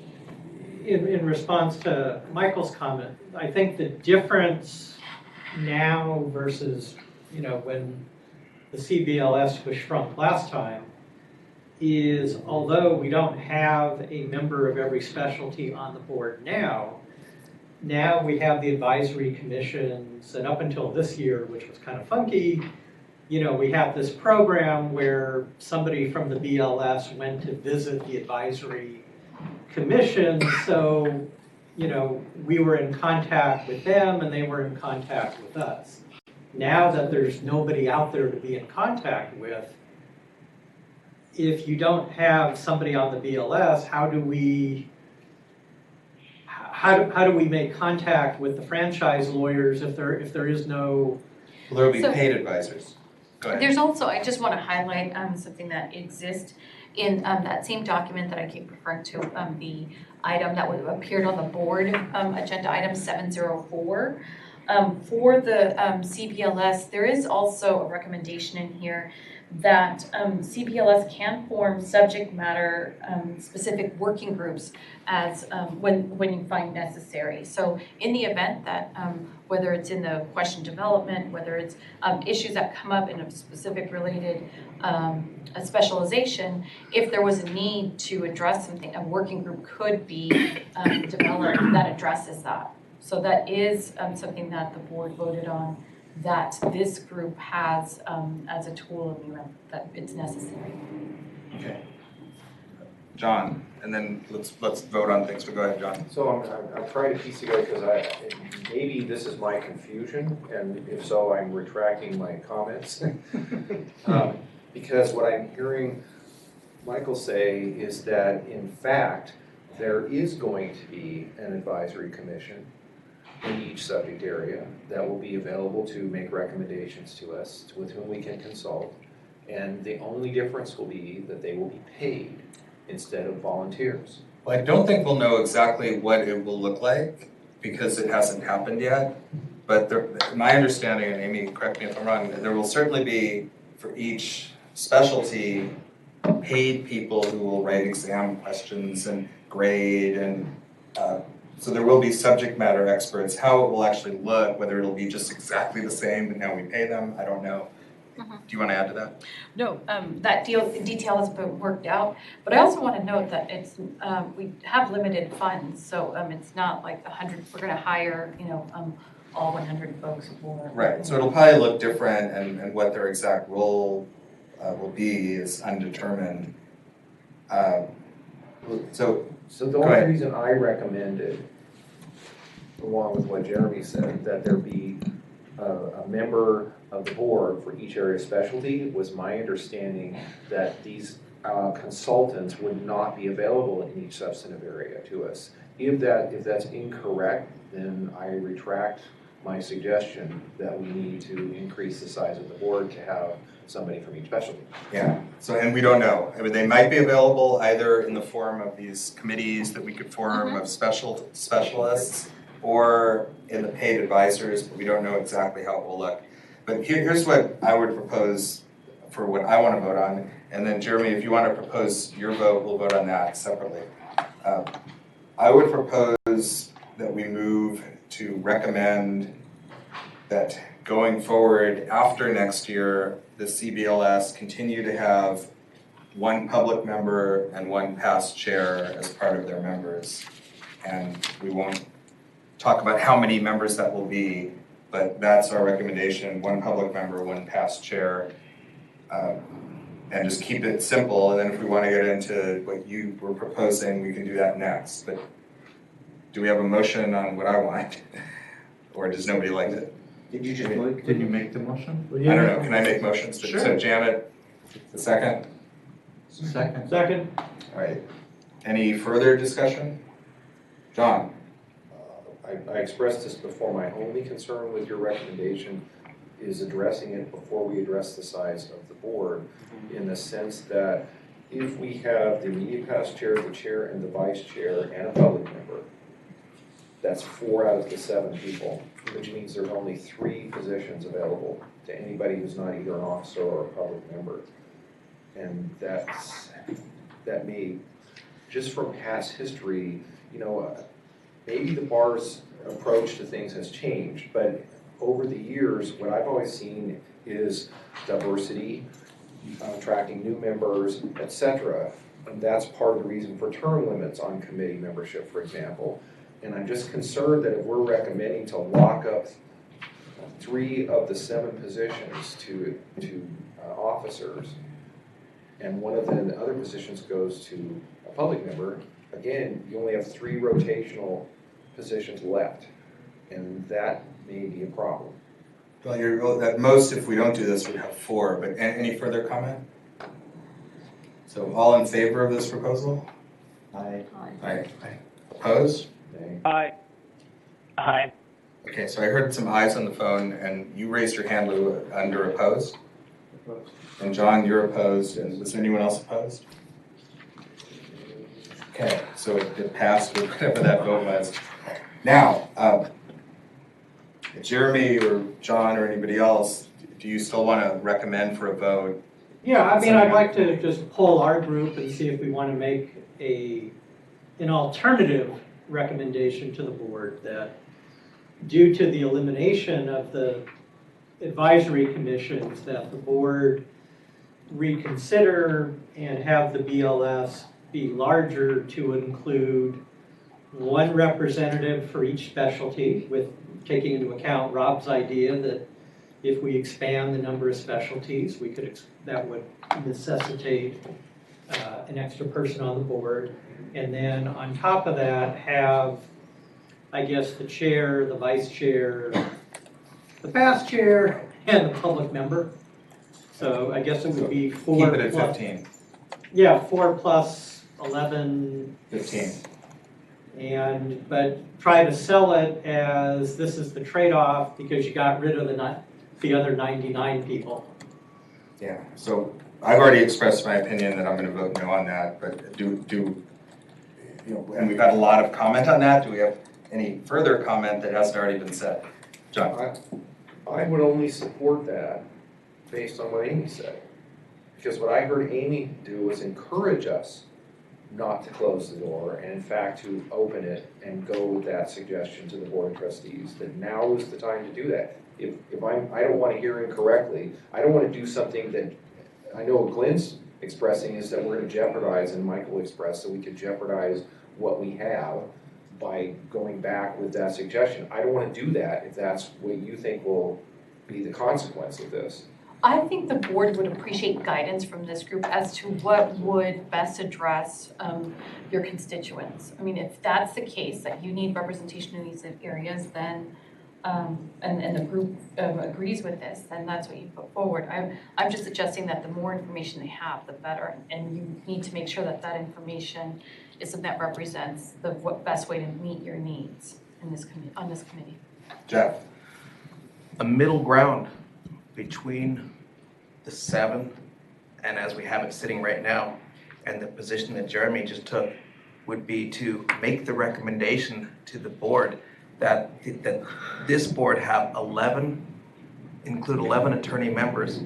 in response to Michael's comment, I think the difference now versus, when the CBLS was shrunk last time is, although we don't have a member of every specialty on the board now we have the advisory commissions, and up until this year, which was kind of funky, we have this program where somebody from the BLS went to visit the advisory commission, so, we were in contact with them and they were in contact with us. Now that there's nobody out there to be in contact with, if you don't have somebody on the BLS, how do we make contact with the franchise lawyers if there is no? Well, there will be paid advisors. Go ahead. There's also, I just want to highlight something that exists in that same document that I keep referring to, the item that appeared on the board, agenda item 704. For the CPLS, there is also a recommendation in here that CPLS can form subject matter specific working groups as when you find necessary. So in the event that whether it's in the question development, whether it's issues that come up in a specific related a specialization, if there was a need to address something, a working group could be developed that addresses that. So that is something that the board voted on, that this group has as a tool in the event that it's necessary. Okay. John, and then let's vote on things, but go ahead, John. So I'm trying to piece together, because maybe this is my confusion, and if so, I'm retracting my comments. Because what I'm hearing Michael say is that, in fact, there is going to be an advisory commission in each subject area that will be available to make recommendations to us, with whom we can consult. And the only difference will be that they will be paid instead of volunteers. Well, I don't think we'll know exactly what it will look like because it hasn't happened yet. But my understanding, and Amy, correct me if I'm wrong, there will certainly be, for each specialty, paid people who will write exam questions and grade, and so there will be subject matter experts. How it will actually look, whether it'll be just exactly the same, but now we pay them, I don't know. Do you want to add to that? No, that detail has been worked out, but I also want to note that it's we have limited funds, so it's not like 100. We're going to hire, all 100 folks for. Right. So it'll probably look different, and what their exact role will be is undetermined. So the only reason I recommended, along with what Jeremy said, that there be a member of the board for each area of specialty, was my understanding that these consultants would not be available in each substantive area to us. If that's incorrect, then I retract my suggestion that we need to increase the size of the board to have somebody from each specialty. Yeah, so, and we don't know. I mean, they might be available either in the form of these committees that we could form of specialists, or in the paid advisors, but we don't know exactly how it will look. But here's what I would propose for what I want to vote on, and then Jeremy, if you want to propose your vote, we'll vote on that separately. I would propose that we move to recommend that going forward after next year, the CBLS continue to have one public member and one past chair as part of their members. And we won't talk about how many members that will be, but that's our recommendation: one public member, one past chair, and just keep it simple. And then if we want to get into what you were proposing, we can do that next. But do we have a motion on what I want? Or does nobody like it? Did you just move? Did you make the motion? I don't know, can I make motions? Sure. So Janet, the second? Second. All right. Any further discussion? John? I expressed this before. My only concern with your recommendation is addressing it before we address the size of the board, in the sense that if we have the immediate past chair, the chair, and the vice chair, and a public member, that's 4 out of the 7 people, which means there's only 3 positions available to anybody who's not either an officer or a public member. And that may, just from past history, maybe the bar's approach to things has changed, but over the years, what I've always seen is diversity, attracting new members, etc. And that's part of the reason for term limits on committee membership, for example. And I'm just concerned that if we're recommending to lock up 3 of the 7 positions to officers, and one of the other positions goes to a public member, again, you only have 3 rotational positions left, and that may be a problem. Well, at most, if we don't do this, we'd have 4, but any further comment? So all in favor of this proposal? Aye. Aye. Opposed? Aye. Okay, so I heard some ayes on the phone, and you raised your hand, Lou, under opposed? And John, you're opposed, and was there anyone else opposed? Okay, so it passed with whatever that vote was. Now, Jeremy or John or anybody else, do you still want to recommend for a vote? Yeah, I mean, I'd like to just poll our group and see if we want to make an alternative recommendation to the board that due to the elimination of the advisory commissions, that the board reconsider and have the BLS be larger to include one representative for each specialty, with taking into account Rob's idea that if we expand the number of specialties, we could that would necessitate an extra person on the board. And then on top of that, have, I guess, the chair, the vice chair, the past chair, and the public member. So I guess it would be 4 Keep it at plus, 15. Yeah, 4 plus 11. 15. But try to sell it as this is the trade-off because you got rid of the other 99 people. Yeah, so I've already expressed my opinion that I'm going to vote no on that, but and we've had a lot of comment on that. Do we have any further comment that hasn't already been said? John? I would only support that based on what Amy said. Because what I heard Amy do was encourage us not to close the door, and in fact to open it and go with that suggestion to the Board of Trustees, that now is the time to do that. If I don't want to hear incorrectly, I don't want to do something that I know Glenn's expressing is that we're going to jeopardize, and Michael expressed that we could jeopardize what we have by going back with that suggestion. I don't want to do that if that's what you think will be the consequence of this. I think the board would appreciate guidance from this group as to what would best address your constituents. I mean, if that's the case, that you need representation in these areas, then, and the group agrees with this, then that's what you put forward. I'm just suggesting that the more information they have, the better, and you need to make sure that that information is something that represents the best way to meet your needs in this on this committee. Jeff? A middle ground between the 7, and as we have it sitting right now, and the position that Jeremy just took would be to make the recommendation to the board that this board have 11 attorney members,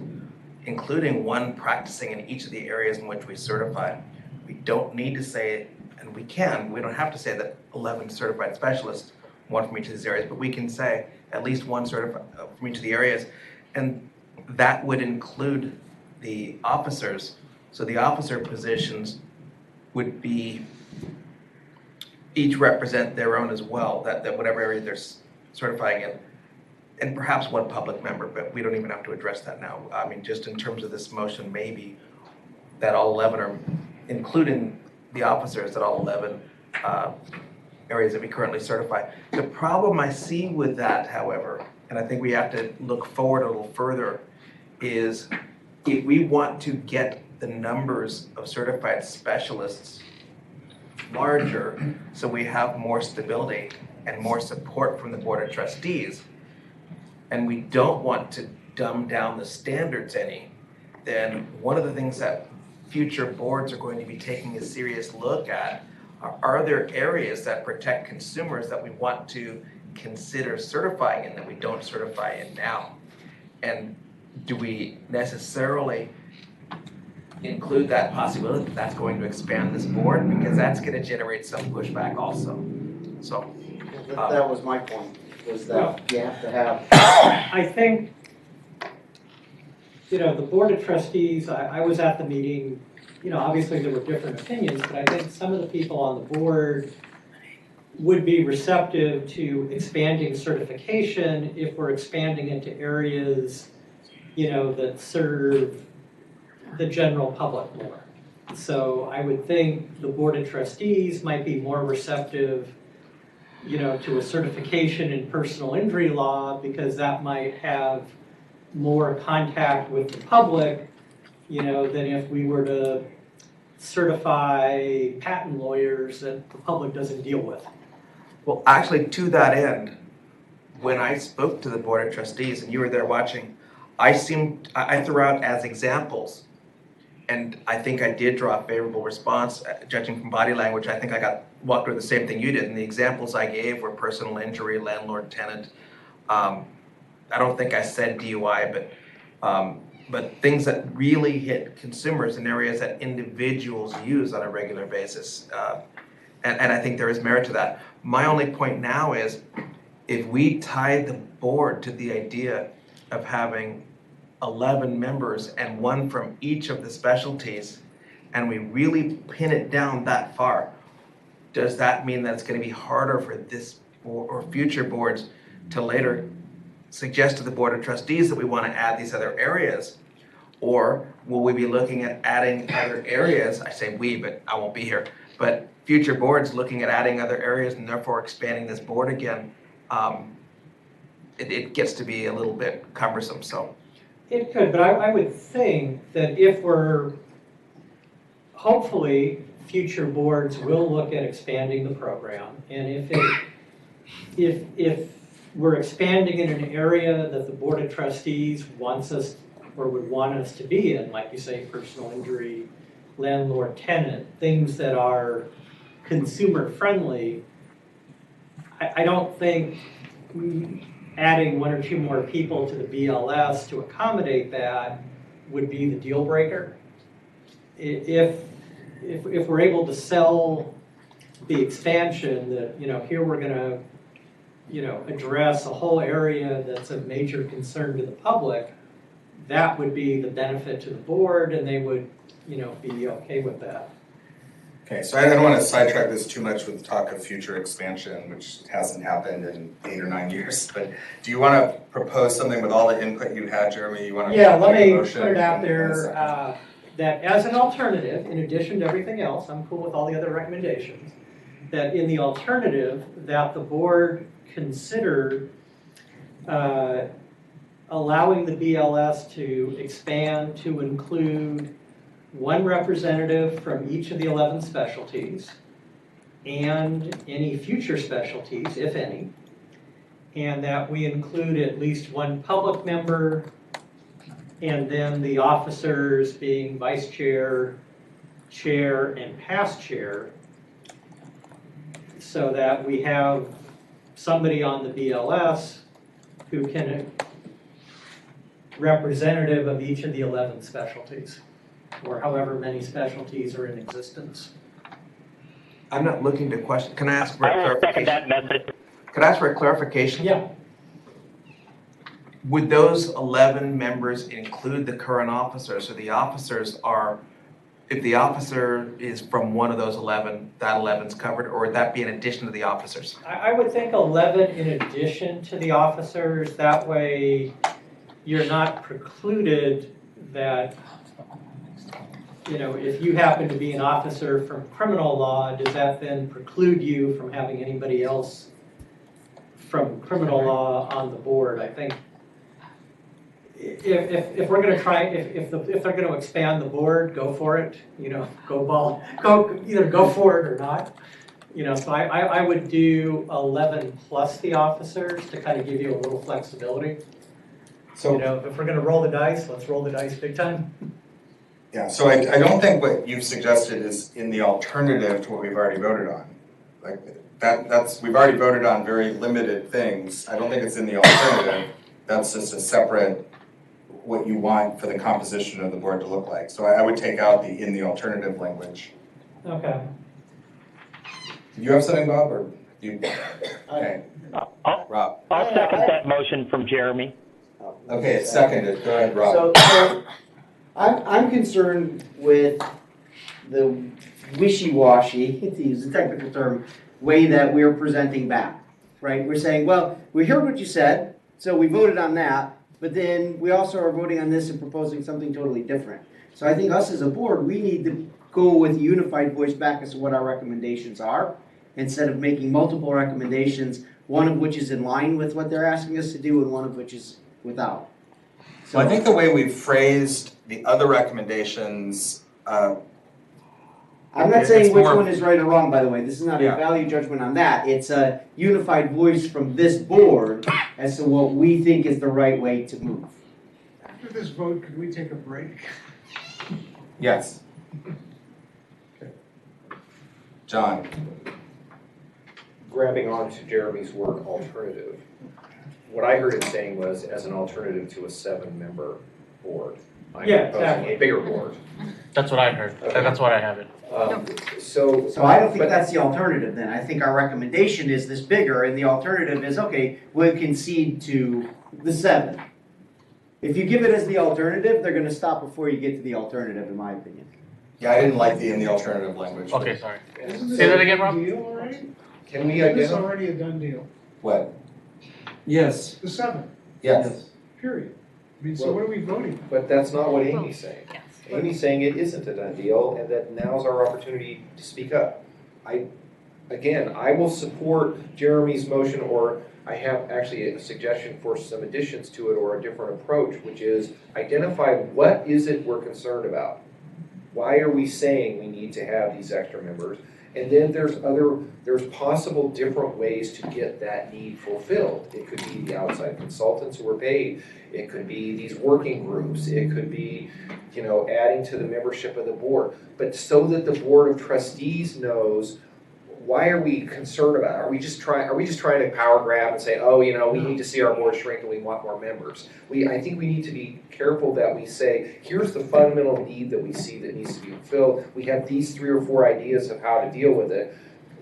including 1 practicing in each of the areas in which we certify. We don't need to say, and we don't have to say that 11 certified specialists, 1 from each of these areas, but we can say at least 1 certified from each of the areas. And that would include the officers. So the officer positions would be, each represent their own as well, that whatever area they're certifying in. And perhaps 1 public member, but we don't even have to address that now. I mean, just in terms of this motion, maybe that all 11 are, including the officers, that all 11 areas that we currently certify. The problem I see with that, however, and I think we have to look forward a little further, is if we want to get the numbers of certified specialists larger so we have more stability and more support from the Board of Trustees, and we don't want to dumb down the standards any, then one of the things that future boards are going to be taking a serious look at are there areas that protect consumers that we want to consider certifying in that we don't certify in now? And do we necessarily include that possibility that that's going to expand this board? Because that's going to generate some pushback also. So That was my point, was that you have to have. I think, the Board of Trustees, I was at the meeting, obviously there were different opinions, but I think some of the people on the board would be receptive to expanding certification if we're expanding into areas, that serve the general public more. So I would think the Board of Trustees might be more receptive, to a certification in personal injury law, because that might have more contact with the public, than if we were to certify patent lawyers that the public doesn't deal with. Well, actually, to that end, when I spoke to the Board of Trustees, and you were there watching, I threw out as examples, and I think I did draw a favorable response, judging from body language. I think I walked through the same thing you did, and the examples I gave were personal injury, landlord, tenant. I don't think I said DUI, but things that really hit consumers in areas that individuals use on a regular basis. And I think there is merit to that. My only point now is, if we tie the board to the idea of having 11 members and one from each of the specialties, and we really pin it down that far, does that mean that it's going to be harder for this board or future boards to later suggest to the Board of Trustees that we want to add these other areas? Or will we be looking at adding other areas? I say we, but I won't be here. But future boards looking at adding other areas and therefore expanding this board again, it gets to be a little bit cumbersome, so. It could, but I would think that if hopefully, future boards will look at expanding the program, and if we're expanding in an area that the Board of Trustees wants us or would want us to be in, like you say, personal injury, landlord, tenant, things that are consumer friendly, I don't think adding one or two more people to the BLS to accommodate that would be the deal breaker. If we're able to sell the expansion that, here we're gonna, address a whole area that's of major concern to the public, that would be the benefit to the board, and they would, be okay with that. Okay, so I don't want to sidetrack this too much with talk of future expansion, which hasn't happened in 8 or 9 years, but do you want to propose something with all the input you had, Jeremy? You want to Yeah, let make a me motion put it out and there, that as an alternative, in addition to everything else, I'm cool with all the other recommendations, that in the alternative, that the board consider allowing the BLS to expand to include one representative from each of the 11 specialties and any future specialties, if any, and that we include at least one public member, and then the officers being vice chair, chair, and past chair, so that we have somebody on the BLS who can representative of each of the 11 specialties, or however many specialties are in existence. I'm not looking to question. Can I ask for a I will second clarification? that message. Can I ask for a clarification? Yeah. Would those 11 members include the current officers? So the officers are, if the officer is from one of those 11, that 11's covered, or would that be in addition to the officers? I would think 11 in addition to the officers. That way you're not precluded that, if you happen to be an officer from criminal law, does that then preclude you from having anybody else from criminal law on the board? I think if we're going to try, if they're going to expand the board, go for it. Either go for it or not. So I would do 11 plus the officers to kind of give you a little flexibility. So if we're going to roll the dice, let's roll the dice big time. Yeah, so I don't think what you've suggested is in the alternative to what we've already voted on. Like we've already voted on very limited things. I don't think it's in the alternative. That's just a separate what you want for the composition of the board to look like. So I would take out the in the alternative language. Okay. Do you have something, Bob, or you? Okay. Rob. I'll second that motion from Jeremy. Okay, it's seconded. Go ahead, Rob. So I'm concerned with the wishy-washy, to use a technical term, way that we're presenting back, right? We're saying, well, we heard what you said, so we voted on that, but then we also are voting on this and proposing something totally different. So I think us as a board, we need to go with a unified voice back as to what our recommendations are, instead of making multiple recommendations, one of which is in line with what they're asking us to do and one of which is without. So I think the way we've phrased the other recommendations, I'm not saying which one is right or wrong, by the way. This is not a value judgment on that. It's a unified voice from this board as to what we think is the right way to move. After this vote, could we take a break? Yes. John? Grabbing onto Jeremy's word alternative, what I heard him saying was as an alternative to a 7-member board. I'm Yeah, proposing exactly. a bigger board. That's what I heard. That's what I have it. So I don't think that's the alternative then. I think our recommendation is this bigger, and the alternative is, okay, we'll concede to the 7. If you give it as the alternative, they're gonna stop before you get to the alternative, in my opinion. Yeah, I didn't like the in the alternative language. Okay, sorry. Isn't this Say that a again, done Rob? deal already? Can we Isn't this identify? already a done deal? What? Yes. The 7, Yes. period. I mean, so what are we voting on? But that's not what Amy's saying. Yes. Amy's saying it isn't a done deal and that now's our opportunity to speak up. I will support Jeremy's motion, or I have actually a suggestion for some additions to it or a different approach, which is identify what is it we're concerned about? Why are we saying we need to have these extra members? And then there's possible different ways to get that need fulfilled. It could be the outside consultants who are paid. It could be these working groups. It could be, adding to the membership of the board. But so that the board of trustees knows, why are we concerned about it? Are we just trying to power grab and say, oh, we need to see our board shrink and we want more members? I think we need to be careful that we say, here's the fundamental need that we see that needs to be fulfilled. We have these 3 or 4 ideas of how to deal with it.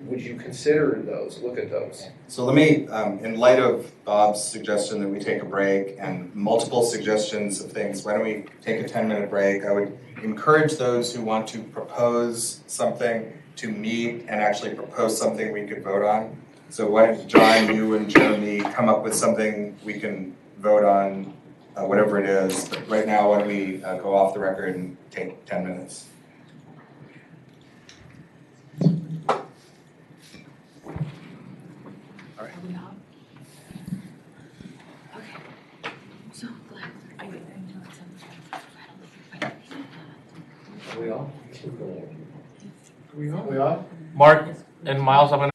Would you consider those? Look at those. So let me, in light of Bob's suggestion that we take a break and multiple suggestions of things, why don't we take a 10-minute break? I would encourage those who want to propose something to meet and actually propose something we could vote on. So why don't John, you and Jeremy come up with something we can vote on, whatever it is. But right now, why don't we go off the record and take 10 minutes? Are we on? Okay. I'm so glad. I know it's Are we on? Are we on? We on? Mark and Miles, I'm gonna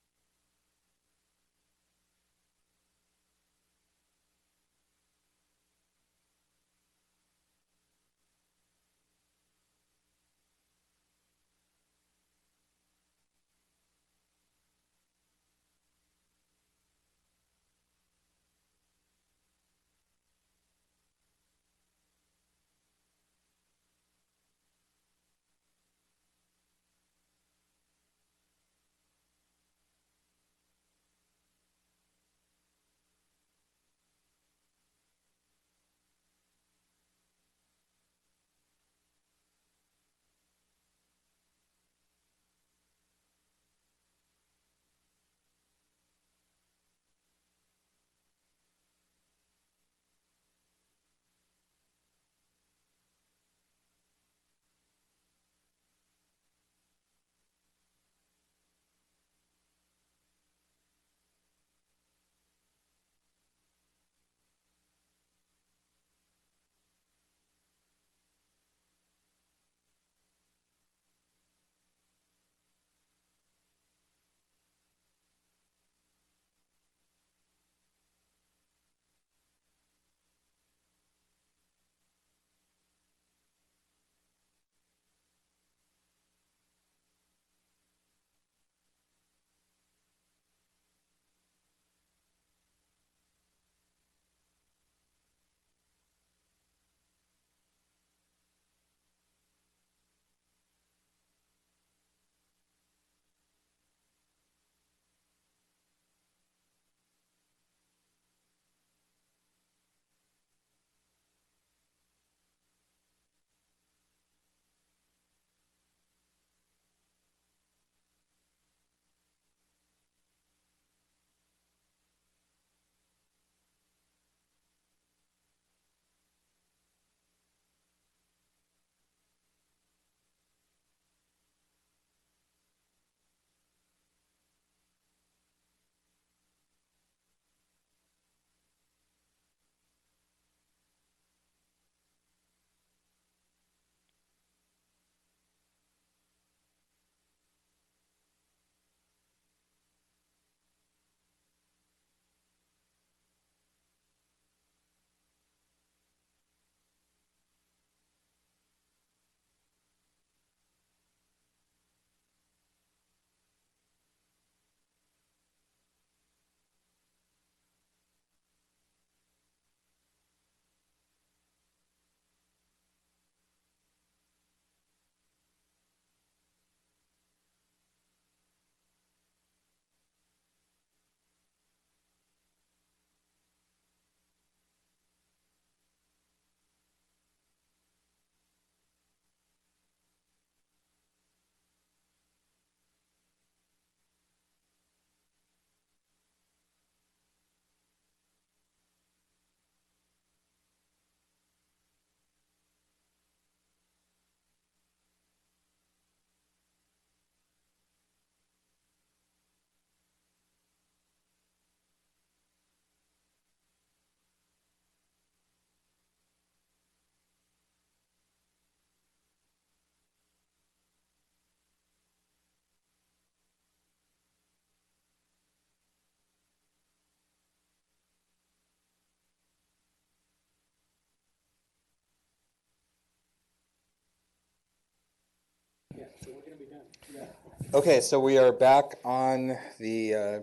Okay, so we are back on the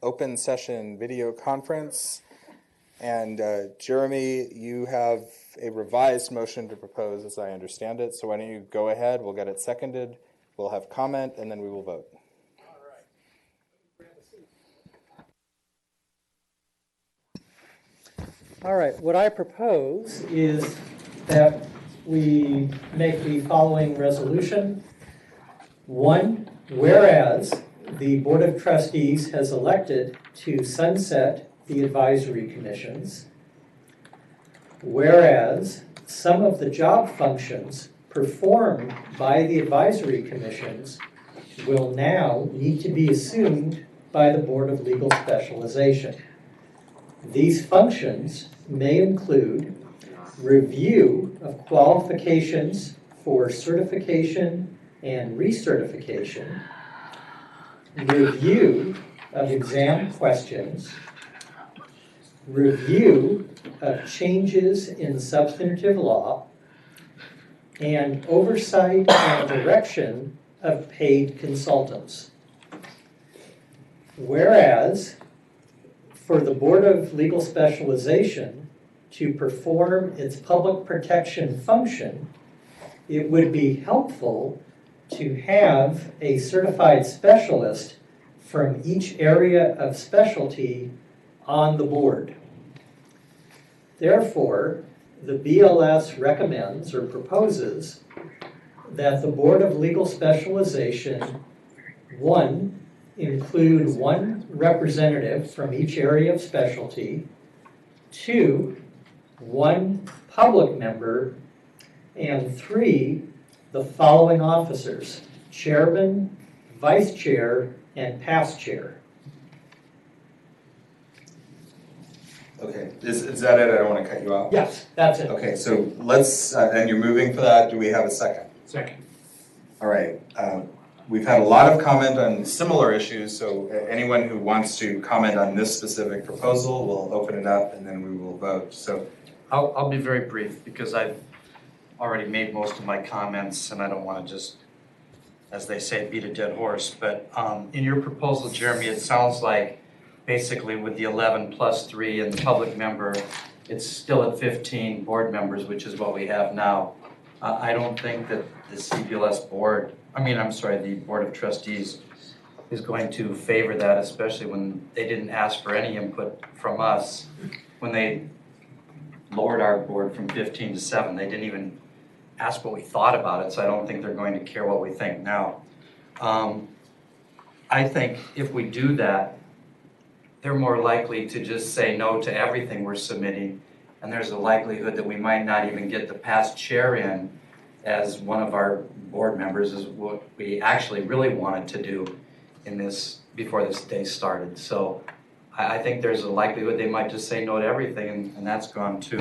open session video conference. And Jeremy, you have a revised motion to propose as I understand it. So why don't you go ahead, we'll get it seconded, we'll have comment, and then we will vote. All right, what I propose is that we make the following resolution. 1, whereas the Board of Trustees has elected to sunset the advisory commissions, whereas some of the job functions performed by the advisory commissions will now need to be assumed by the Board of Legal Specialization. These functions may include review of qualifications for certification and recertification, review of exam questions, review of changes in substantive law, and oversight and direction of paid consultants. Whereas, for the Board of Legal Specialization to perform its public protection function, it would be helpful to have a certified specialist from each area of specialty on the board. Therefore, the BLS recommends or proposes that the Board of Legal Specialization, 1, include 1 representative from each area of specialty, 2, 1 public member, and 3, the following officers: chairman, vice chair, and past chair. Okay, is that it? I don't want to cut you off. Yes, that's it. Okay, so let's, and you're moving for that. Do we have a second? Second. All right. We've had a lot of comment on similar issues, so anyone who wants to comment on this specific proposal, we'll open it up and then we will vote. So I'll be very brief because I've already made most of my comments and I don't want to just, as they say, beat a dead horse. But in your proposal, Jeremy, it sounds like basically with the 11 plus 3 and the public member, it's still at 15 board members, which is what we have now. I don't think that the CBLS board, the Board of Trustees is going to favor that, especially when they didn't ask for any input from us. When they lowered our board from 15 to 7, they didn't even ask what we thought about it, so I don't think they're going to care what we think now. I think if we do that, they're more likely to just say no to everything we're submitting, and there's a likelihood that we might not even get the past chair in as one of our board members, is what we actually really wanted to do in this before this day started. So I think there's a likelihood they might just say no to everything, and that's gone too.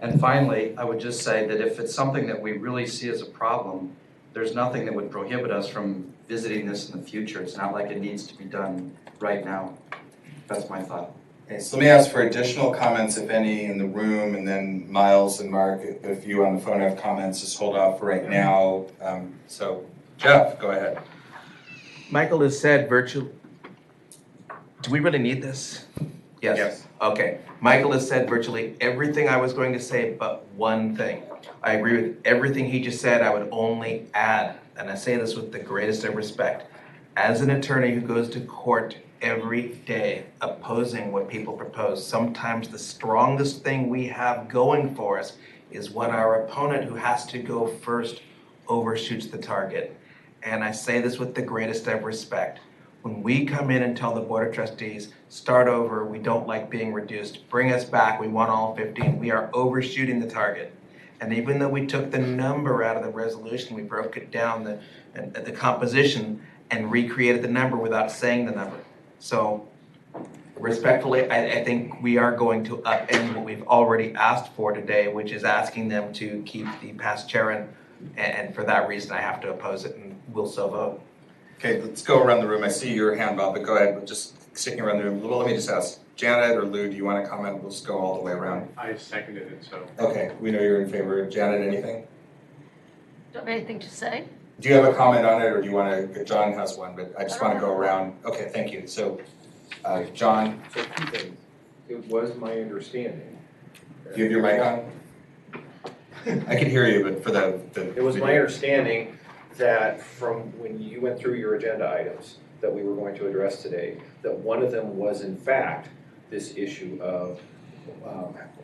And finally, I would just say that if it's something that we really see as a problem, there's nothing that would prohibit us from visiting this in the future. It's not like it needs to be done right now. That's my thought. okay, so let me ask for additional comments, if any, in the room, and then Miles and Mark, if you on the phone have comments, just hold off for right now. So Jeff, go ahead. Michael has said virtual. Do we really need this? Yes. Yes. Okay. Michael has said virtually everything I was going to say, but one thing. I agree with everything he just said. I would only add, and I say this with the greatest of respect, as an attorney who goes to court every day opposing what people propose, sometimes the strongest thing we have going for us is when our opponent, who has to go first, overshoots the target. And I say this with the greatest of respect. When we come in and tell the Board of Trustees, start over, we don't like being reduced, bring us back, we want all 15, we are overshooting the target. And even though we took the number out of the resolution, we broke it down, the composition, and recreated the number without saying the number. So respectfully, I think we are going to upend what we've already asked for today, which is asking them to keep the past chair in, and for that reason I have to oppose it, and we'll so vote. Okay, let's go around the room. I see your hand, Bob, but go ahead. But just sticking around the room. Well, let me just ask, Janet or Lou, do you want to comment? We'll just go all the way around. I seconded it, so. Okay, we know you're in favor. Janet, anything? Do I have anything to say? do you have a comment on it, or do you want to, John has one, but I just want to go around. Okay, thank you. So, John, So 2 things. It was my understanding. do you have your mic on? I could hear you, but for the It was my video. understanding that from when you went through your agenda items that we were going to address today, that one of them was in fact this issue of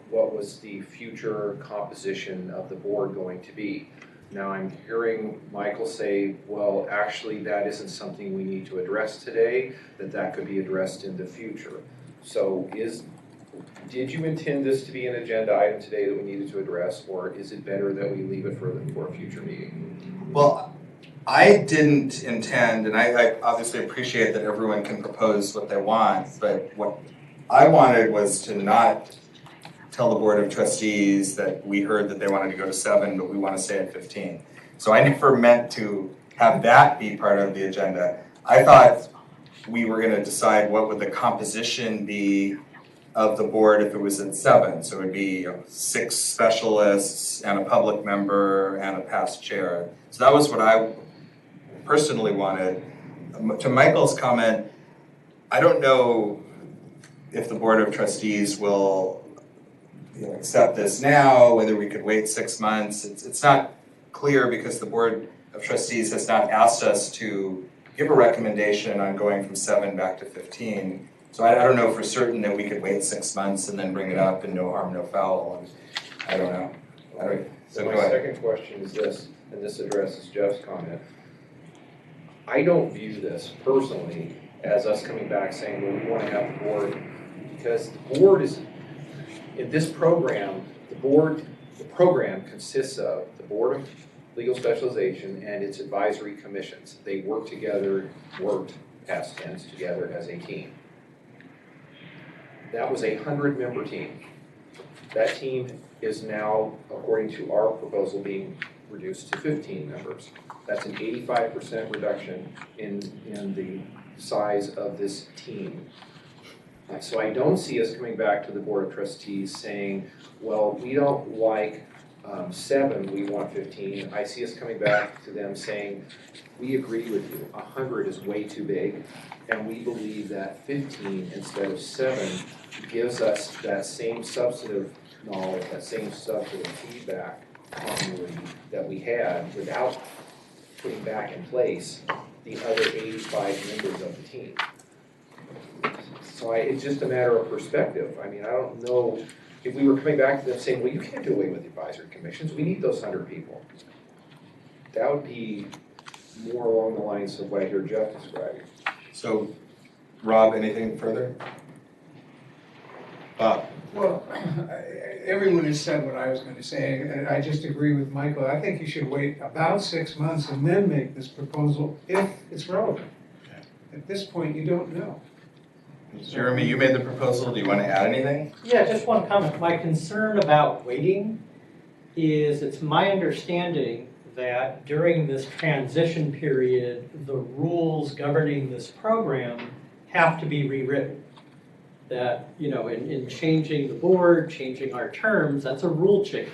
what was the future composition of the board going to be. Now I'm hearing Michael say, well, actually that isn't something we need to address today, that could be addressed in the future. So did you intend this to be an agenda item today that we needed to address, or is it better that we leave it for a future meeting? Well, I didn't intend, and I obviously appreciate that everyone can propose what they want, but what I wanted was to not tell the Board of Trustees that we heard that they wanted to go to 7, but we want to stay at 15. So I never meant to have that be part of the agenda. I thought we were going to decide what would the composition be of the board if it was at 7. So it would be 6 specialists and a public member and a past chair. So that was what I personally wanted. To Michael's comment, I don't know if the Board of Trustees will accept this now, whether we could wait 6 months. It's not clear because the Board of Trustees has not asked us to give a recommendation on going from 7 back to 15. So I don't know for certain that we could wait 6 months and then bring it up and no harm, no foul. I don't know. So my second question is this, and this addresses Jeff's comment. I don't view this personally as us coming back saying, well, we want to have the board, because the board is, in this program, the program consists of the Board of Legal Specialization and its advisory commissions. They worked, past tense, together as a team. That was a 100-member team. That team is now, according to our proposal, being reduced to 15 members. That's an 85% reduction in the size of this team. So I don't see us coming back to the Board of Trustees saying, well, we don't like 7, we want 15. I see us coming back to them saying, we agree with you, 100 is way too big, and we believe that 15 instead of 7 gives us that same substantive knowledge, that same substantive feedback continuity that we had without putting back in place the other 85 members of the team. So it's just a matter of perspective. I mean, I don't know if we were coming back to them saying, well, you can't do away with advisory commissions. We need those 100 people. That would be more along the lines of what I hear Jeff describing. So, Rob, anything further? Bob? Well, everyone has said what I was going to say, and I just agree with Michael. I think you should wait about 6 months and then make this proposal if it's relevant. At this point, you don't know. Jeremy, you made the proposal. Do you want to add anything? Yeah, just one comment. My concern about waiting is it's my understanding that during this transition period, the rules governing this program have to be rewritten. That, in changing the board, changing our terms, that's a rule change.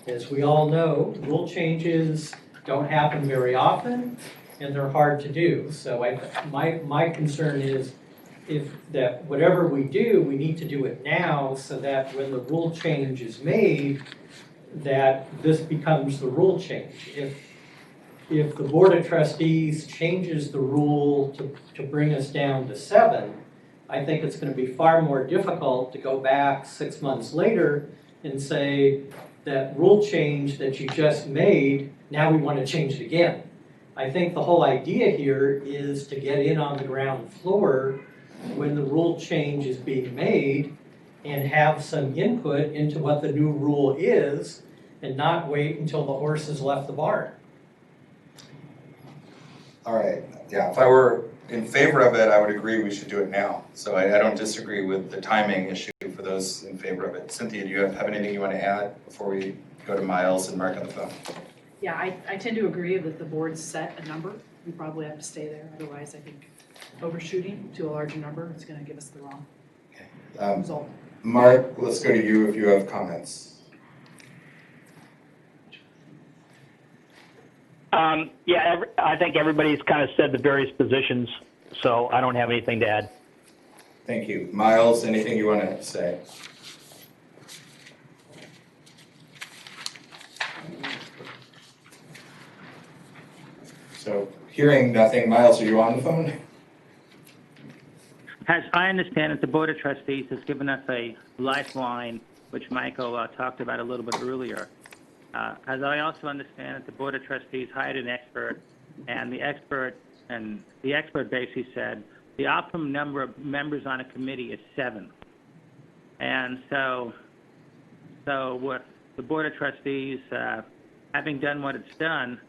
As we all know, rule changes don't happen very often, and they're hard to do. So my concern is that whatever we do, we need to do it now so that when the rule change is made, that this becomes the rule change. If the Board of Trustees changes the rule to bring us down to 7, I think it's going to be far more difficult to go back 6 months later and say that rule change that you just made, now we want to change it again. I think the whole idea here is to get in on the ground floor when the rule change is being made and have some input into what the new rule is and not wait until the horse has left the barn. All right. Yeah, if I were in favor of it, I would agree we should do it now. So I don't disagree with the timing issue for those in favor of it. Cynthia, do you have anything you want to add before we go to Miles and Mark on the phone? Yeah, I tend to agree that the board set a number. We probably have to stay there. Otherwise, I think overshooting to a larger number is going to give us the wrong result. Mark, let's go to you if you have comments. I think everybody's kind of said the various positions, so I don't have anything to add. Thank you. Miles, anything you want to say? So, hearing nothing, Miles, are you on the phone? As I understand it, the Board of Trustees has given us a lifeline, which Michael talked about a little bit earlier. As I also understand it, the Board of Trustees hired an expert, and the expert basically said the optimum number of members on a committee is 7. And so with the Board of Trustees having done what it's done,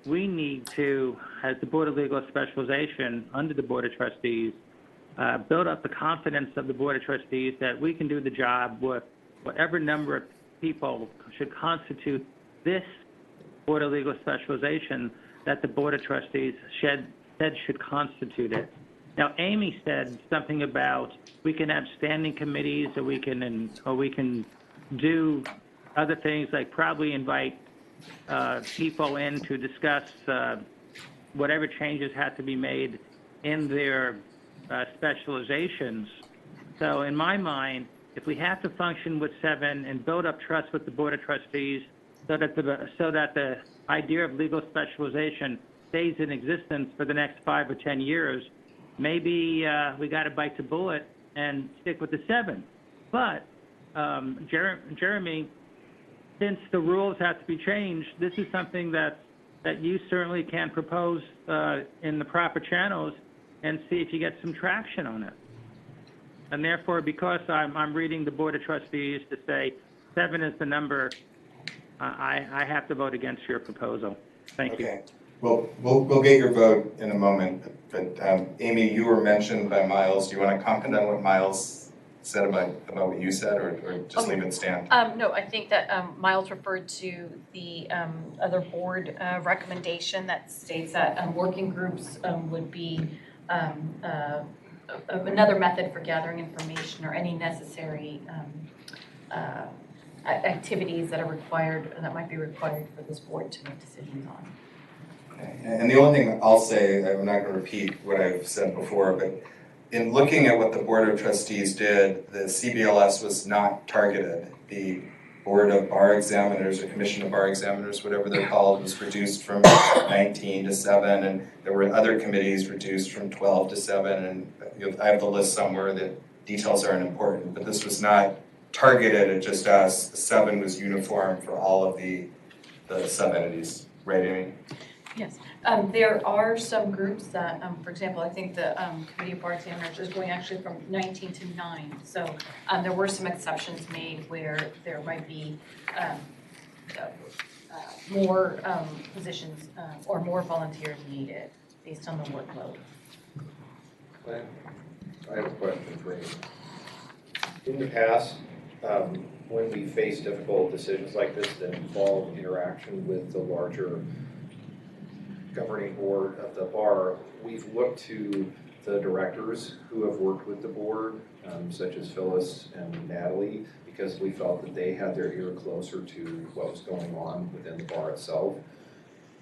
we need to, as the Board of Legal Specialization under the Board of Trustees, build up the confidence of the Board of Trustees that we can do the job with whatever number of people should constitute this Board of Legal Specialization that the Board of Trustees said should constitute it. Now, Amy said something about we can have standing committees, or we can do other things like probably invite people in to discuss whatever changes have to be made in their specializations. So in my mind, if we have to function with 7 and build up trust with the Board of Trustees so that the idea of legal specialization stays in existence for the next 5 or 10 years, maybe we got to bite the bullet and stick with the 7. But Jeremy, since the rules have to be changed, this is something that you certainly can propose in the proper channels and see if you get some traction on it. And therefore, because I'm reading the Board of Trustees to say 7 is the number, I have to vote against your proposal. Thank you. Okay. Well, we'll get your vote in a moment. But Amy, you were mentioned by Miles. Do you want to comment on what Miles said about what you said, or just leave it stand? No, I think that Miles referred to the other board recommendation that states that working groups would be another method for gathering information or any necessary activities that are required, that might be required for this board to make decisions on. Okay. And the only thing I'll say, I'm not going to repeat what I've said before, but in looking at what the Board of Trustees did, the CBLS was not targeted. The Board of Bar Examiners, or Commission of Bar Examiners, whatever they're called, was reduced from 19 to 7, and there were other committees reduced from 12 to 7, and I have the list somewhere. The details aren't important, but this was not targeted at just us. The 7 was uniform for all of the sub-entities. Right, Amy? Yes. There are some groups that, for example, I think the Committee of Bar Examiners is going actually from 19 to 9. So there were some exceptions made where there might be more positions or more volunteers needed based on the workload. I have a question for you. In the past, when we face difficult decisions like this that involve interaction with the larger governing board of the bar, we've looked to the directors who have worked with the board, such as Phyllis and Natalie, because we felt that they had their ear closer to what was going on within the bar itself.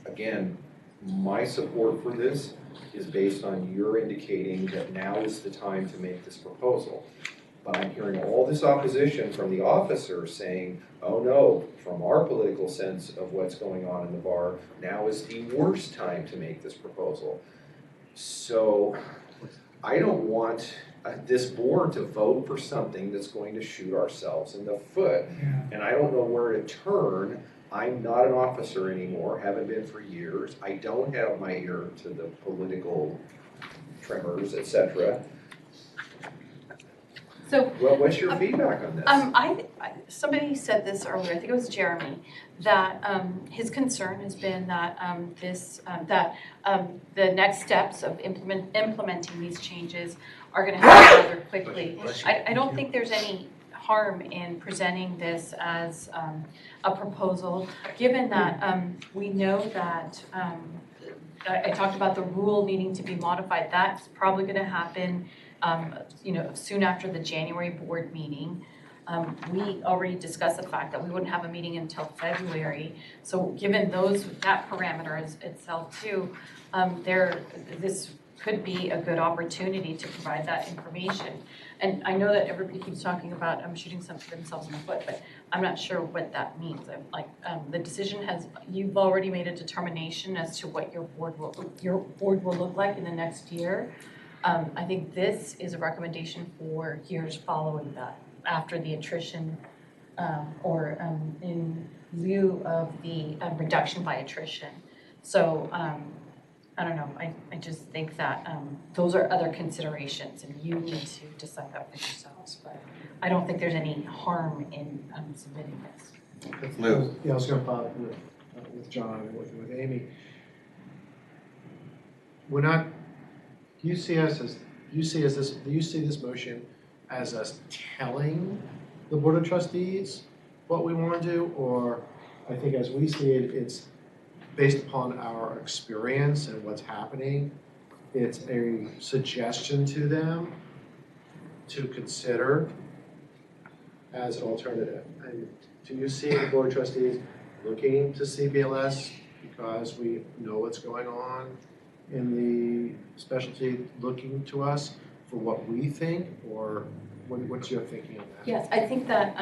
Again, my support for this is based on your indicating that now is the time to make this proposal. But I'm hearing all this opposition from the officers saying, oh no, from our political sense of what's going on in the bar, now is the worst time to make this proposal. So I don't want this board to vote for something that's going to shoot ourselves in the foot. Yeah. And I don't know where to turn. I'm not an officer anymore, haven't been for years. I don't have my ear to the political tremors, etc. So, what's your feedback on this? Somebody said this earlier, I think it was Jeremy, that his concern has been that the next steps of implementing these changes are going to happen rather quickly. I don't think there's any harm in presenting this as a proposal, given that we know that I talked about the rule needing to be modified. That's probably going to happen soon after the January board meeting. We already discussed the fact that we wouldn't have a meeting until February. So given that parameter itself too, this could be a good opportunity to provide that information. And I know that everybody keeps talking about shooting themselves in the foot, but I'm not sure what that means. The decision you've already made a determination as to what your board will look like in the next year. I think this is a recommendation for years following that, after the attrition, or in lieu of the reduction by attrition. So I don't know, I just think that those are other considerations and you need to decide that for yourselves. But I don't think there's any harm in submitting this. Lou. Yeah, I was going to follow up with John and with Amy. We're not. Do you see this motion as us telling the Board of Trustees what we want to do, or I think as we see it, it's based upon our experience and what's happening. It's a suggestion to them to consider as an alternative. And do you see the Board of Trustees looking to CBLS because we know what's going on in the specialty, looking to us for what we think, or what's your thinking on that? Yes, I think that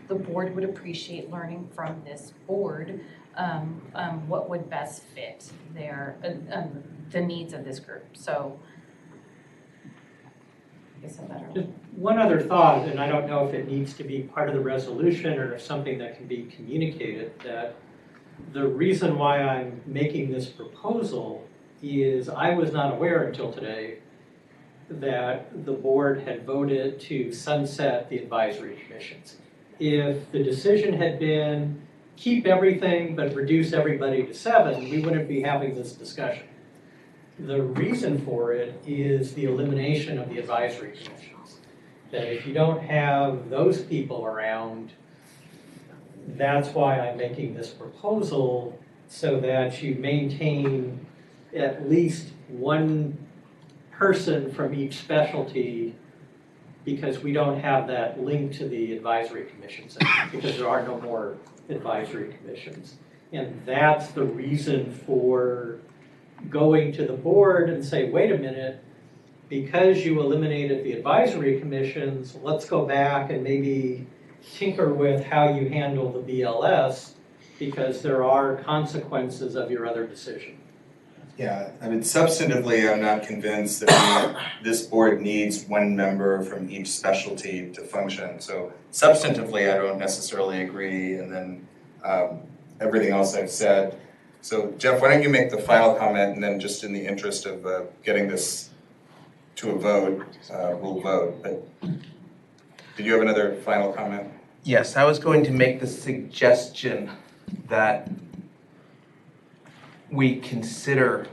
the board would appreciate learning from this board what would best fit the needs of this group. So I guess I'm better. Just one other thought, and I don't know if it needs to be part of the resolution or if something that can be communicated, that the reason why I'm making this proposal is I was not aware until today that the board had voted to sunset the advisory commissions. If the decision had been keep everything but reduce everybody to 7, we wouldn't be having this discussion. The reason for it is the elimination of the advisory commissions. That if you don't have those people around, that's why I'm making this proposal, so that you maintain at least one person from each specialty, because we don't have that link to the advisory commissions, because there are no more advisory commissions. And that's the reason for going to the board and say, wait a minute, because you eliminated the advisory commissions, let's go back and maybe tinker with how you handle the BLS, because there are consequences of your other decision. Yeah, I mean, substantively, I'm not convinced that this board needs one member from each specialty to function. So substantively, I don't necessarily agree, and then everything else I've said. So Jeff, why don't you make the final comment, and then just in the interest of getting this to a vote, we'll vote. But did you have another final comment? Yes, I was going to make the suggestion that we consider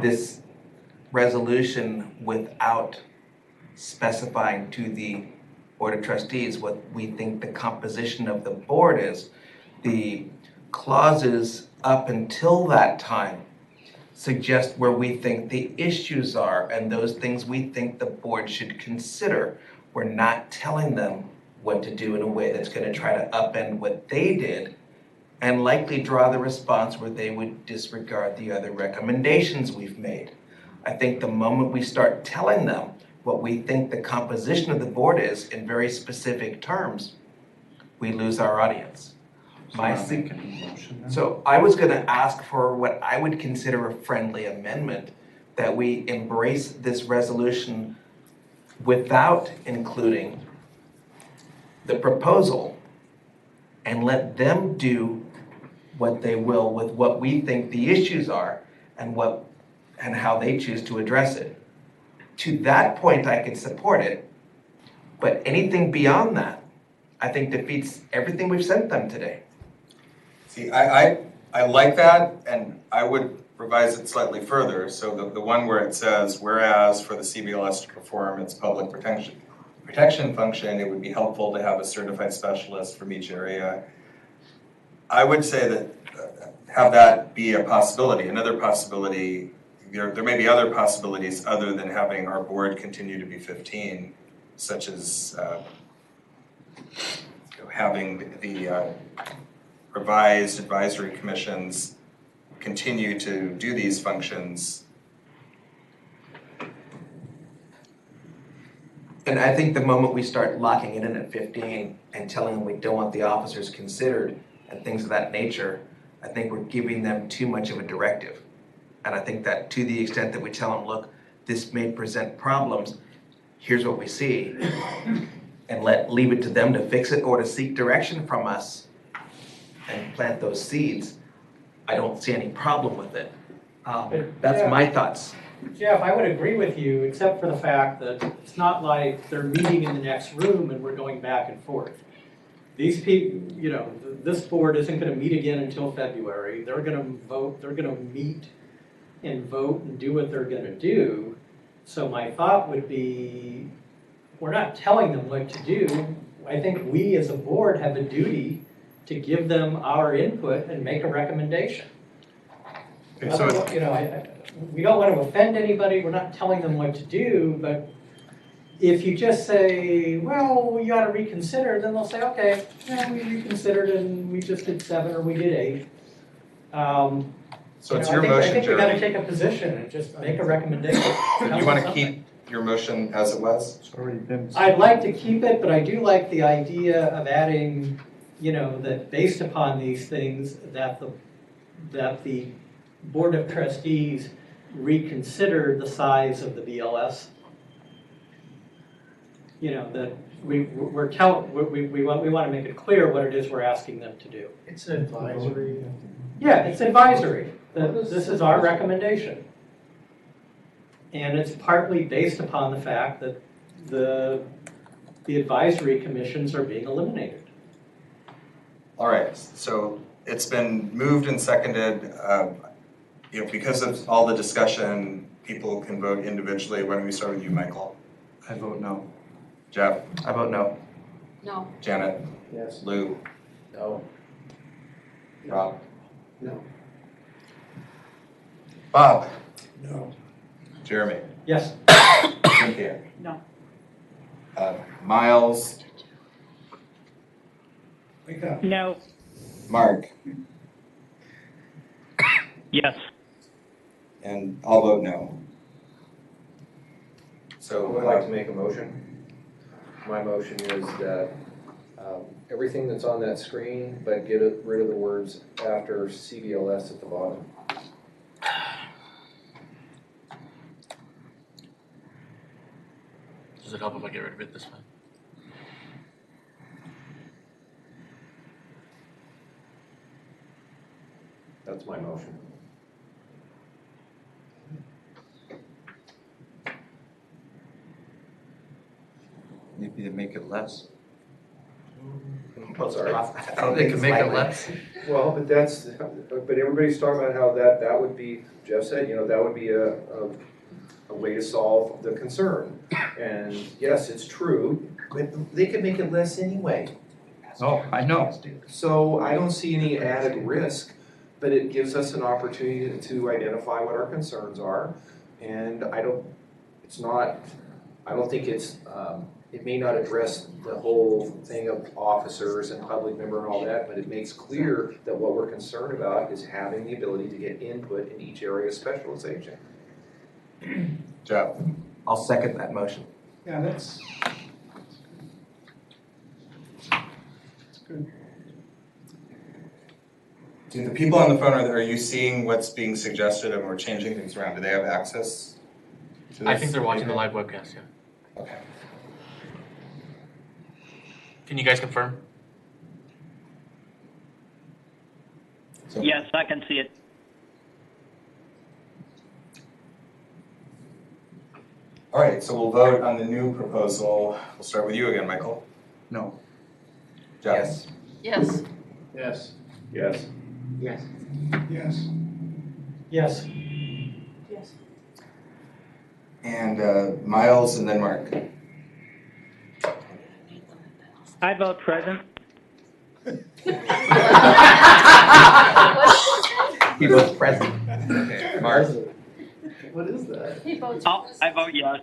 this resolution without specifying to the Board of Trustees what we think the composition of the board is. The clauses up until that time suggest where we think the issues are and those things we think the board should consider. We're not telling them what to do in a way that's going to try to upend what they did and likely draw the response where they would disregard the other recommendations we've made. I think the moment we start telling them what we think the composition of the board is in very specific terms, we lose our audience. So I was going to ask for what I would consider a friendly amendment, that we embrace this resolution without including the proposal and let them do what they will with what we think the issues are and how they choose to address it. To that point, I could support it, but anything beyond that, I think defeats everything we've sent them today. See, I like that, and I would revise it slightly further. So the one where it says, whereas for the CBLS to perform its public protection function, it would be helpful to have a certified specialist from each area. I would say that have that be a possibility. Another possibility, there may be other possibilities other than having our board continue to be 15, such as having the revised advisory commissions continue to do these functions. And I think the moment we start locking it in at 15 and telling them we don't want the officers considered and things of that nature, I think we're giving them too much of a directive. And I think that to the extent that we tell them, look, this may present problems, here's what we see, and leave it to them to fix it or to seek direction from us and plant those seeds, I don't see any problem with it. That's my thoughts. Jeff, I would agree with you, except for the fact that it's not like they're meeting in the next room and we're going back and forth. These people, you know, this board isn't going to meet again until February. They're going to vote, they're going to meet and vote and do what they're going to do. So my thought would be, we're not telling them what to do. I think we as a board have a duty to give them our input and make a recommendation. Okay, so You know, we don't want to offend anybody, we're not telling them what to do, but if you just say, well, you ought to reconsider, then they'll say, okay, yeah, we reconsidered and we just did 7 or we did 8. So it's your motion, I think we Jeremy. gotta take a position and just make a recommendation. You want to keep your motion as it was? It's already been. I'd like to keep it, but I do like the idea of adding, you know, that based upon these things, that the Board of Trustees reconsider the size of the BLS. You know, that we want to make it clear what it is we're asking them to do. It's an advisory. Yeah, it's advisory. This is our recommendation. And it's partly based upon the fact that the advisory commissions are being eliminated. All right, so it's been moved and seconded. You know, because of all the discussion, people can vote individually. Why don't we start with you, Michael? I vote no. Jeff? I vote no. No. Janet? Yes. Lou? No. Rob? No. Bob? No. Jeremy? Yes. Cynthia? No. Miles? Wake up. No. Mark? Yes. And I'll vote no. I So, would like to make a motion. My motion is that everything that's on that screen, but get rid of the words after CBLS at the bottom. Does it help if I get rid of it this time? That's my motion. Maybe to make it less. I'm sorry. I Oh, don't they think can it's make it likely. less? Well, but everybody's talking about how that would be, Jeff said, you know, that would be a way to solve the concern. And yes, it's true, but they could make it less anyway. Oh, I know. So I don't see any added risk, but it gives us an opportunity to identify what our concerns are. And I don't think it may not address the whole thing of officers and public member and all that, but it makes clear that what we're concerned about is having the ability to get input in each area of specialization. Jeff? I'll second that motion. Yeah, that's good. Do the people on the phone, are you seeing what's being suggested and we're changing things around? Do they have access to this? I think they're watching the live webcast, yeah. Okay. Can you guys confirm? Yes, I can see it. All right, so we'll vote on the new proposal. We'll start with you again, Michael. No. Jeff? Yes. Yes. Yes. Yes. Yes. Yes. Yes. And Miles and then Mark. I vote present. He votes present. Okay, Mark? What is that? He votes. Oh, I vote yes.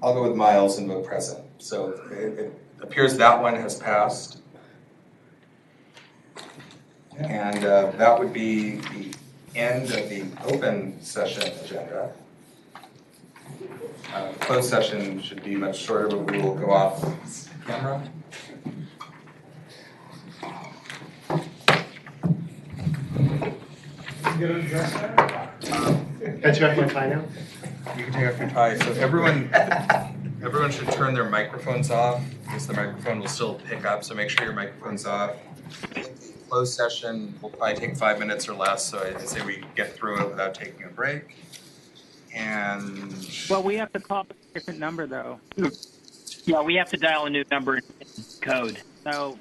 I'll go with Miles and vote present. So it appears that one has passed. And that would be the end of the open session agenda. The closed session should be much shorter, but we will go off camera. Get a dress there? Can I take off my tie now? You can take off your tie. So everyone should turn their microphones off because the microphone will still pick up. So make sure your microphone's off. Closed session will probably take 5 minutes or less. So I say we get through it without taking a break. And Well, we have to call a different number, though. Yeah, we have to dial a new number in code. So